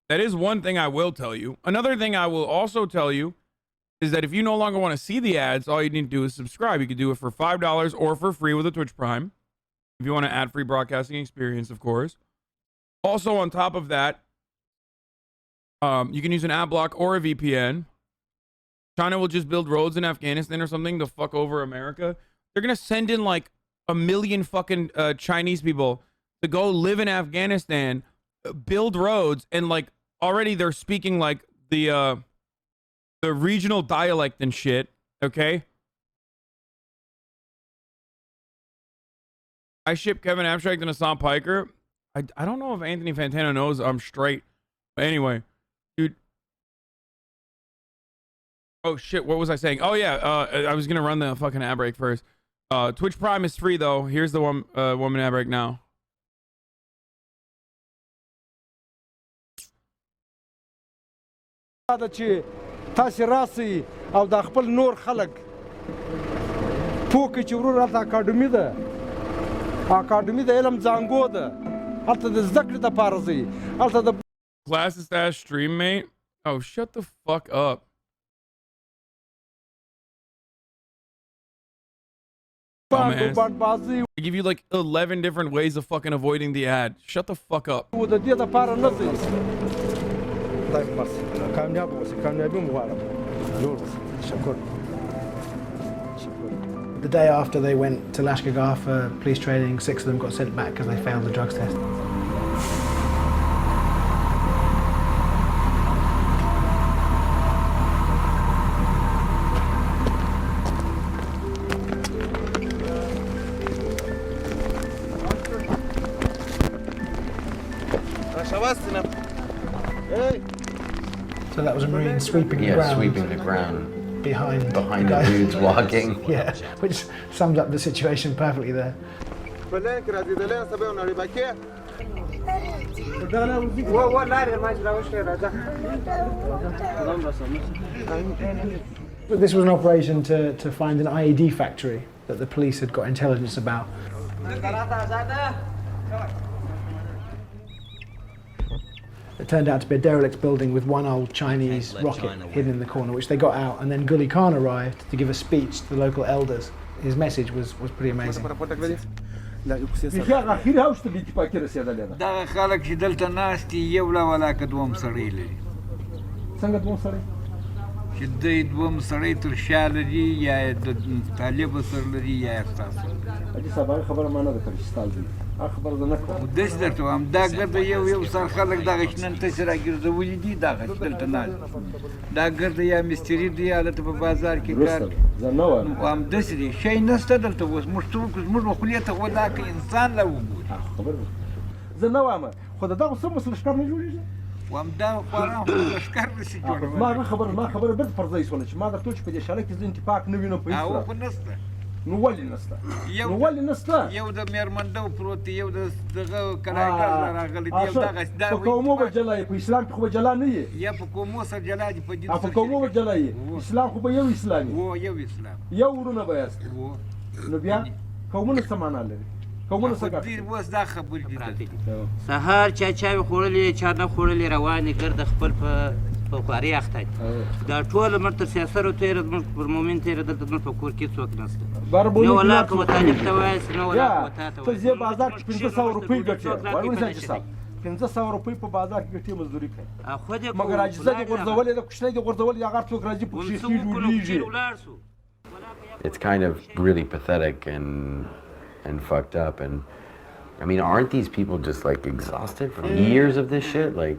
S1: That is one thing I will tell you. Another thing I will also tell you is that if you no longer want to see the ads, all you need to do is subscribe. You can do it for $5 or for free with a Twitch Prime. If you want an ad-free broadcasting experience, of course. Also, on top of that, you can use an ad block or a VPN. China will just build roads in Afghanistan or something to fuck over America. They're going to send in like 1 million fucking Chinese people to go live in Afghanistan, build roads, and like already they're speaking like the regional dialect and shit, okay? I ship Kevin Abstract and Hasan Piker. I don't know if Anthony Fantano knows I'm straight. But anyway, dude. Oh shit, what was I saying? Oh yeah, I was gonna run the fucking ad break first. Twitch Prime is free though. Here's the woman ad break now.
S4: دا چې تاسو راسئ او د خپل نور خلک پوه کړئ چې ورور هلته اکاډمي ده اکاډمي د علم زانګو ده هلته د زده کړې دپاره ځئ هلته د
S1: Class stash stream mate. Oh, shut the fuck up. I give you like 11 different ways of fucking avoiding the ad. Shut the fuck up.
S4: د دې دپاره نه ځئ خدای مو مرسي کامیاب اوسئ کامیابي مو غواړم جوړ اوسئ تشکر
S7: The day after they went to Lashkar for police training, 6 of them got sent back because they failed the drugs test. So that was a Marine sweeping the ground.
S2: Yeah, sweeping the ground.
S7: Behind
S2: the dudes walking.
S7: Yeah, which sums up the situation perfectly there. This was an operation to find an IED factory that the police had got intelligence about. It turned out to be a derelict building with one old Chinese rocket hidden in the corner, which they got out, and then Gully Khan arrived to give a speech to the local elders. His message was pretty amazing.
S17: دغه خلک چې دلته ناست دي یو له ولاکه دوم سړی لري
S4: څنګه دوم سړی
S17: چې دوی دوم سړی تر شا لري یا د طالب سر لري یا ستاسو
S4: حاجي صاحب هغه خبره ما نه ده کړې چې ستاسو دي هغه خبره زه نه کوم
S17: داسې درته وایم دا ګرده یو سر خلک دغه چې نن تاسې راګرځولي دي دغه چې دلته ناست دا ګرده یا مستري دی هلته په بازار کې کار
S4: زه نه وایم
S17: همداسې دی شی نشته دلته اوس موږ ټول زموږ به خولې ته ودا که انسان له وګوري
S4: زه نه وایم خو د دغه څه مسله ښکار نه جوړېږي
S17: همدا خورا خو لښکر نشي جوړولی
S4: ما خبره بېرته پر ځای شوله چې ما درته وویل چې په دې شاله کې زه انتفاق نه وینم په هېڅ
S17: او خو نشته
S4: نو ولې نشته نو ولې نشته
S17: یو د میرمندو پروت دی یو د دغه کلاګر راغلی دی یو دغه
S4: په قومو به جلا یې په اسلام کې خو به جلا نه یې
S17: یا په قومو سره جلا دي په دین
S4: په قومو به جلا یې اسلام خو به یو اسلام
S17: و یو اسلام
S4: یو ورونه به یاست نو بیا قومونه څه معنا لري قومونه څه ګټه
S17: اوس دا خبرې دي
S21: سهار چا چاوې خوړلې چا نه خوړلې روانې ګرده خپل په خواري اخته دي دا ټول مړ تر سیاسر او تېره زموږ پر مومن تېره دلته زموږ په کور کې څوک نشته نه ولاکه و طالب ته وایاست نه ولاکه و تا ته
S4: ته ځې بازار کې 500 روپۍ ګټې وایي حاجي صاحب 500 روپۍ په بازار کې ګټې مزدوري کوي مګر عاجزه دې غورځولې ده کوچنی دې غورځولې هغه څوک راځي په کښې جوړېږي
S2: It's kind of really pathetic and fucked up, and I mean, aren't these people just like exhausted from years of this shit? Like,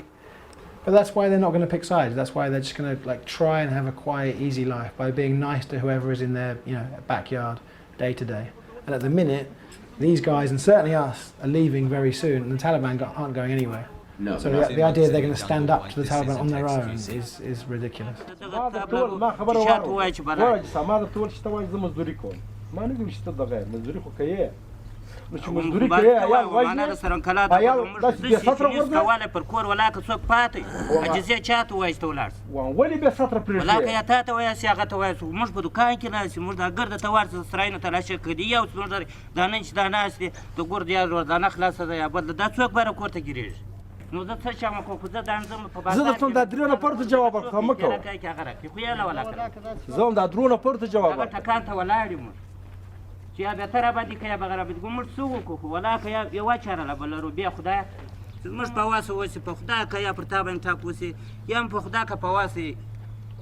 S7: but that's why they're not going to pick sides. That's why they're just going to like try and have a quiet, easy life by being nice to whoever is in their, you know, backyard, day to day. And at the minute, these guys and certainly us are leaving very soon, and the Taliban aren't going anywhere.
S2: No,
S7: so the idea they're going to stand up to the Taliban on their own is ridiculous.
S4: زه درته دا درونه پورته جواب ورکړم مکو زه هم دا درونه پورته جواب ورکړم
S21: ټکان ته ولاړ یم چې یا بهتره باندې که یا بغیر باندې موږ څه وکړو ولا که یا یوه چاره له بله رو بیا خدای موږ په واسه اوسې په خدای که یا پر تا باندې ټاک وسې یا هم په خدای که په واسې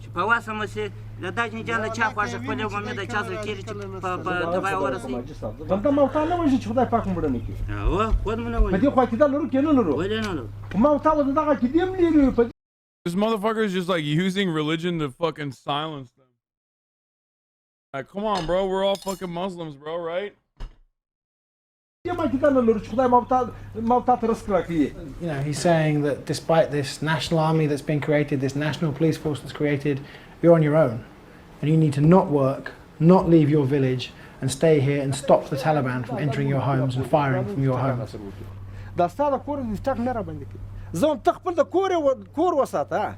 S21: چې په واسه مو سې د دا جنجال له چا خوښه خپل یو ممې د چا سره تېرې چې په دبای ورسوي
S4: بنده موتا نه وژني چې خدای پاک مړه نه کړي
S21: اوه خود مو نه وژني
S4: په دې خوا کې دا لرو کې نه لرو
S21: ولې نه لرو
S4: موتا و دغه کې دې هم لري
S1: This motherfucker is just like using religion to fucking silence them. Like, come on, bro. We're all fucking Muslims, bro, right?
S7: You know, he's saying that despite this national army that's been created, this national police force that's created, you're on your own. And you need to not work, not leave your village, and stay here and stop the Taliban from entering your homes and firing from your homes.
S4: زه هم ته خپل د کور وساته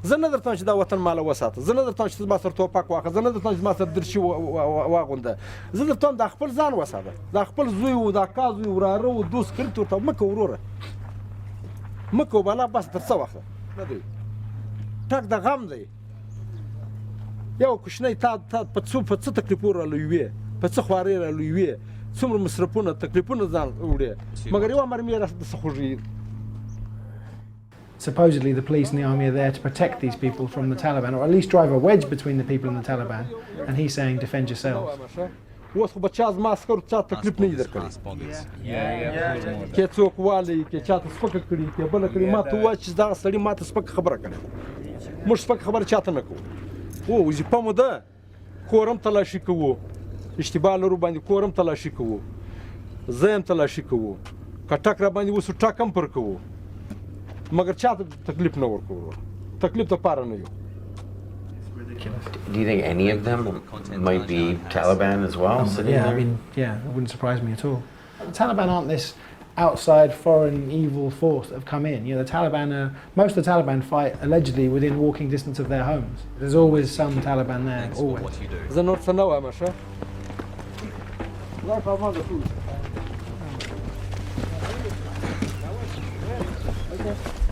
S4: زه نه درته چې دا وطن ماله وساته زه نه درته چې ما سره توپک واخله زه نه درته چې ما سره درشي واغونده زه درته دا خپل ځان وساته دا خپل زوی و دا کاز و وراره و دوست کړي ورته مکه وروره مکه بالا بس تر څه وخته نه دی ټک د غم دی یو کوچنی تا په څه تکلیفونه رالویوې په څه خوارۍ رالویوې څومره مصرفونه تکلیفونه ځان وړې مګر یوه مرمۍ راڅه خوږي
S7: Supposedly the police and the army are there to protect these people from the Taliban, or at least drive a wedge between the people and the Taliban, and he's saying defend yourselves.
S4: اوس خو به چا زما عسکرو چا تکلیف نه وي درکړی کې څوک والی کې چاته سپکه کړي کې بله کړي ما ته ووایه چې دغه سړي ما ته سپکه خبره کړې موږ سپکه خبره چاته نه کوو او وظیفه مو ده کور هم تلاشي کوو اشتباه لرو باندې کور هم تلاشي کوو زه هم تلاشي کوو که ټک را باندې وسو ټک هم پر کوو مگر چاته تکلیف نه ورکوو تکلیف ته پاره نه یو
S2: Do you think any of them might be Taliban as well?
S7: Yeah, I mean, yeah, it wouldn't surprise me at all. The Taliban aren't this outside foreign evil force that have come in. You know, the Taliban are, most of the Taliban fight allegedly within walking distance of their homes. There's always some Taliban there, always.
S4: زه نور څه نه وایم ښه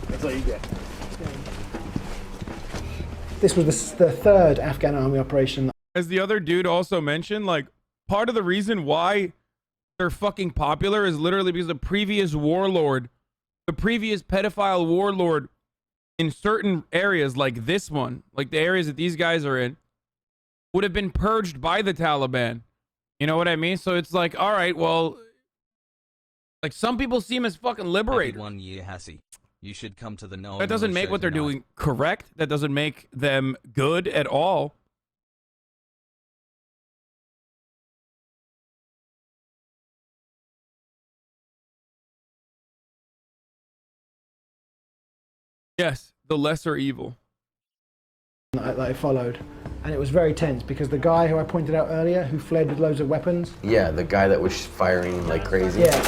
S7: That's all you get. This was the third Afghan army operation.
S1: As the other dude also mentioned, like, part of the reason why they're fucking popular is literally because the previous warlord, the previous pedophile warlord in certain areas like this one, like the areas that these guys are in, would have been purged by the Taliban. You know what I mean? So it's like, all right, well, like some people see him as fucking liberated.
S3: 1 year, Hassie. You should come to the No.
S1: That doesn't make what they're doing correct. That doesn't make them good at all. Yes, the lesser evil.
S7: That I followed, and it was very tense because the guy who I pointed out earlier, who fled with loads of weapons.
S2: Yeah, the guy that was firing like crazy.
S7: Yeah.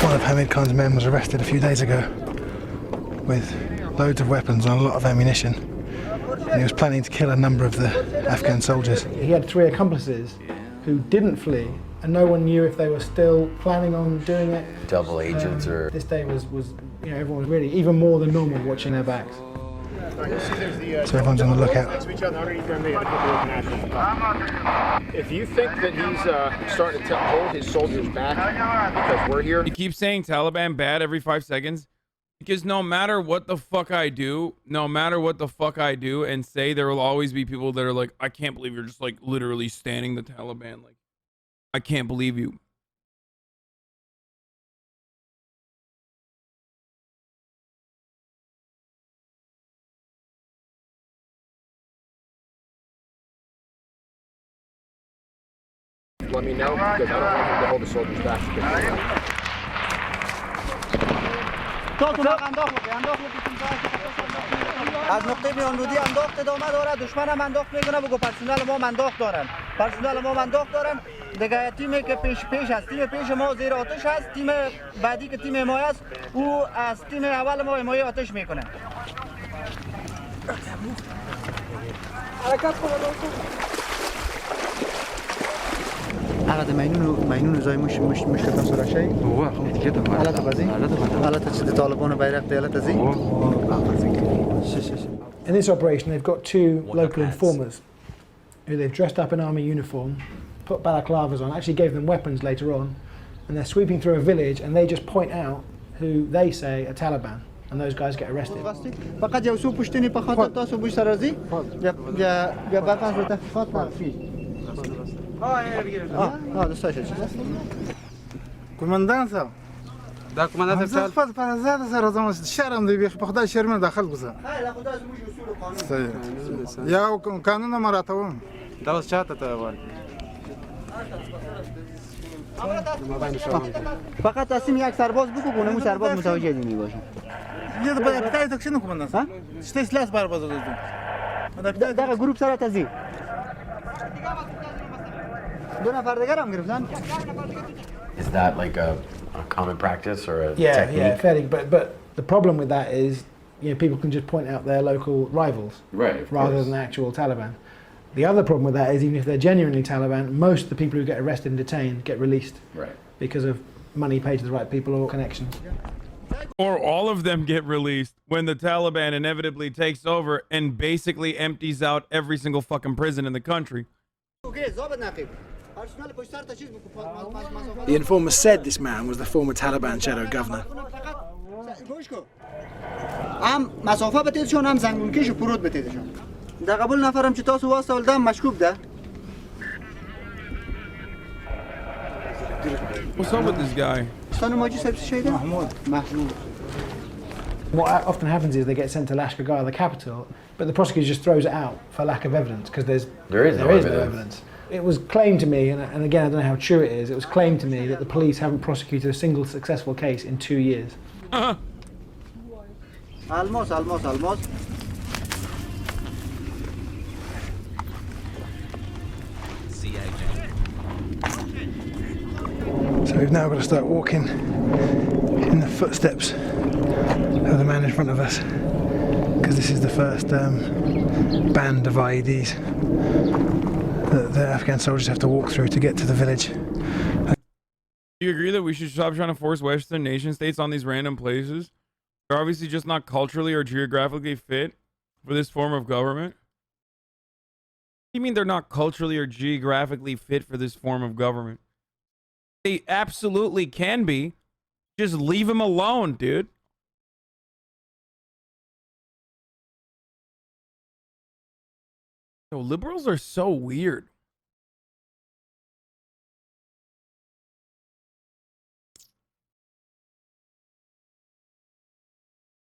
S7: One of Hamid Khan's men was arrested a few days ago with loads of weapons and a lot of ammunition. And he was planning to kill a number of the Afghan soldiers. He had 3 accomplices who didn't flee, and no one knew if they were still planning on doing it.
S2: Double agents or...
S7: This day was, you know, everyone was really even more than normal watching their backs. So everyone's on the lookout.
S6: If you think that he's starting to hold his soldiers back because we're here...
S1: He keeps saying Taliban bad every 5 seconds. Because no matter what the fuck I do, and say, there will always be people that are like, I can't believe you're just like literally standing the Taliban. Like, I can't believe you.
S6: let me know because I don't want him to hold the soldiers back.
S10: از نقطه میانرودی انداخت ادامه داره دشمن هم انداخت میکنه بگو پرسنل ما انداخت دارن پرسنل ما انداخت دارن دیگه تیمی که پیش است تیم پیش ما زیر آتش است تیم بعدی که تیم ما است او از تیم اول ما حمایت آتش میکنه حرکت هغه د ماینونو ځای مش کتم سره شي هو خو کتم حالت غزي حالت چې د طالبانو بیرغ دی حالت زي
S7: In this operation, they've got two local informers who they've dressed up in army uniform, put balaclavas on, actually gave them weapons later on, and they're sweeping through a village and they just point out who they say are Taliban, and those guys get arrested.
S10: فقط یو څو پوښتنې په خاطر تاسو بوش سره راځي بیا بعد از تحقیقات معرفی دوستاش
S22: کماندان صاحب دا کماندان صاحب خپل پر زیاده سره زموږ شرم دی په خدای شرم داخل گذار
S10: خدا زموږ اصول قانون
S22: صحیح یا قانون مراتب دا اوس چاته ته وایي
S10: فقط تصمیم یک سرباز بگو که اونمو سرباز متوجه نمی باشه
S22: یه دفعه پتای تکشن کماندان صاحب چه سلاس برباز دادم
S10: دغه گروپ سره تزی دو نفر دیگر هم گرفتن
S2: Is that like a common practice or a technique?
S7: Yeah, fairly. But the problem with that is, people can just point out their local rivals,
S2: right?
S7: Rather than the actual Taliban. The other problem with that is, even if they're genuinely Taliban, most of the people who get arrested and detained get released,
S2: right?
S7: Because of money paid to the right people or connections.
S1: Or all of them get released when the Taliban inevitably takes over and basically empties out every single fucking prison in the country.
S7: The informer said this man was the former Taliban shadow governor.
S10: هم مسافه بتیدشون هم زنگون کش و پرود بتیدشون در قبول نفرم که تاسو واسطه دم مشکوک ده
S1: What's up with this guy?
S7: What often happens is they get sent to Lashkar, the capital, but the prosecutor just throws it out for lack of evidence because there is no evidence. It was claimed to me, and again I don't know how true it is, it was claimed to me that the police haven't prosecuted a single successful case in 2 years.
S10: Almost.
S7: So we've now got to start walking in the footsteps of the man in front of us, because this is the first band of IEDs that the Afghan soldiers have to walk through to get to the village.
S1: Do you agree that we should stop trying to force Western nation states on these random places? They're obviously just not culturally or geographically fit for this form of government. What do you mean they're not culturally or geographically fit for this form of government? They absolutely can be. Just leave them alone, dude. Yo, liberals are so weird.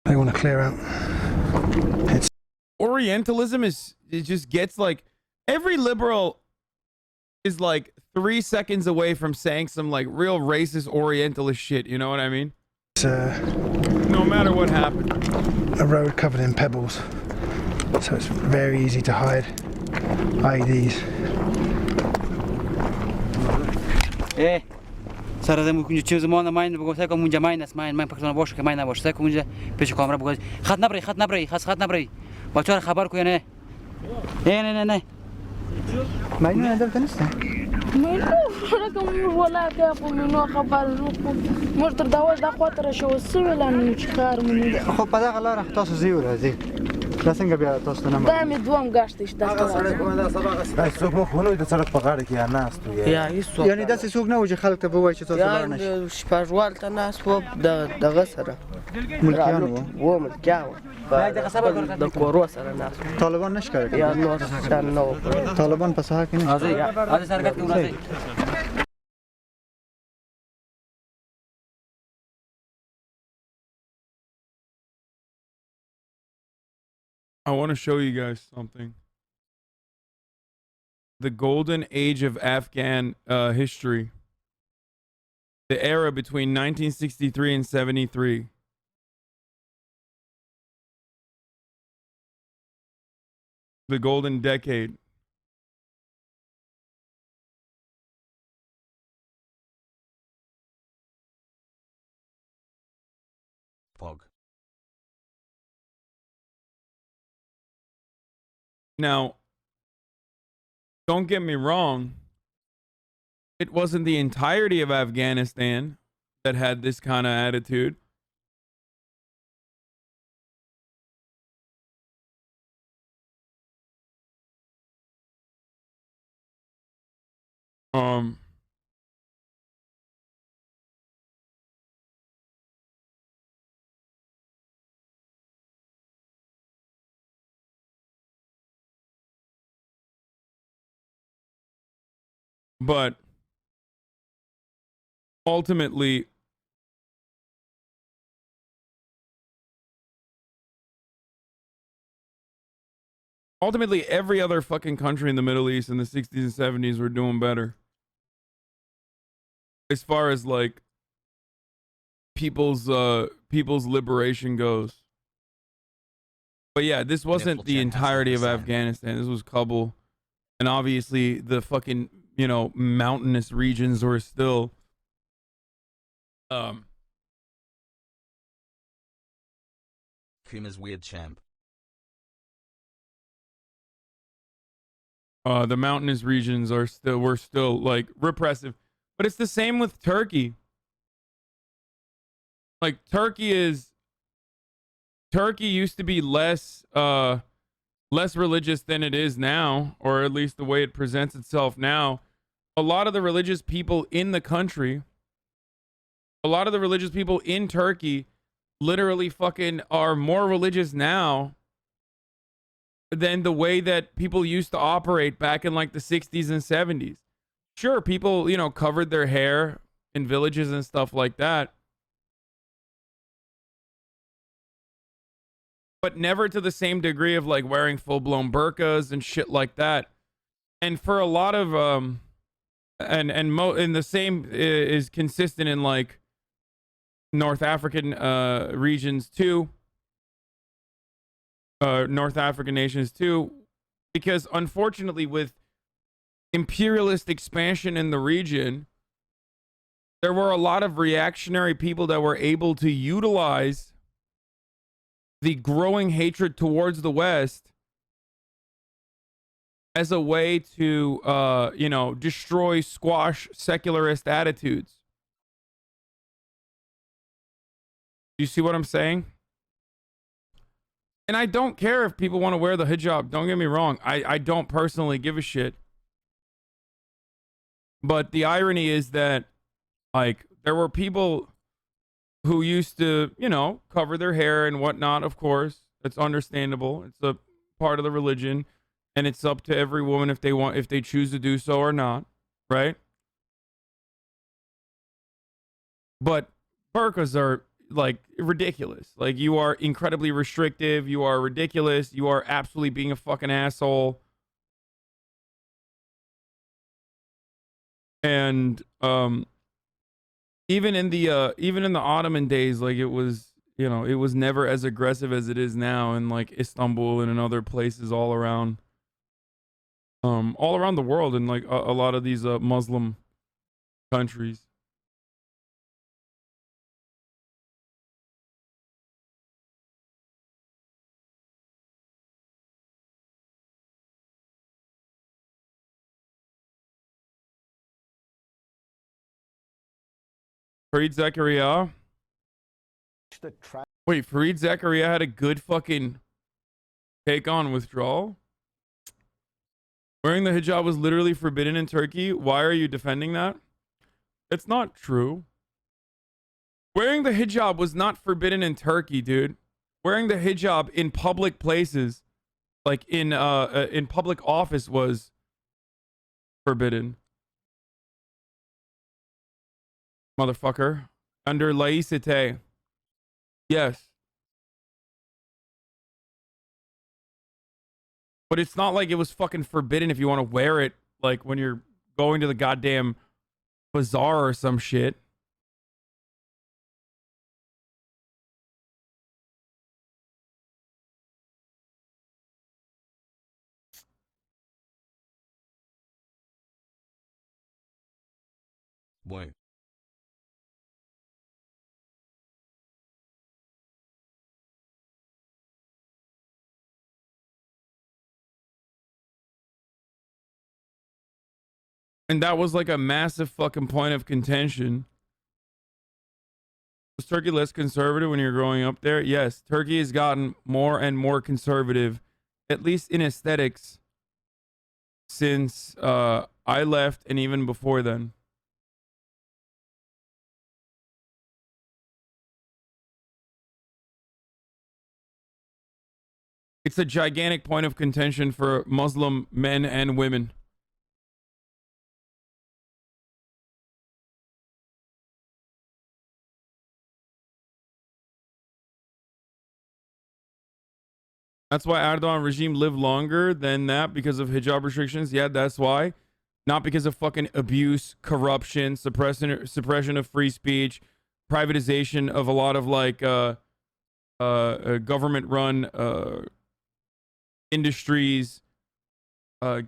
S7: They want to clear out.
S1: Orientalism it just gets like every liberal is like 3 seconds away from saying some like real racist Orientalist shit, you know what I mean?
S7: It's
S1: no matter what happened.
S7: A road covered in pebbles, so it's very easy to hide IEDs.
S10: سر زمون کنج چیز ما نماین بگو سعی کنم اونجا ماین است ماین پکتون باشه که ماین نباشه سعی کنم اونجا پیش کامرا بگو خط نبری خط نبری بچه‌ها خبر کنه نه ماینو ندارد نیست
S23: ماینو رقم ولا که منو خبر مر تر داوز د خاطر شو سویلان چې کار مونږ
S10: خو په دغه لار تاسو زیو راځي دا څنګه بیا تاسو نه
S23: دا مې دوم غاښت شته
S22: هغه سره کومه دا سبق است څوک مو خونوي د سړک په غاړه کې یا ناست
S10: یا هیڅ یعنی دا څوک نه و چې خلک ته وایي چې تاسو لار نشئ
S23: یا شپږوال ته ناس و دغه سره
S10: ملکیان
S23: و ملکیان د کورو سره ناس
S10: طالبان نشکره
S23: یا نور څه نو
S10: طالبان په ساحه کې نه
S21: راځي سرګت کې راځي
S1: I want to show you guys something. the golden age of Afghan history. The era between 1963 and 73. The golden decade.
S3: Pog.
S1: Now, don't get me wrong. It wasn't the entirety of Afghanistan that had this kind of attitude. But ultimately, every other fucking country in the Middle East in the 60s and 70s were doing better. As far as like people's liberation goes. But yeah, this wasn't the entirety of Afghanistan. This was Kabul. And obviously the fucking, you know, mountainous regions were still
S3: Kuma's weird champ.
S1: The mountainous regions were still like repressive. But it's the same with Turkey. Like Turkey used to be less religious than it is now, or at least the way it presents itself now. A lot of the religious people in the country, a lot of the religious people in Turkey literally fucking are more religious now than the way that people used to operate back in like the 60s and 70s. Sure, people, you know, covered their hair in villages and stuff like that. But never to the same degree of like wearing full-blown burqas and shit like that. And for a lot of and the same is consistent in like North African regions too. North African nations too, because unfortunately with imperialist expansion in the region, there were a lot of reactionary people that were able to utilize the growing hatred towards the West as a way to, you know, destroy, squash secularist attitudes. You see what I'm saying? And I don't care if people want to wear the hijab. Don't get me wrong. I don't personally give a shit. But the irony is that, like, there were people who used to, you know, cover their hair and whatnot, of course. It's understandable. It's a part of the religion. And it's up to every woman if they choose to do so or not. Right? But burqas are, like, ridiculous. Like, you are incredibly restrictive. You are ridiculous. You are absolutely being a fucking asshole. And even in the Ottoman days, like, it was, you know, it was never as aggressive as it is now in like Istanbul and in other places all around the world, and like a lot of these Muslim countries. Fareed Zakaria. Wait, Fareed Zakaria had a good fucking take on withdrawal? Wearing the hijab was literally forbidden in Turkey. Why are you defending that? It's not true. Wearing the hijab was not forbidden in Turkey, dude. Wearing the hijab in public places, like in public office, was forbidden. Motherfucker. Under laïcité. Yes. But it's not like it was fucking forbidden if you want to wear it, like when you're going to the goddamn bazaar or some shit.
S3: Wait.
S1: And that was like a massive fucking point of contention. Was Turkey less conservative when you're growing up there? Yes, Turkey has gotten more and more conservative, at least in aesthetics, since I left and even before then. It's a gigantic point of contention for Muslim men and women. That's why Erdogan regime lived longer than that, because of hijab restrictions. Yeah, that's why. Not because of fucking abuse, corruption, suppression of free speech, privatization of a lot of like government-run industries that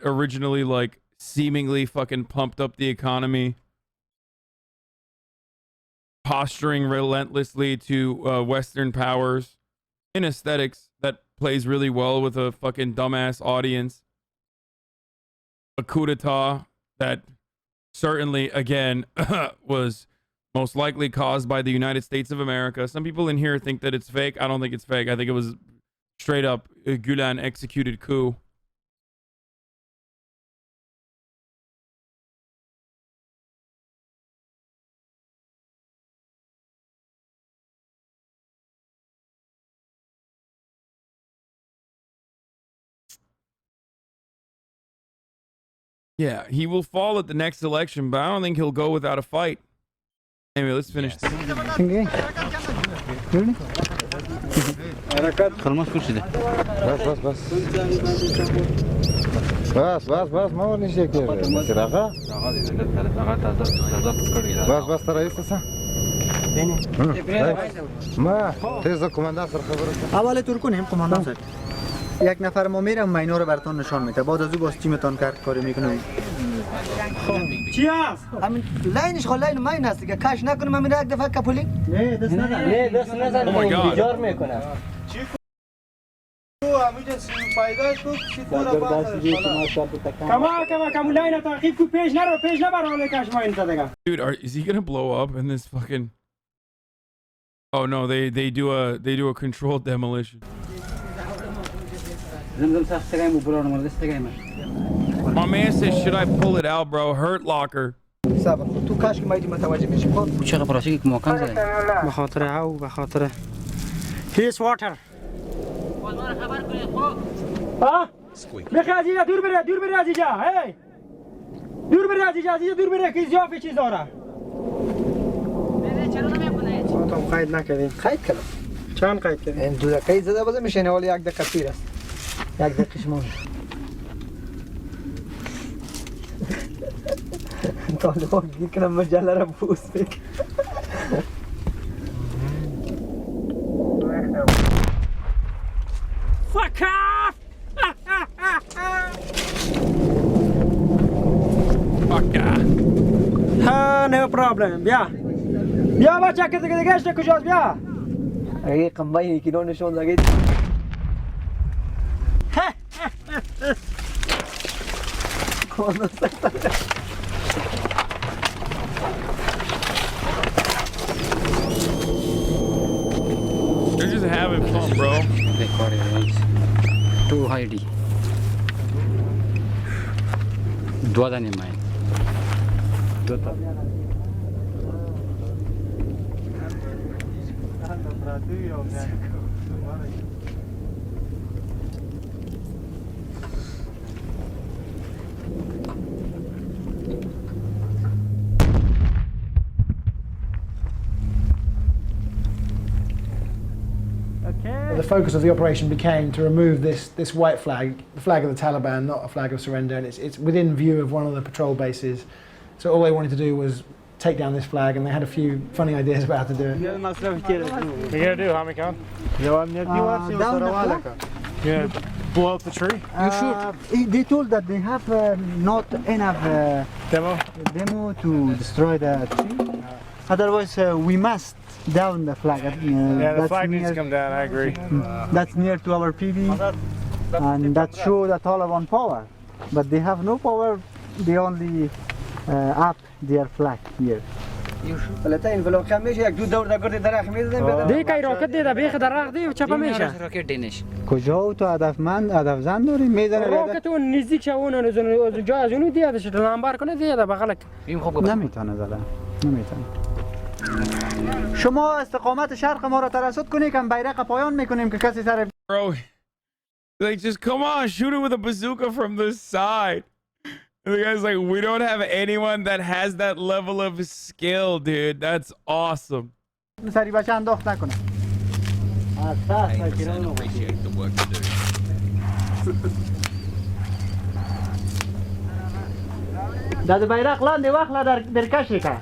S1: originally like seemingly fucking pumped up the economy, posturing relentlessly to Western powers in aesthetics that plays really well with a fucking dumbass audience. A coup d'etat that certainly, again, was most likely caused by the United States of America. Some people in here think that it's fake. I don't think it's fake. I think it was straight up a Gulen executed coup. Yeah, he will fall at the next election, but I don't think he'll go without a fight. Anyway, let's finish this.
S9: بس ما ورني شيء كيف مصير آقا بس ترى يستصح ما تیز کماندان سر خبره
S10: اول ترکون هم کماندان سر یک نفر ما میرم ماینا رو براتون نشان میده بعد از او باز تیمتون کاری میکنه چی هست همین لاینش خو لاین ماین هست که کاش نکنم من یک دفعه کپولی نه دست نزن نه دست نزن بیجار میکنه چی تو همینجا فایدهش تو چی تو را کما لاین تعقیب کو پیش نبر حالا کاش ماین زدگا
S1: Dude, is he gonna blow up in this fucking? Oh no, they do a controlled demolition. My man says, should I pull it out, bro? Hurt locker.
S10: تو کاش که مایدی متوجه بشی خب
S21: چرا براشی که محکم زدی
S10: به خاطر او به خاطر هیس واتر
S21: خبر کنید خب
S10: ها میخوای عزیزا دور بره عزیزا هی دور بره عزیزا دور بره که زیافه چیز داره
S21: چرا نمیکنه
S10: تو قید نکردین قید کردم چند قید کردین این دو دقیقه زده بازه میشینه ولی یک دقیقه پیر است یک دقیقه شما طالبان گیر کنم مجله را بوز بکن
S21: Fuck off!
S1: Fuck off!
S10: no problem بیا بچه که دیگه گشت کجاست بیا اگه قنبایی که نشون داگید کوانا سکتا
S1: They're just having fun, bro.
S21: Too hidey. Dua dani main. Dua.
S7: focus of the operation became to remove this white flag, the flag of the Taliban, not a flag of surrender, and it's within view of one of the patrol bases. So all they wanted to do was take down this flag, and they had a few funny ideas about how to do it.
S6: What are you gonna do, Hamikan? Yeah, blow up the tree?
S10: You should. They told that they have not enough demo to destroy the tree. Otherwise, we must down the flag.
S6: Yeah, the flag needs to come down, I agree.
S10: That's near to our PV, and that shows the Taliban power. But they have no power, they only up their flag here.
S17: فلتين فلو كان ماشي یک دو دور در گرد درخت میزدن
S10: دی کای راکت دی در بیخ درخت دی و چپا میشه
S17: راکت دینش
S10: کجا تو هدفمند هدفزن داری میزنه راکت اون نزدیک شه اون از جا از اون دی ازش لامبر کنه دی در بغلک نمیتونه زدن نمیتونه شما استقامت شرق ما را ترسد کنی که بیرق پایان میکنیم که کسی سر
S1: Bro, like, just come on, shoot it with a bazooka from the side. And the guy's like, we don't have anyone that has that level of skill, dude. That's awesome.
S10: سری بچه انداخت نکنه
S3: appreciate the work you do.
S10: در بیرق لاندی وقت در کشی که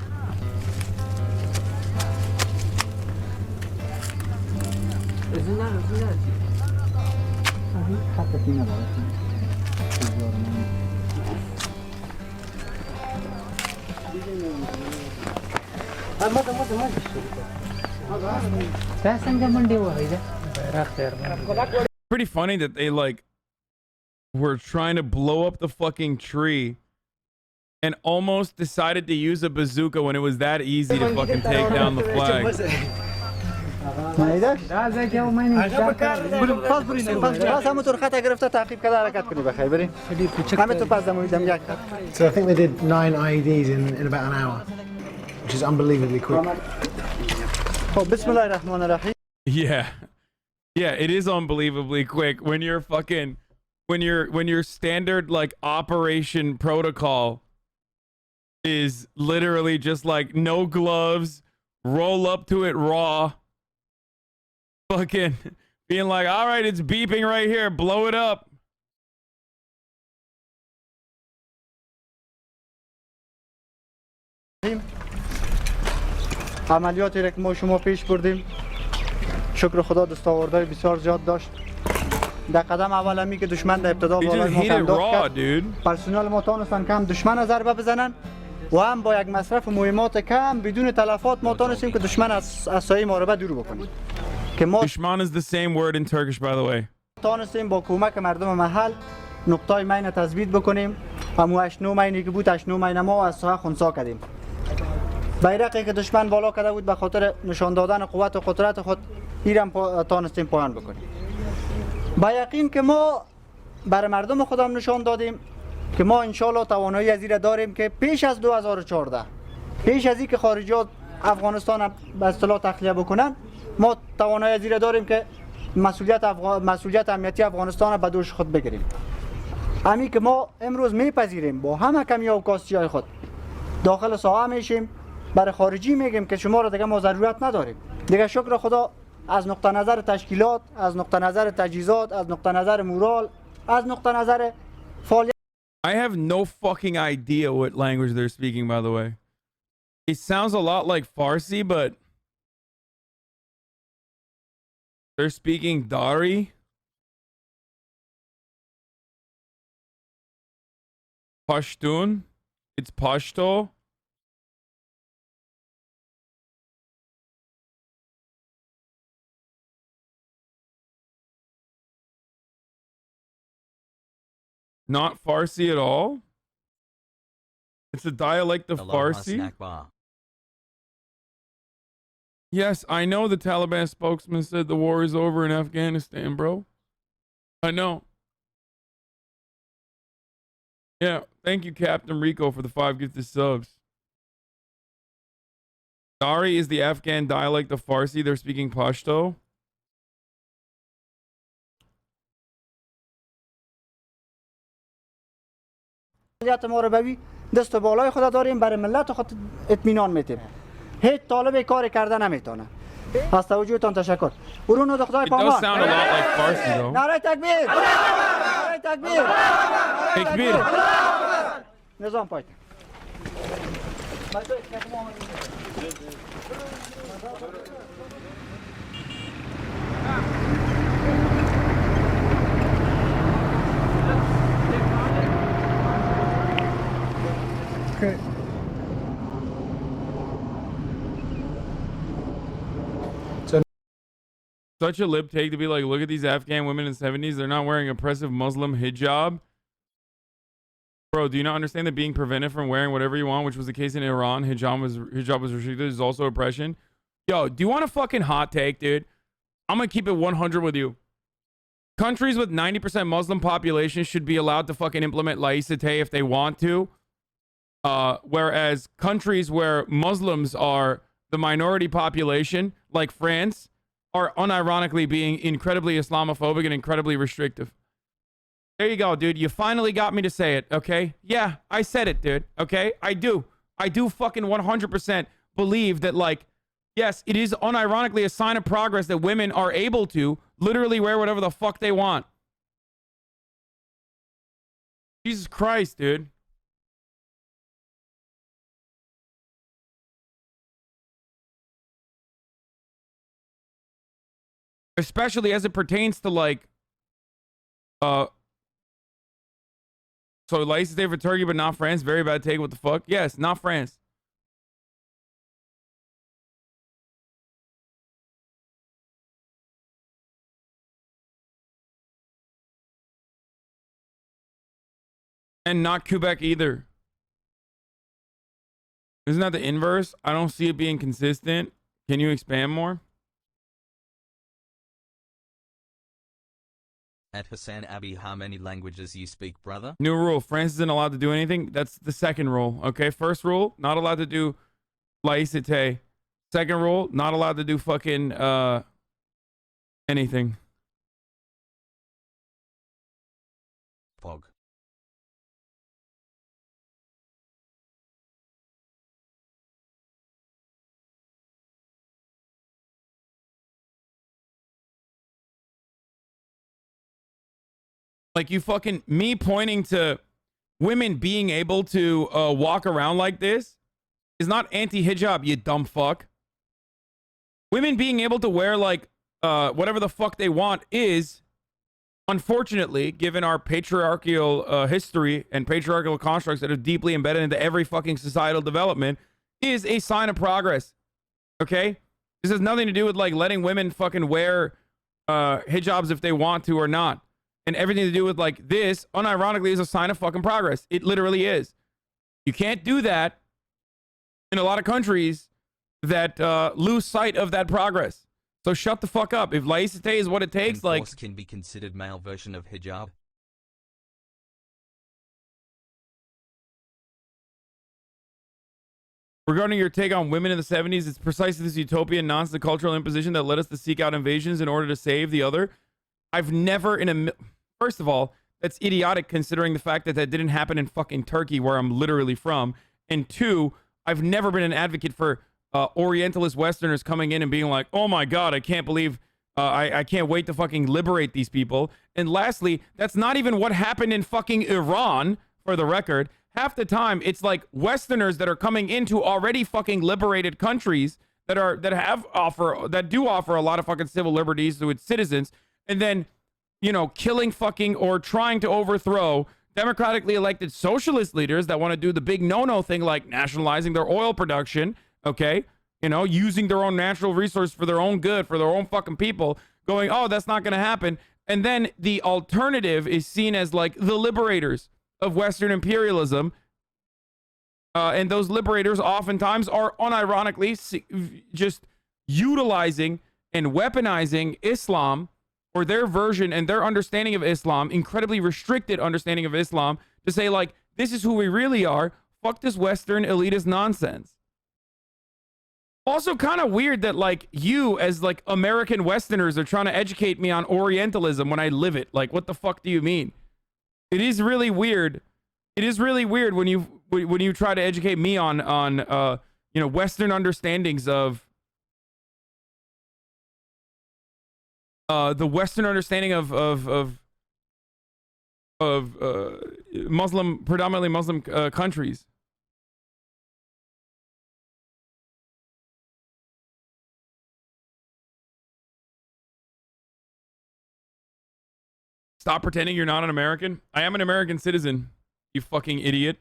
S1: Pretty funny that they like were trying to blow up the fucking tree and almost decided to use a bazooka when it was that easy to fucking take down the flag.
S7: So I think they did 9 IEDs in about an hour, which is unbelievably quick.
S1: Yeah. Yeah, it is unbelievably quick when you're fucking when your standard like operation protocol is literally just like no gloves, roll up to it raw, fucking being like, all right, it's beeping right here, blow it up.
S10: عملیاتی را که ما شما پیش بردیم شکر خدا دستاوردهای بسیار زیاد داشت در قدم اول همی که دشمن در ابتدا بالای ما انداخت کرد پرسنل ما تانستن که هم دشمن ضربه بزنن و هم با یک مصرف مهمات کم بدون تلفات ما تانستیم که دشمن از سایه ما رو دور بکنیم که ما
S1: Dushman is the same word in Turkish, by the way.
S10: تانستیم با کمک مردم محل نقطای مین تثبیت بکنیم همو 8-9 مینی که بود 8-9 مین ما از ساحه خنثی کردیم بیرقی که دشمن بالا کرده بود به خاطر نشان دادن قوت و قدرت خود ایرم تانستیم پایان بکنیم با یقین که ما برای مردم خودم نشان دادیم که ما انشالله توانایی از این داریم که پیش از 2014 پیش از این که خارجیات افغانستان به اصطلاح تخلیه بکنن ما توانایی از این داریم که مسئولیت امنیتی افغانستان به دوش خود بگیریم همین که ما امروز میپذیریم با همه کمی و کاستی‌های خود داخل ساحه میشیم برای خارجی میگیم که شما را دیگه ما ضرورت نداریم دیگه شکر خدا از نقطه نظر تشکیلات از نقطه نظر تجهیزات از نقطه نظر مورال از نقطه نظر فعالیت
S1: I have no fucking idea what language they're speaking, by the way. It sounds a lot like Farsi, but they're speaking Dari. Pashtun. It's Pashto. Not Farsi at all? It's a dialect of Farsi? Yes, I know the Taliban spokesman said the war is over in Afghanistan, bro. I know. Yeah, thank you, Captain Rico, for the 5 gifted subs. Dari is the Afghan dialect of Farsi. They're speaking Pashto.
S10: ما رو ببی دست بالای خود داریم برای ملت خود اطمینان میتیم هیچ طالب کار کرده نمیتونه از توجهتان تشکر. ورونو د خدای
S1: It
S10: پامان.
S1: does sound a lot like Farsi though.
S10: نعره تکبیر. نعره تکبیر.
S1: Tekbir.
S10: نظام پایت.
S13: Okay.
S1: Such a lip take to be like, look at these Afghan women in the 70s. They're not wearing oppressive Muslim hijab. Bro, do you not understand that being prevented from wearing whatever you want, which was the case in Iran, hijab was restricted, is also oppression? Yo, do you want a fucking hot take, dude? I'm going to keep it 100 with you. Countries with 90% Muslim population should be allowed to fucking implement laïcité if they want to. Whereas countries where Muslims are the minority population, like France, are unironically being incredibly Islamophobic and incredibly restrictive. There you go, dude. You finally got me to say it, okay? Yeah, I said it, dude, okay? I do fucking 100% believe that, like, yes, it is unironically a sign of progress that women are able to literally wear whatever the fuck they want. Jesus Christ, dude. Especially as it pertains to, like, so laïcité for Turkey, but not France. Very bad take. What the fuck? Yes, not France. And not Quebec either. Isn't that the inverse? I don't see it being consistent. Can you expand more?
S3: At Hasanabi, how many languages you speak, brother?
S1: New rule. France isn't allowed to do anything. That's the second rule. Okay, first rule, not allowed to do laïcité. Second rule, not allowed to do fucking anything.
S3: Pog.
S1: Like, you fucking, me pointing to women being able to walk around like this is not anti-hijab, you dumb fuck. Women being able to wear, like, whatever the fuck they want is, unfortunately, given our patriarchal history and patriarchal constructs that are deeply embedded into every fucking societal development, is a sign of progress. Okay? This has nothing to do with, like, letting women fucking wear hijabs if they want to or not. And everything to do with, like, this, unironically, is a sign of fucking progress. It literally is. You can't do that in a lot of countries that lose sight of that progress. So shut the fuck up. If laïcité is what it takes, like...
S3: Enforce can be considered male version of hijab.
S1: Regarding your take on women in the 70s, it's precisely this utopian nonsense, the cultural imposition that led us to seek out invasions in order to save the other. I've never in a... First of all, that's idiotic considering the fact that that didn't happen in fucking Turkey, where I'm literally from. And two, I've never been an advocate for Orientalist Westerners coming in and being like, oh my God, I can't believe, I can't wait to fucking liberate these people. And lastly, that's not even what happened in fucking Iran, for the record. Half the time, it's like Westerners that are coming into already fucking liberated countries that do offer a lot of fucking civil liberties to its citizens, and then, you know, killing fucking or trying to overthrow democratically elected socialist leaders that want to do the big no-no thing, like nationalizing their oil production, okay? You know, using their own natural resource for their own good, for their own fucking people, going, oh, that's not going to happen. And then the alternative is seen as, like, the liberators of Western imperialism. And those liberators oftentimes are unironically just utilizing and weaponizing Islam, or their version and their understanding of Islam, incredibly restricted understanding of Islam, to say, like, this is who we really are. Fuck this Western elitist nonsense. Also kind of weird that, like, you as, like, American Westerners are trying to educate me on Orientalism when I live it. Like, what the fuck do you mean? It is really weird. It is really weird when you try to educate me on you know, Western understandings of the Western understanding of Muslim, predominantly Muslim countries. Stop pretending you're not an American. I am an American citizen, you fucking idiot.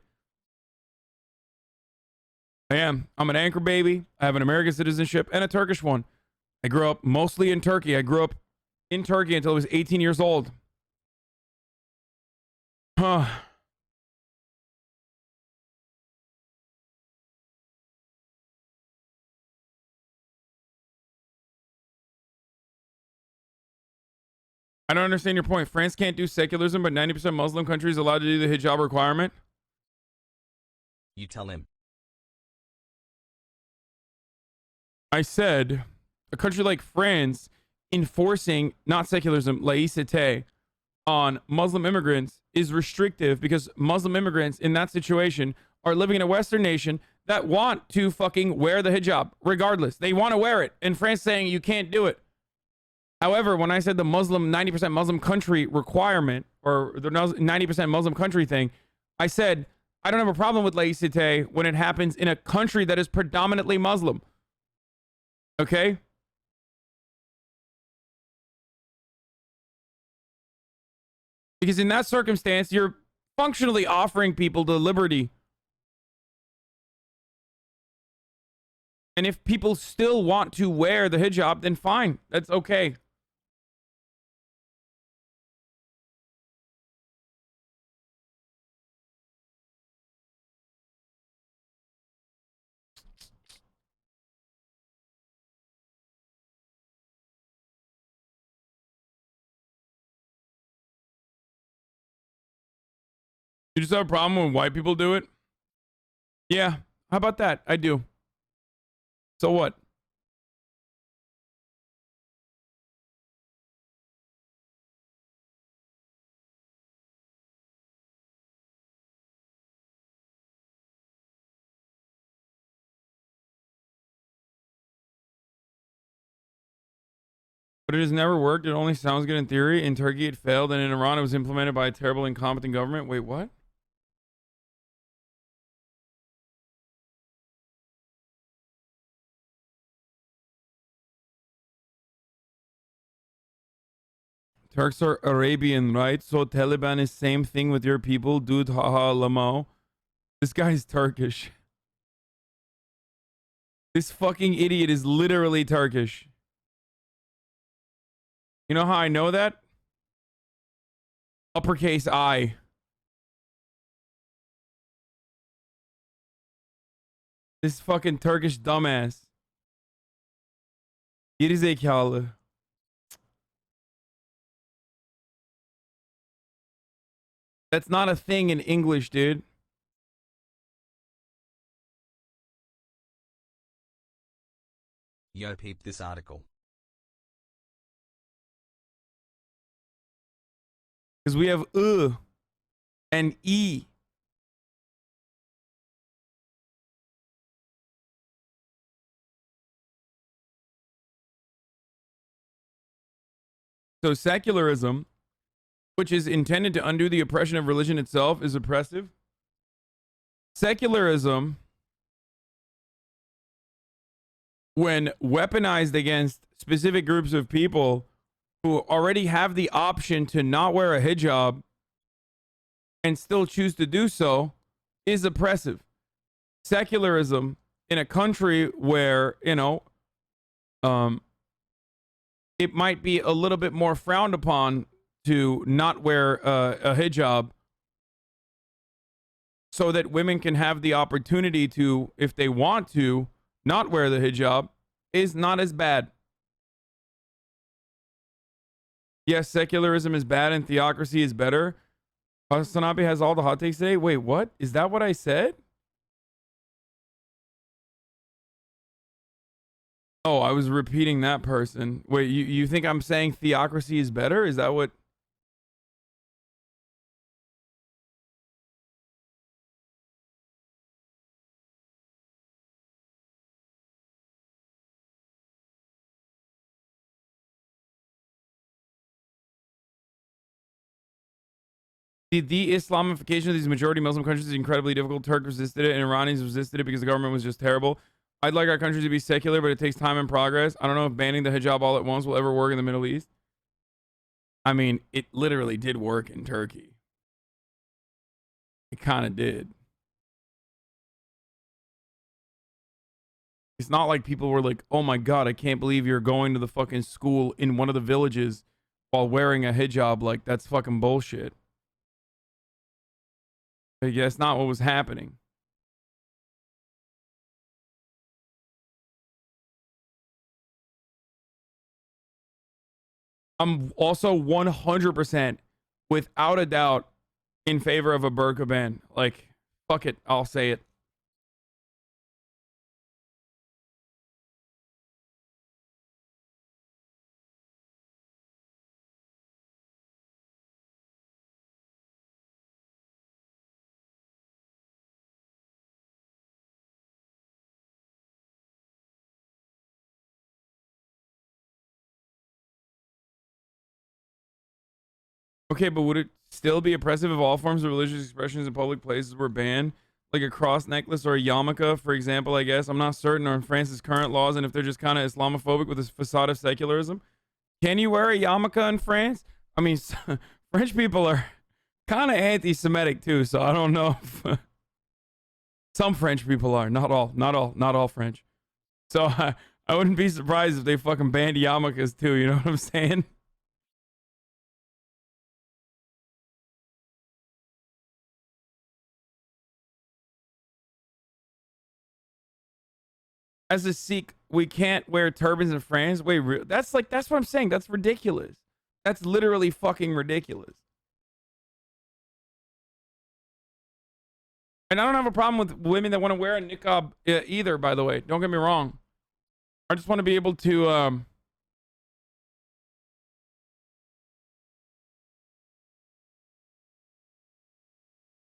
S1: I am. I'm an anchor baby. I have an American citizenship and a Turkish one. I grew up mostly in Turkey. I grew up in Turkey until I was 18 years old. Huh. I don't understand your point. France can't do secularism, but 90% Muslim countries allowed to do the hijab requirement.
S3: You tell him.
S1: I said a country like France enforcing not secularism, laïcité, on Muslim immigrants is restrictive because Muslim immigrants in that situation are living in a Western nation that want to fucking wear the hijab regardless. They want to wear it. And France saying you can't do it. However, when I said the Muslim 90% Muslim country requirement or the 90% Muslim country thing, I said I don't have a problem with laïcité when it happens in a country that is predominantly Muslim. Okay? Because in that circumstance, you're functionally offering people the liberty. And if people still want to wear the hijab, then fine. That's okay. You just have a problem when white people do it? Yeah. How about that? I do. So what? But it has never worked. It only sounds good in theory. In Turkey, it failed. And in Iran, it was implemented by a terrible, incompetent government. Wait, what? Turks are Arabian, right? So Taliban is same thing with your people. Dude, haha, lamo. This guy's Turkish. This fucking idiot is literally Turkish. You know how I know that? Uppercase I. This fucking Turkish dumbass. Gerizekalı. That's not a thing in English, dude.
S3: Yo, peep this article.
S1: Because we have and E. So secularism, which is intended to undo the oppression of religion itself, is oppressive. Secularism, when weaponized against specific groups of people who already have the option to not wear a hijab and still choose to do so, is oppressive. Secularism in a country where, you know, it might be a little bit more frowned upon to not wear a hijab so that women can have the opportunity to, if they want to, not wear the hijab, is not as bad. Yes, secularism is bad and theocracy is better. Hasanabi has all the hot takes today. Wait, what? Is that what I said? Oh, I was repeating that person. Wait, you think I'm saying theocracy is better? Is that what? The de-Islamification of these majority Muslim countries is incredibly difficult. Turks resisted it, and Iranians resisted it because the government was just terrible. I'd like our country to be secular, but it takes time and progress. I don't know if banning the hijab all at once will ever work in the Middle East. I mean, it literally did work in Turkey. It kind of did. It's not like people were like, oh my God, I can't believe you're going to the fucking school in one of the villages while wearing a hijab. Like, that's fucking bullshit. Like, that's not what was happening. I'm also 100% without a doubt in favor of a burqa ban. Like, fuck it, I'll say it. Okay, but would it still be oppressive if all forms of religious expressions in public places were banned? Like a cross necklace or a yarmulke, for example, I guess. I'm not certain, or in France's current laws, and if they're just kind of Islamophobic with this facade of secularism. Can you wear a yarmulke in France? I mean, French people are kind of anti-Semitic too, so I don't know if some French people are. Not all French. So I wouldn't be surprised if they fucking banned yarmulkes too, you know what I'm saying? As a Sikh, we can't wear turbans in France. Wait, that's what I'm saying. That's ridiculous. That's literally fucking ridiculous. And I don't have a problem with women that want to wear a niqab either, by the way. Don't get me wrong. I just want to be able to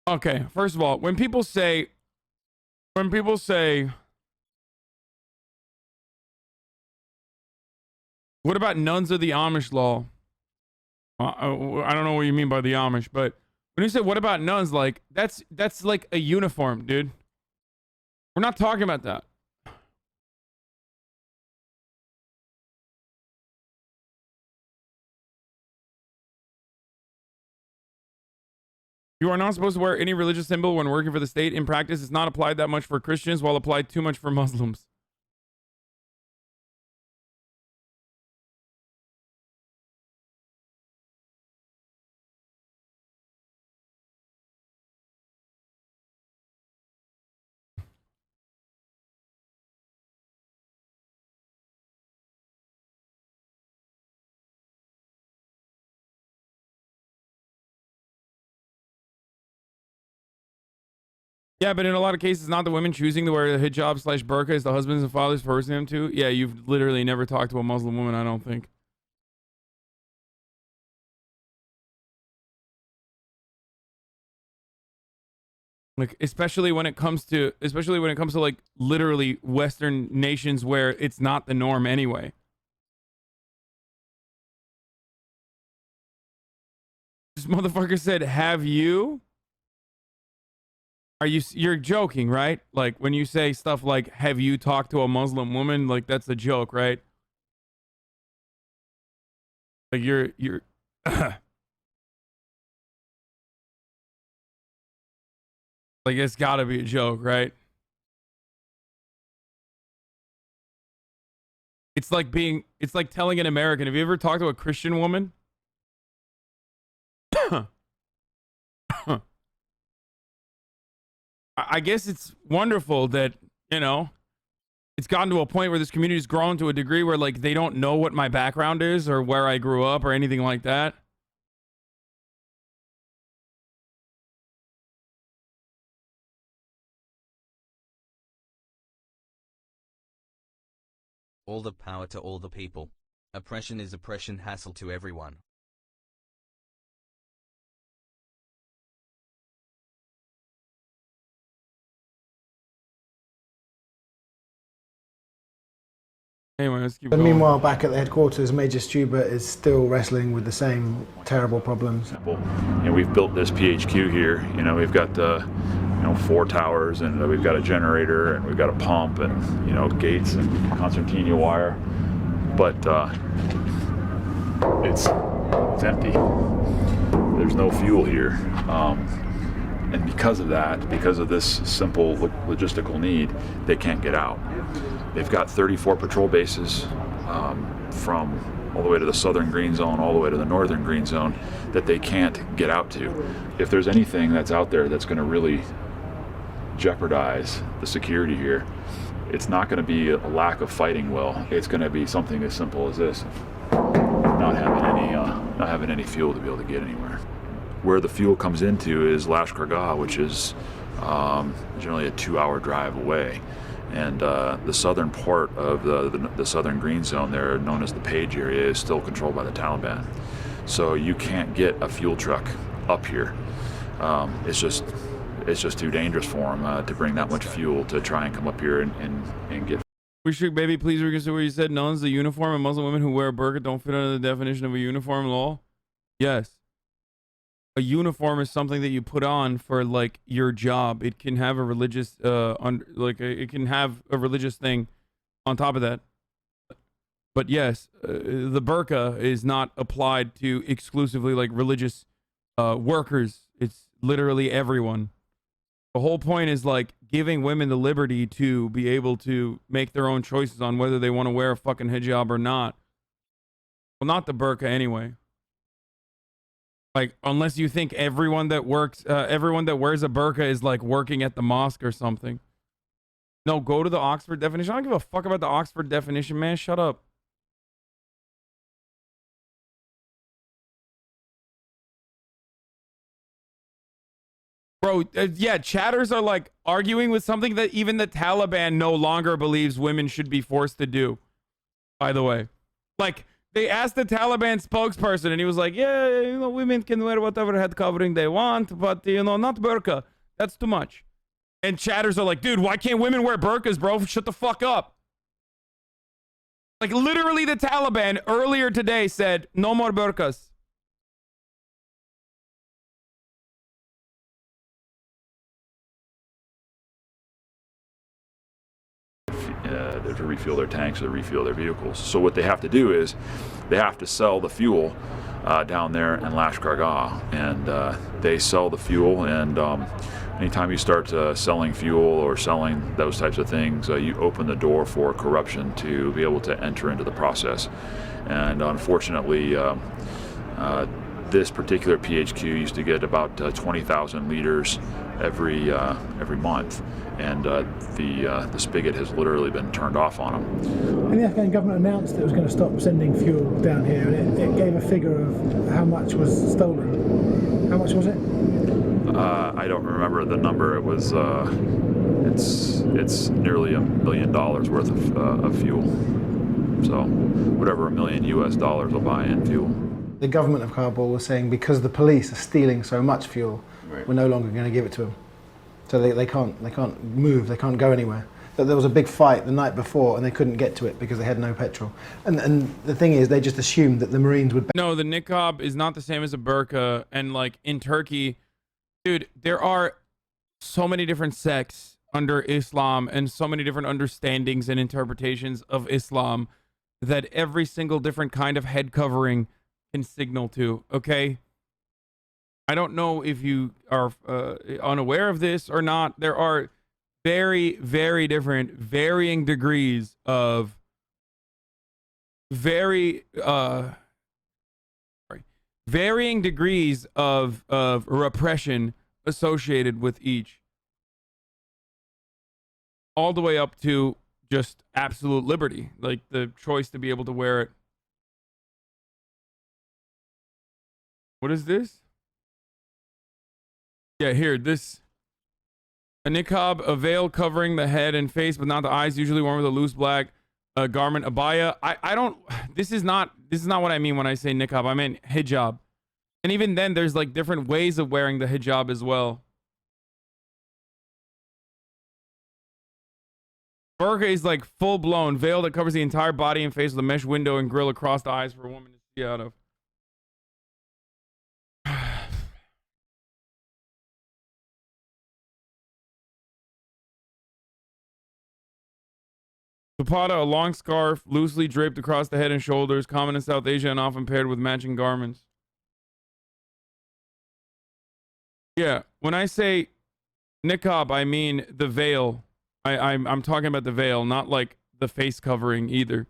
S1: okay, first of all, when people say what about nuns of the Amish law? I don't know what you mean by the Amish, but when you say what about nuns, like that's like a uniform, dude. We're not talking about that. You are not supposed to wear any religious symbol when working for the state. In practice, it's not applied that much for Christians, while applied too much for Muslims. Yeah, but in a lot of cases, not the women choosing to wear the hijab / burqa, it's the husbands and fathers forcing them to. Yeah, you've literally never talked to a Muslim woman, I don't think. Like, especially when it comes to like literally Western nations where it's not the norm anyway. This motherfucker said, "Have you?" You're joking, right? Like when you say stuff like, "Have you talked to a Muslim woman?" Like that's a joke, right? Like you're like it's got to be a joke, right? It's like telling an American, have you ever talked to a Christian woman? I guess it's wonderful that, you know, it's gotten to a point where this community's grown to a degree where like they don't know what my background is or where I grew up or anything like that.
S3: All the power to all the people. Oppression is oppression, hassle to everyone.
S1: Anyway, let's keep
S7: But
S1: going.
S7: meanwhile, back at the headquarters, Major Stuber is still wrestling with the same terrible problems.
S5: We've built this PHQ here. We've got 4 towers, and we've got a generator, and we've got a pump, and gates and concertina wire. But it's empty. There's no fuel here. And because of that, because of this simple logistical need, they can't get out. They've got 34 patrol bases from all the way to the southern green zone, all the way to the northern green zone, that they can't get out to. If there's anything that's out there that's going to really jeopardize the security here, it's not going to be a lack of fighting will. It's going to be something as simple as this: not having any fuel to be able to get anywhere. Where the fuel comes into is Lashkar, which is generally a 2-hour drive away. And the southern part of the southern green zone there, known as the Page area, is still controlled by the Taliban. So you can't get a fuel truck up here. It's just too dangerous for them to bring that much fuel to try and come up here and get.
S1: We should maybe please reconsider what you said. Nuns, the uniform, and Muslim women who wear a burqa don't fit under the definition of a uniform law. Yes. A uniform is something that you put on for like your job. It can have a religious it can have a religious thing on top of that. But yes, the burqa is not applied to exclusively like religious workers. It's literally everyone. The whole point is like giving women the liberty to be able to make their own choices on whether they want to wear a fucking hijab or not. Well, not the burqa anyway. Like, unless you think everyone that wears a burqa is like working at the mosque or something. No, go to the Oxford definition. I don't give a fuck about the Oxford definition, man. Shut up. Bro, yeah, chatters are like arguing with something that even the Taliban no longer believes women should be forced to do. By the way, like, they asked the Taliban spokesperson, and he was like, yeah, women can wear whatever head covering they want, but, not burqa. That's too much. And chatters are like, dude, why can't women wear burqas, bro? Shut the fuck up. Like, literally, the Taliban earlier today said, no more burqas.
S5: To refuel their tanks or refuel their vehicles. So what they have to do is they have to sell the fuel down there in Lashkar Gah, and they sell the fuel, and anytime you start selling fuel or selling those types of things, you open the door for corruption to be able to enter into the process. And unfortunately, this particular PHQ used to get about 20,000 liters every month, and the spigot has literally been turned off on them.
S13: And the Afghan government announced it was going to stop sending fuel down here, and it gave a figure of how much was stolen. How much was it?
S5: I don't remember the number. It was it's nearly $1 million worth of fuel. So whatever $1 million US will buy in fuel.
S7: The government of Kabul was saying because the police are stealing so much fuel, we're no longer going to give it to them. So they can't move, they can't go anywhere. There was a big fight the night before and they couldn't get to it because they had no petrol. And the thing is, they just assumed that the Marines would...
S1: No, the niqab is not the same as a burqa. And like in Turkey, dude, there are so many different sects under Islam and so many different understandings and interpretations of Islam that every single different kind of head covering can signal to, okay? I don't know if you are unaware of this or not. There are very, very different, varying degrees of varying degrees of repression associated with each. All the way up to just absolute liberty, like the choice to be able to wear it. What is this? Yeah, here, this. A niqab, a veil covering the head and face, but not the eyes, usually worn with a loose black garment, abaya. I don't, this is not what I mean when I say niqab. I mean hijab. And even then, there's like different ways of wearing the hijab as well. Burqa is like full-blown veil that covers the entire body and face with a mesh window and grill across the eyes for a woman to see out of. Dupatta, a long scarf loosely draped across the head and shoulders, common in South Asia and often paired with matching garments. Yeah, when I say niqab, I mean the veil. I'm talking about the veil, not like the face covering either.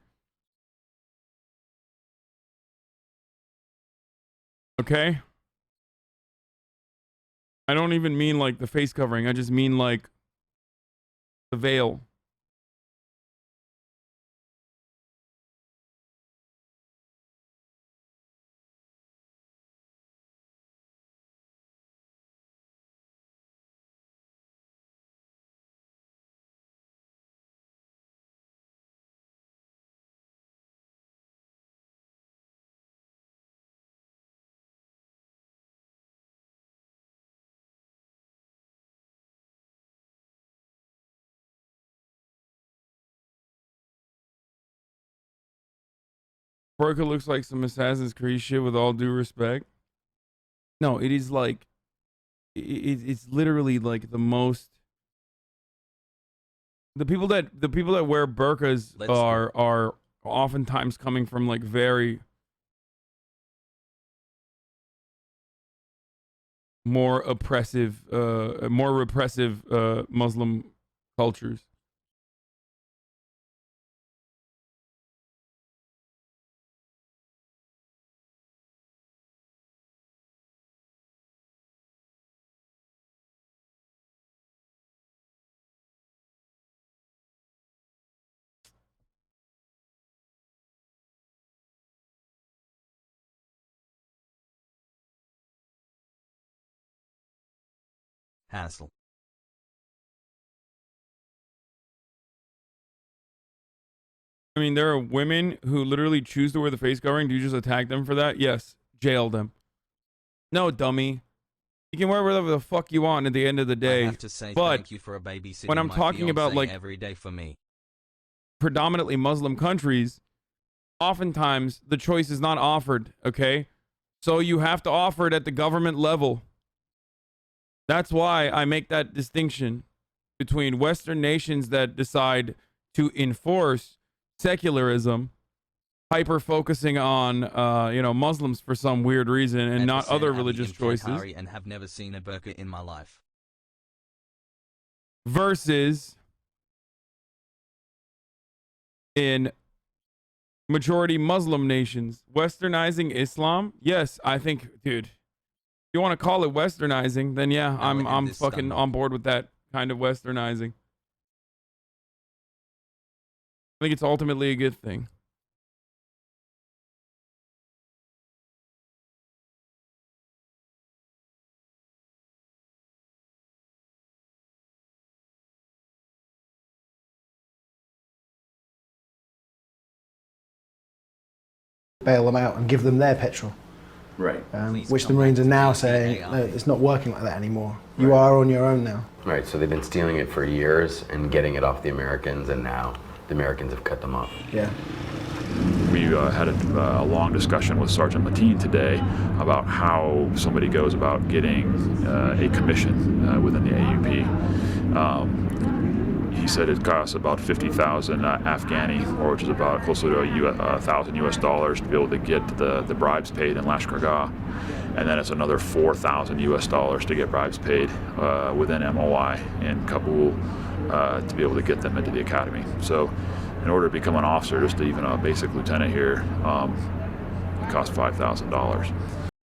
S1: Okay? I don't even mean like the face covering. I just mean like the veil. Burqa looks like some Assassin's Creed shit with all due respect. No, it is like, it's literally like the most, the people that wear burqas are oftentimes coming from like very more oppressive, more repressive Muslim cultures.
S3: Hassle.
S1: I mean, there are women who literally choose to wear the face covering. Do you just attack them for that? Yes. Jail them. No, dummy. You can wear whatever the fuck you want at the end of the day.
S3: I have to say
S1: but
S3: thank you for babysitting
S1: when I'm
S3: my
S1: talking about
S3: fiancé
S1: like
S3: every day for me.
S1: Predominantly Muslim countries, oftentimes the choice is not offered, okay? So you have to offer it at the government level. That's why I make that distinction between Western nations that decide to enforce secularism, hyper focusing on Muslims for some weird reason and not other religious choices,
S3: And have never seen a burqa in my life.
S1: versus in majority Muslim nations westernizing Islam. Yes, I think, dude, you want to call it westernizing, then yeah, I'm fucking on board with that kind of westernizing. I think it's ultimately a good thing.
S7: Bail them out and give them their petrol.
S2: Right.
S7: Which the Marines are now saying, no, it's not working like that anymore. You are on your own now.
S2: Right, so they've been stealing it for years and getting it off the Americans, and now the Americans have cut them off.
S7: Yeah.
S5: We had a long discussion with Sergeant Mateen today about how somebody goes about getting a commission within the AUP. He said it costs about 50,000 Afghani, or which is about closer to $1,000 US to be able to get the bribes paid in Lashkargah, and then it's another $4,000 US to get bribes paid within MOI in Kabul to be able to get them into the academy. So, in order to become an officer, just even a basic lieutenant here, it costs $5,000.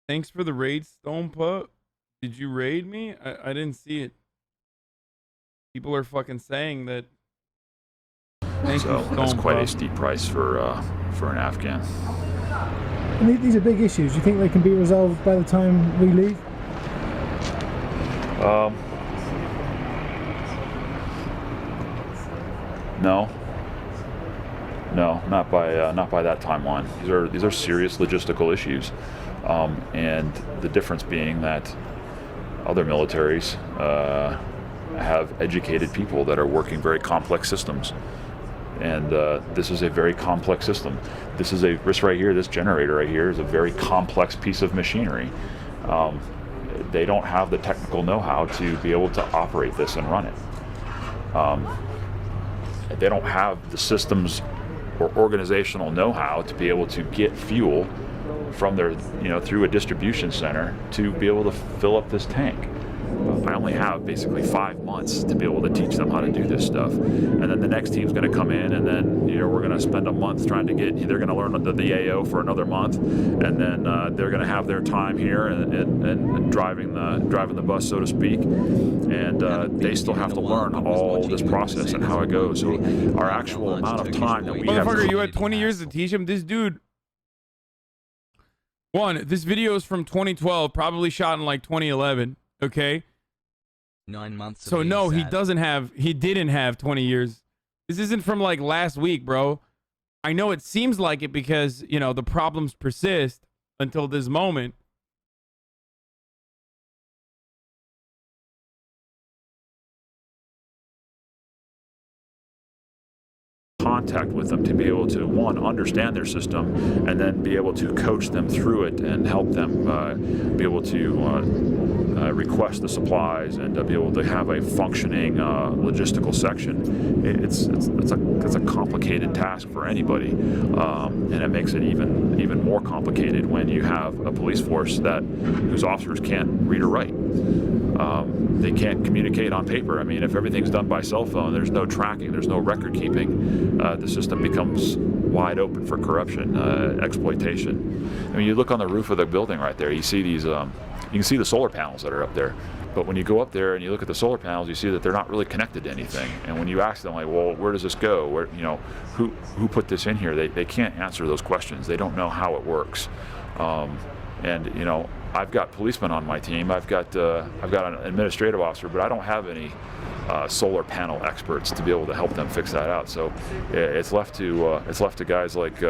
S1: Thanks for the raid, Stonepup. Did you raid me? I didn't see it. People are fucking saying that. Thank
S5: So
S1: you,
S5: that's quite a
S1: Stonepup.
S5: steep price for an Afghan.
S13: And these are big issues. Do you think they can be resolved by the time we leave?
S5: No, not by that timeline. These are serious logistical issues, and the difference being that other militaries have educated people that are working very complex systems. And this is a very complex system. This right here, this generator right here is a very complex piece of machinery. They don't have the technical know-how to be able to operate this and run it. They don't have the systems or organizational know-how to be able to get fuel from their, through a distribution center to be able to fill up this tank. I only have basically 5 months to be able to teach them how to do this stuff. And then the next team's going to come in, and then we're going to spend a month trying to they're going to learn the AO for another month, and then they're going to have their time here and driving the bus, so to speak. And they still have to learn all this process and how it goes. So our actual amount of time that we have.
S1: Motherfucker, you had 20 years to teach him. This dude. This video is from 2012, probably shot in like 2011. Okay.
S3: 9 months.
S1: So no, he didn't have 20 years. This isn't from like last week, bro. I know it seems like it because, the problems persist until this moment.
S5: Contact with them to be able to, one, understand their system, and then be able to coach them through it and help them be able to request the supplies and be able to have a functioning logistical section. It's a complicated task for anybody, and it makes it even more complicated when you have a police force whose officers can't read or write. They can't communicate on paper. I mean, if everything's done by cell phone, there's no tracking, there's no record keeping. The system becomes wide open for corruption, exploitation. I mean, you look on the roof of the building right there, you see these, you can see the solar panels that are up there. But when you go up there and you look at the solar panels, you see that they're not really connected to anything. And when you ask them, like, well, where does this go? Where, who put this in here? They can't answer those questions. They don't know how it works. And I've got policemen on my team. I've got an administrative officer, but I don't have any solar panel experts to be able to help them fix that out. So it's left to guys like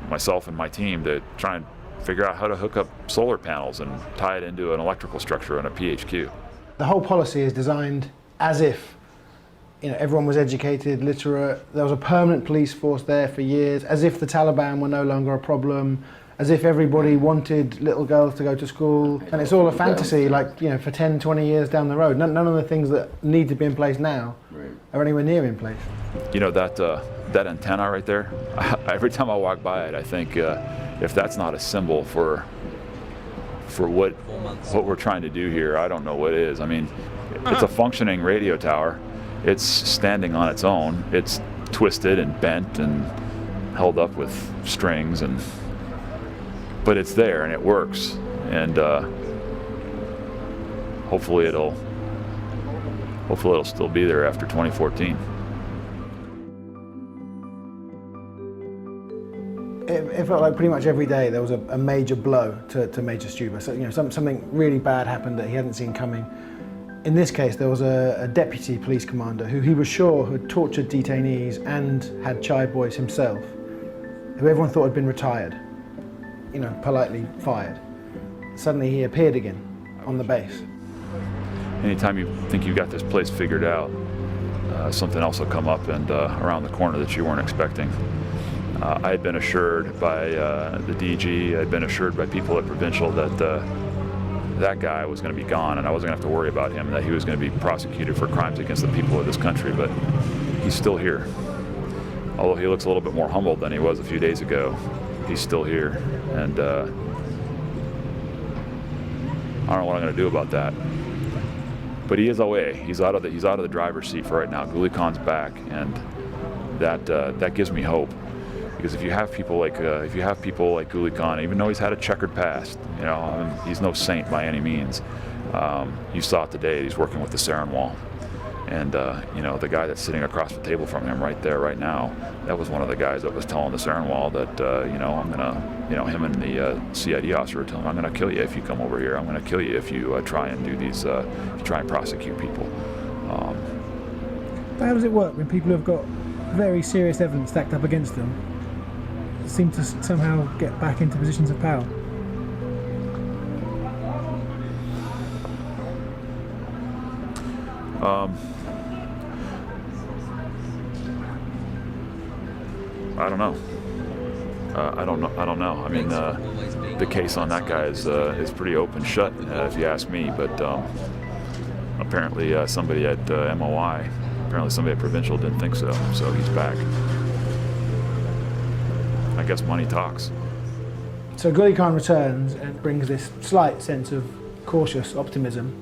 S5: myself and my team to try and figure out how to hook up solar panels and tie it into an electrical structure on a PHQ.
S7: The whole policy is designed as if everyone was educated, literate. There was a permanent police force there for years, as if the Taliban were no longer a problem, as if everybody wanted little girls to go to school. And it's all a fantasy, for 10, 20 years down the road. None of the things that need to be in place now are anywhere near in place.
S5: That antenna right there, every time I walk by it, I think if that's not a symbol for what we're trying to do here, I don't know what is. I mean, it's a functioning radio tower. It's standing on its own. It's twisted and bent and held up with strings, but it's there and it works. And hopefully it'll still be there after 2014.
S7: It felt like pretty much every day there was a major blow to Major Stuber. So, something really bad happened that he hadn't seen coming. In this case, there was a deputy police commander who he was sure had tortured detainees and had child boys himself, who everyone thought had been retired, politely fired. Suddenly he appeared again on the base.
S5: Anytime you think you got this place figured out, something else will come up and around the corner that you weren't expecting. I had been assured by the DG, I had been assured by people at Provincial that that guy was going to be gone and I wasn't going to have to worry about him, and that he was going to be prosecuted for crimes against the people of this country, but he's still here. Although he looks a little bit more humbled than he was a few days ago, he's still here, and I don't know what I'm going to do about that. But he is away. He's out of the driver's seat for right now. Ghoulie Khan's back, and that gives me hope. Because if you have people like Ghoulie Khan, even though he's had a checkered past, he's no saint by any means. You saw it today. He's working with the sarin wall, and the guy that's sitting across the table from him right there, right now, that was one of the guys that was telling the sarin wall that I'm gonna, him and the CID officer were telling him, I'm gonna kill you if you come over here. I'm gonna kill you if you try and do these, if you try and prosecute people.
S13: But how does it work when people have got very serious evidence stacked up against them, seem to somehow get back into positions of power?
S5: I don't know. I don't know. I mean, the case on that guy is pretty open shut, if you ask me. But apparently, somebody at MOI, apparently somebody at Provincial didn't think so. So he's back. I guess money talks.
S7: So Gully Khan returns and brings this slight sense of cautious optimism.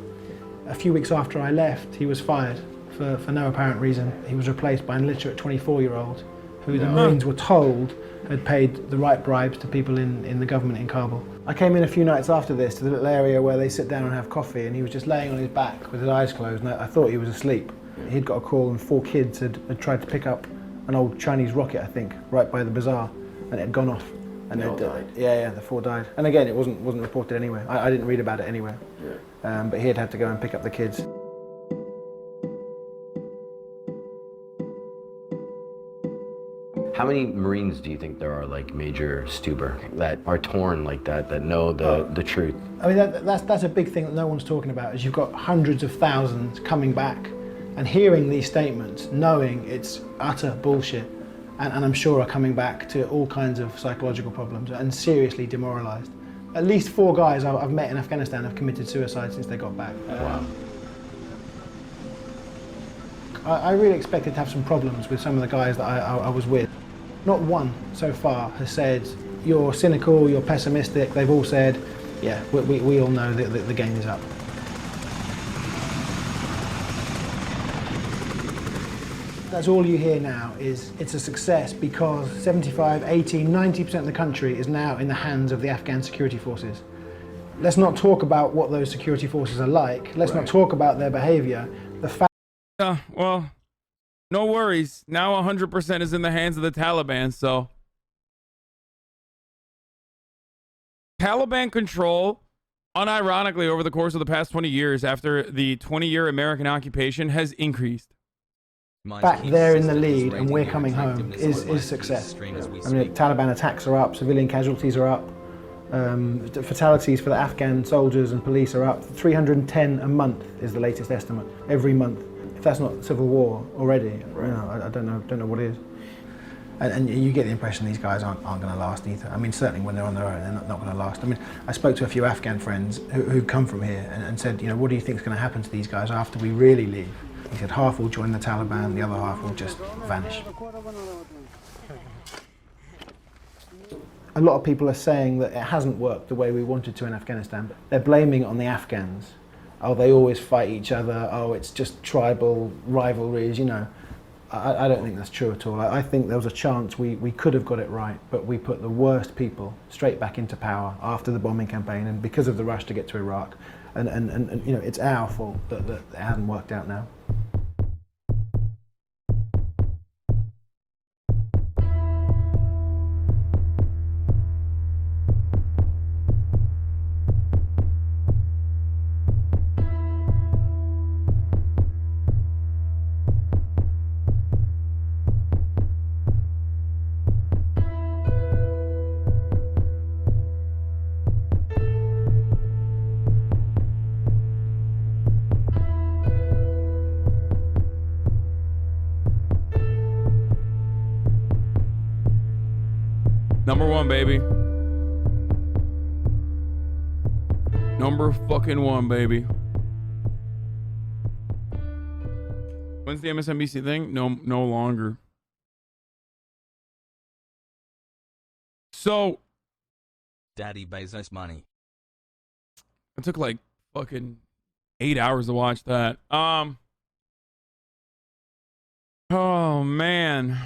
S7: A few weeks after I left, he was fired for no apparent reason. He was replaced by an illiterate 24-year-old who the Marines were told had paid the right bribes to people in the government in Kabul. I came in a few nights after this to the little area where they sit down and have coffee, and he was just laying on his back with his eyes closed, and I thought he was asleep. He'd got a call and 4 kids had tried to pick up an old Chinese rocket, I think, right by the bazaar, and it had gone off. And they all died? Yeah, the 4 died. And again, it wasn't reported anywhere. I didn't read about it anywhere. Yeah. But he had to go and pick up the kids.
S2: How many Marines do you think there are, like Major Stuber, that are torn like that know the truth?
S7: I mean, that's a big thing that no one's talking about, is you've got hundreds of thousands coming back and hearing these statements, knowing it's utter bullshit, and I'm sure are coming back to all kinds of psychological problems and seriously demoralised. At least 4 guys I've met in Afghanistan have committed suicide since they got back.
S2: Wow.
S7: I really expected to have some problems with some of the guys that I was with. Not one so far has said, you're cynical, you're pessimistic. They've all said, yeah, we all know that the game is up. That's all you hear now is it's a success because 75, 80, 90% of the country is now in the hands of the Afghan security forces. Let's not talk about what those security forces are like. Let's not talk about their behavior. The fact
S1: well, no worries. Now 100% is in the hands of the Taliban, so. Taliban control, unironically, over the course of the past 20 years, after the 20-year American occupation, has increased.
S7: Back there in the lead and we're coming home is success. I mean, Taliban attacks are up, civilian casualties are up, the fatalities for the Afghan soldiers and police are up. 310 a month is the latest estimate, every month. If that's not civil war already, you know, I don't know what is. And you get the impression these guys aren't going to last either. I mean, certainly when they're on their own, they're not going to last. I mean, I spoke to a few Afghan friends who've come from here and said, you know, what do you think is going to happen to these guys after we really leave? He said half will join the Taliban, the other half will just vanish. A lot of people are saying that it hasn't worked the way we wanted to in Afghanistan, but they're blaming it on the Afghans. Oh, they always fight each other. Oh, it's just tribal rivalries, you know. I don't think that's true at all. I think there was a chance we could have got it right, but we put the worst people straight back into power after the bombing campaign and because of the rush to get to Iraq. And you know, it's our fault that it hasn't worked out now.
S1: Number 1, baby. Number fucking 1, baby. When's the MSNBC thing? No longer. So,
S3: Daddy Bezos money.
S1: it took like fucking 8 hours to watch that. Oh man.